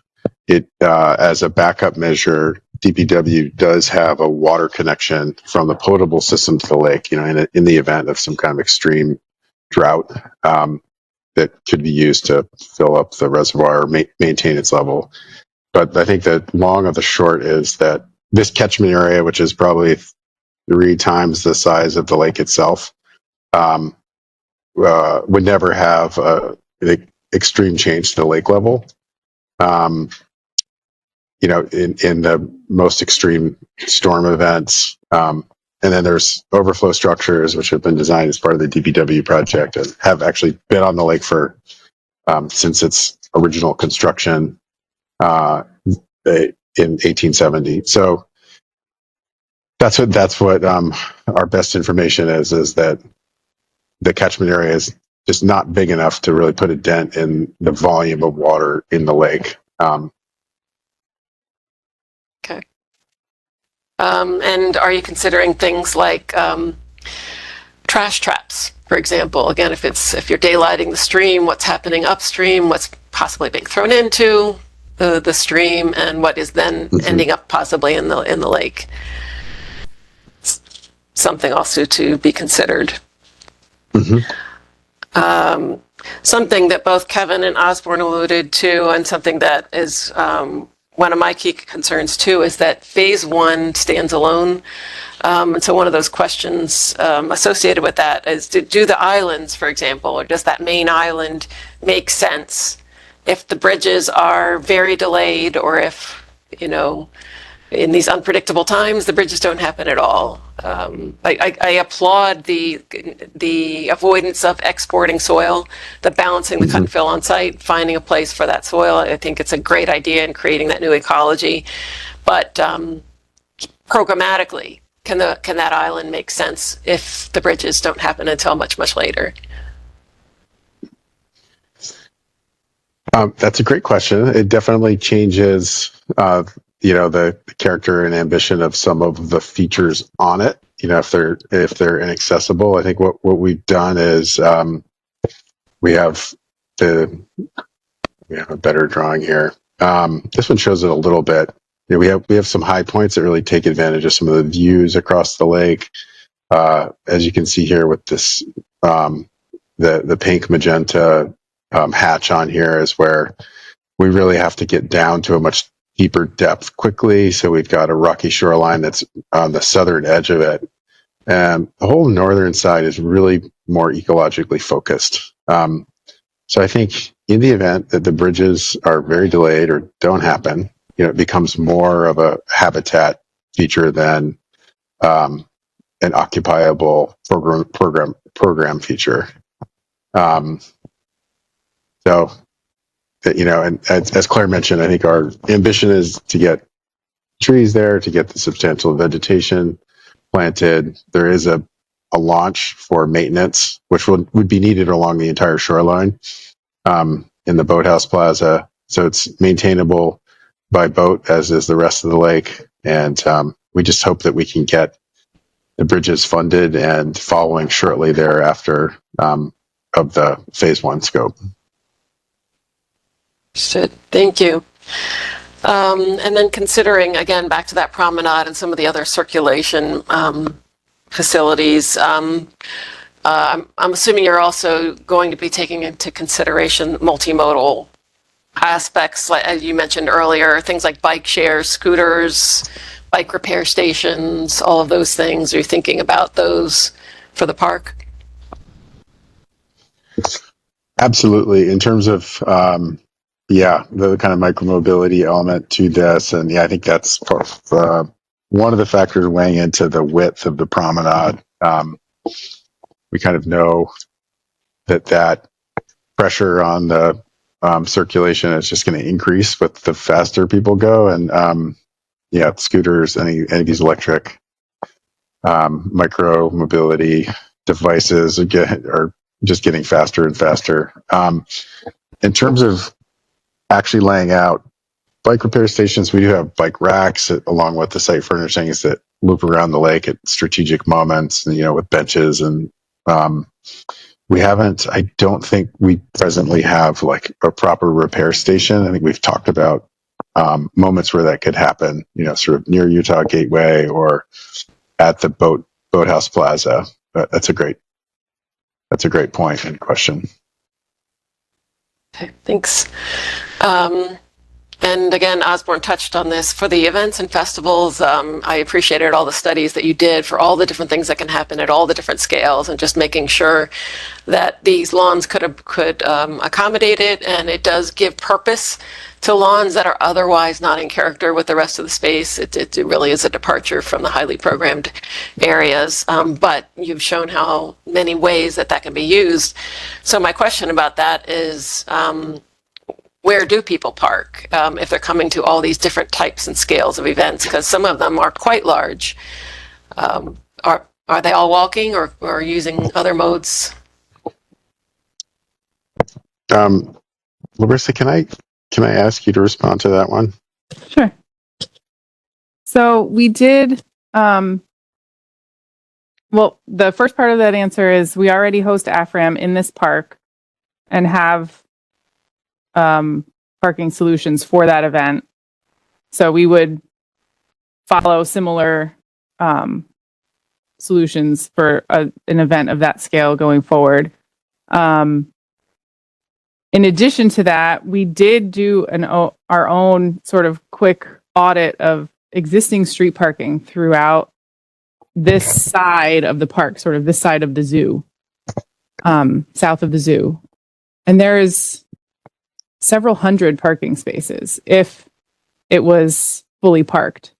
It as a backup measure, DPW does have a water connection from the potable system to the lake, in the event of some kind of extreme drought, that could be used to fill up the reservoir or maintain its level. But I think the long of the short is that this catchment area, which is probably 3 times the size of the lake itself, would never have an extreme change to the lake level. In the most extreme storm events. And then there's overflow structures, which have been designed as part of the DPW project and have actually been on the lake for since its original construction in 1870. So that's what our best information is that the catchment area is just not big enough to really put a dent in the volume of water in the lake. Okay. And are you considering things like trash traps, for example? Again, if you're daylighting the stream, what's happening upstream, what's possibly being thrown into the stream, and what is then ending up possibly in the lake? Something also to be considered. Something that both Kevin and Osborne alluded to, and something that is one of my key concerns too, is that phase 1 stands alone. And so one of those questions associated with that is, do the islands, for example, or does that main island make sense if the bridges are very delayed, or if, in these unpredictable times, the bridges don't happen at all? I applaud the avoidance of exporting soil, the balancing the cut and fill on site, finding a place for that soil. I think it's a great idea in creating that new ecology. But programmatically, can that island make sense if the bridges don't happen until much, much later? That's a great question. It definitely changes the character and ambition of some of the features on it. If they're inaccessible. I think what we've done is we have a better drawing here. This one shows it a little bit. We have some high points that really take advantage of some of the views across the lake. As you can see here with this, the pink magenta hatch on here is where we really have to get down to a much deeper depth quickly. So we've got a rocky shoreline that's on the southern edge of it. And the whole northern side is really more ecologically focused. So I think in the event that the bridges are very delayed or don't happen, it becomes more of a habitat feature than an occupiable program feature. So, and as Claire mentioned, I think our ambition is to get trees there, to get the substantial vegetation planted. There is a launch for maintenance, which would be needed along the entire shoreline in the boathouse plaza. So it's maintainable by boat, as is the rest of the lake. And we just hope that we can get the bridges funded and following shortly thereafter of the phase 1 scope. Thank you. And then considering, again, back to that promenade and some of the other circulation facilities, I'm assuming you're also going to be taking into consideration multimodal aspects, like as you mentioned earlier, things like bike shares, scooters, bike repair stations, all of those things. Are you thinking about those for the park? Absolutely. In terms of, the kind of micromobility element to this. And I think that's one of the factors weighing into the width of the promenade. We kind of know that pressure on the circulation is just going to increase with the faster people go. And scooters, any of these electric micro mobility devices are just getting faster and faster. In terms of actually laying out bike repair stations, we do have bike racks along with the site furnishings that loop around the lake at strategic moments, with benches. And I don't think we presently have like a proper repair station. I think we've talked about moments where that could happen, sort of near Utah Gateway or at the Boathouse Plaza. But that's a great point and question. Okay, thanks. And again, Osborne touched on this for the events and festivals. I appreciated all the studies that you did for all the different things that can happen at all the different scales, and just making sure that these lawns could accommodate it, and it does give purpose to lawns that are otherwise not in character with the rest of the space. It really is a departure from the highly programmed areas, but you've shown how many ways that can be used. So my question about that is, where do people park if they're coming to all these different types and scales of events? Because some of them are quite large. Are they all walking or using other modes? Larissa, can I ask you to respond to that one? Sure. So we did, the first part of that answer is we already host AFRAM in this park and have parking solutions for that event. So we would follow similar solutions for an event of that scale going forward. In addition to that, we did do our own sort of quick audit of existing street parking throughout this side of the park, sort of this side of the zoo, south of the zoo. And there is several hundred parking spaces if it was fully parked,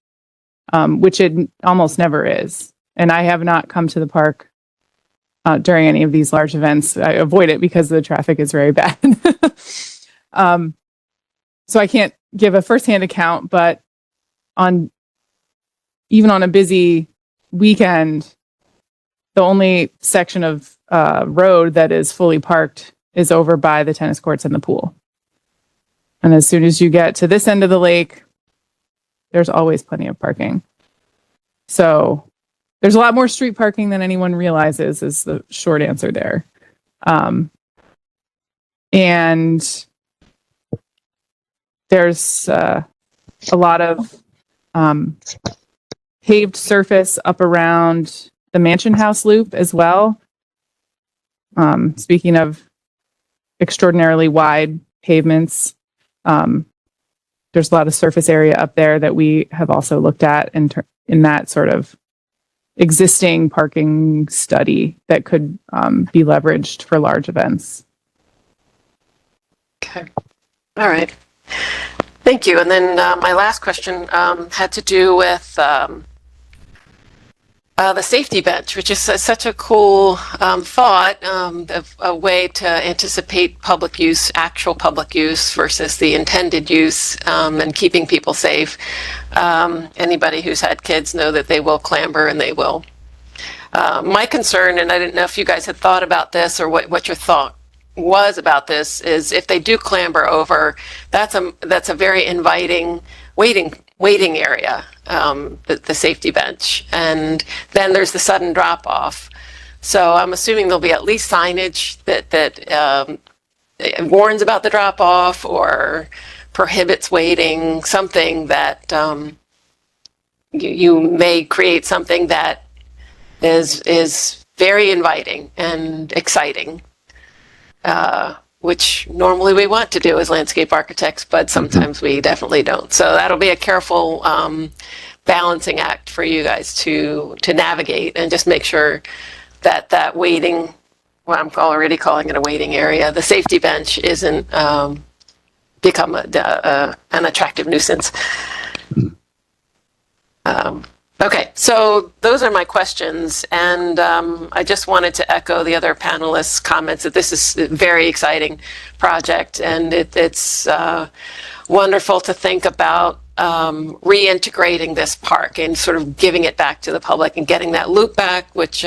which it almost never is. And I have not come to the park during any of these large events. I avoid it because the traffic is very bad. So I can't give a firsthand account, but even on a busy weekend, the only section of road that is fully parked is over by the tennis courts and the pool. And as soon as you get to this end of the lake, there's always plenty of parking. So there's a lot more street parking than anyone realizes is the short answer there. And there's a lot of paved surface up around the Mansion House loop as well. Speaking of extraordinarily wide pavements, there's a lot of surface area up there that we have also looked at in that sort of existing parking study that could be leveraged for large events. Okay. All right. Thank you. And then my last question had to do with the safety bench, which is such a cool thought, a way to anticipate public use, actual public use versus the intended use, and keeping people safe. Anybody who's had kids know that they will clamber and they will. My concern, and I didn't know if you guys had thought about this or what your thought was about this, is if they do clamber over, that's a very inviting waiting area, the safety bench, and then there's the sudden drop off. So I'm assuming there'll be at least signage that warns about the drop off or prohibits waiting, something that you may create something that is very inviting and exciting, which normally we want to do as landscape architects, but sometimes we definitely don't. So that'll be a careful balancing act for you guys to navigate and just make sure that waiting, well, I'm already calling it a waiting area, the safety bench isn't become an attractive nuisance. Okay, so those are my questions, and I just wanted to echo the other panelists' comments that this is a very exciting project, and it's wonderful to think about reintegrating this park and sort of giving it back to the public and getting that loop back, which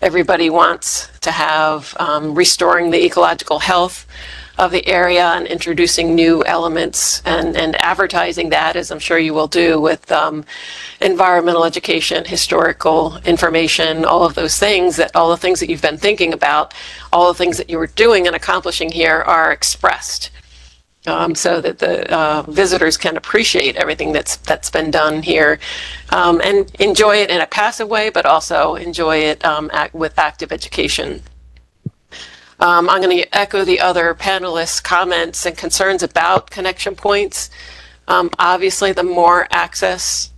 everybody wants to have, restoring the ecological health of the area and introducing new elements and advertising that, as I'm sure you will do, with environmental education, historical information, all of those things, all the things that you've been thinking about, all the things that you were doing and accomplishing here are expressed, so that the visitors can appreciate everything that's been done here, and enjoy it in a passive way, but also enjoy it with active education. I'm going to echo the other panelists' comments and concerns about connection points. Obviously, the more access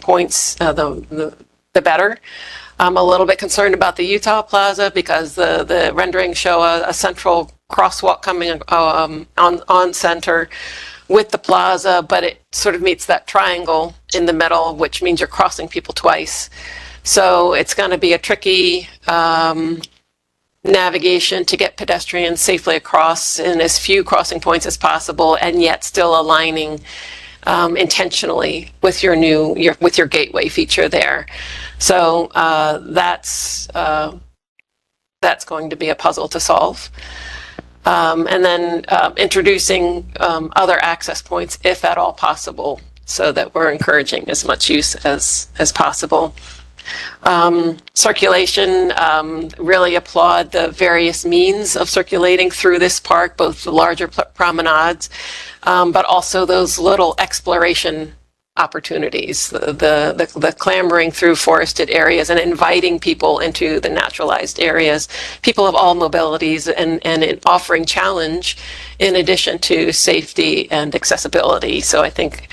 points, the better. I'm a little bit concerned about the Utah Plaza because the renderings show a central crosswalk coming on center with the plaza, but it sort of meets that triangle in the middle, which means you're crossing people twice. So it's going to be a tricky navigation to get pedestrians safely across in as few crossing points as possible, and yet still aligning intentionally with your gateway feature there. So that's going to be a puzzle to solve. And then introducing other access points, if at all possible, so that we're encouraging as much use as possible. Circulation, really applaud the various means of circulating through this park, both the larger promenades, but also those little exploration opportunities, the clambering through forested areas and inviting people into the naturalized areas, people of all mobilities, and offering challenge in addition to safety and accessibility. So I think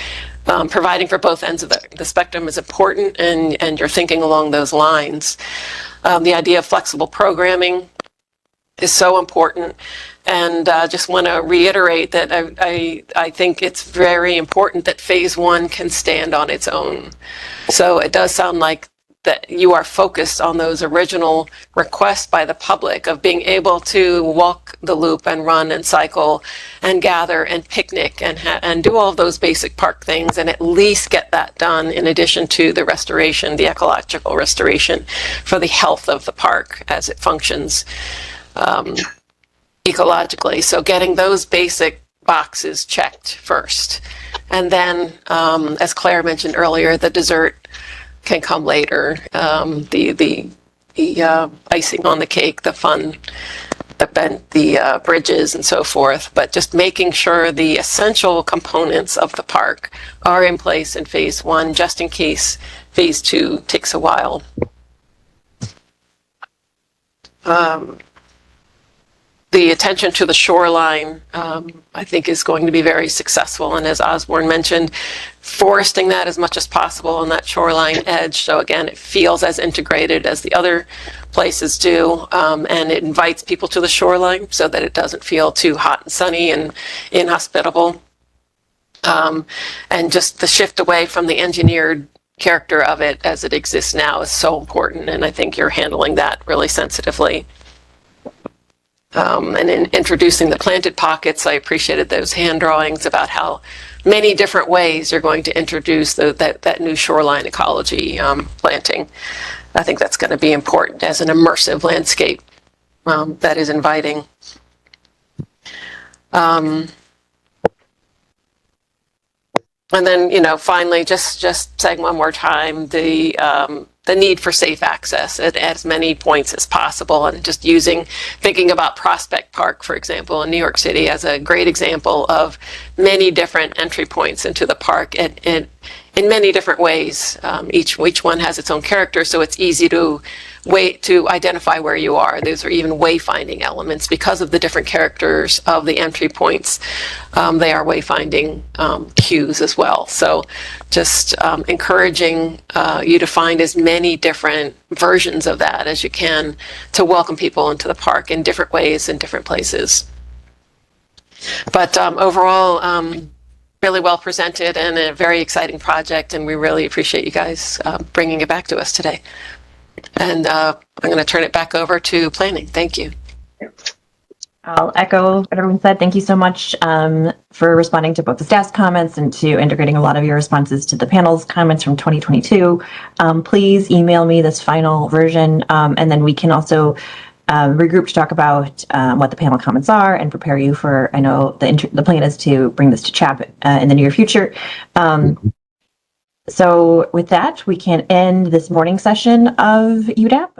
providing for both ends of the spectrum is important, and you're thinking along those lines. The idea of flexible programming is so important, and just want to reiterate that I think it's very important that phase one can stand on its own. So it does sound like that you are focused on those original requests by the public of being able to walk the loop and run and cycle and gather and picnic and do all of those basic park things, and at least get that done in addition to the restoration, the ecological restoration for the health of the park as it functions ecologically. So getting those basic boxes checked first. And then, as Claire mentioned earlier, the dessert can come later. The icing on the cake, the fun, the bridges and so forth, but just making sure the essential components of the park are in place in phase one, just in case phase two takes a while. The attention to the shoreline, I think, is going to be very successful. And as Osborne mentioned, foresting that as much as possible on that shoreline edge. So again, it feels as integrated as the other places do, and it invites people to the shoreline so that it doesn't feel too hot and sunny and inhospitable. And just the shift away from the engineered character of it as it exists now is so important, and I think you're handling that really sensitively. And in introducing the planted pockets, I appreciated those hand drawings about how many different ways you're going to introduce that new shoreline ecology planting. I think that's going to be important as an immersive landscape that is inviting. And then, finally, just saying one more time, the need for safe access at as many points as possible, and just thinking about Prospect Park, for example, in New York City as a great example of many different entry points into the park in many different ways. Each one has its own character, so it's easy to identify where you are. Those are even wayfinding elements because of the different characters of the entry points. They are wayfinding cues as well. So just encouraging you to find as many different versions of that as you can to welcome people into the park in different ways in different places. But overall, really well presented and a very exciting project, and we really appreciate you guys bringing it back to us today. And I'm going to turn it back over to planning. Thank you. I'll echo what everyone said. Thank you so much for responding to both the staff's comments and to integrating a lot of your responses to the panel's comments from 2022. Please email me this final version, and then we can also regroup to talk about what the panel comments are and prepare you for, I know the plan is to bring this to CHAP in the near future. So with that, we can end this morning session of UDAAP.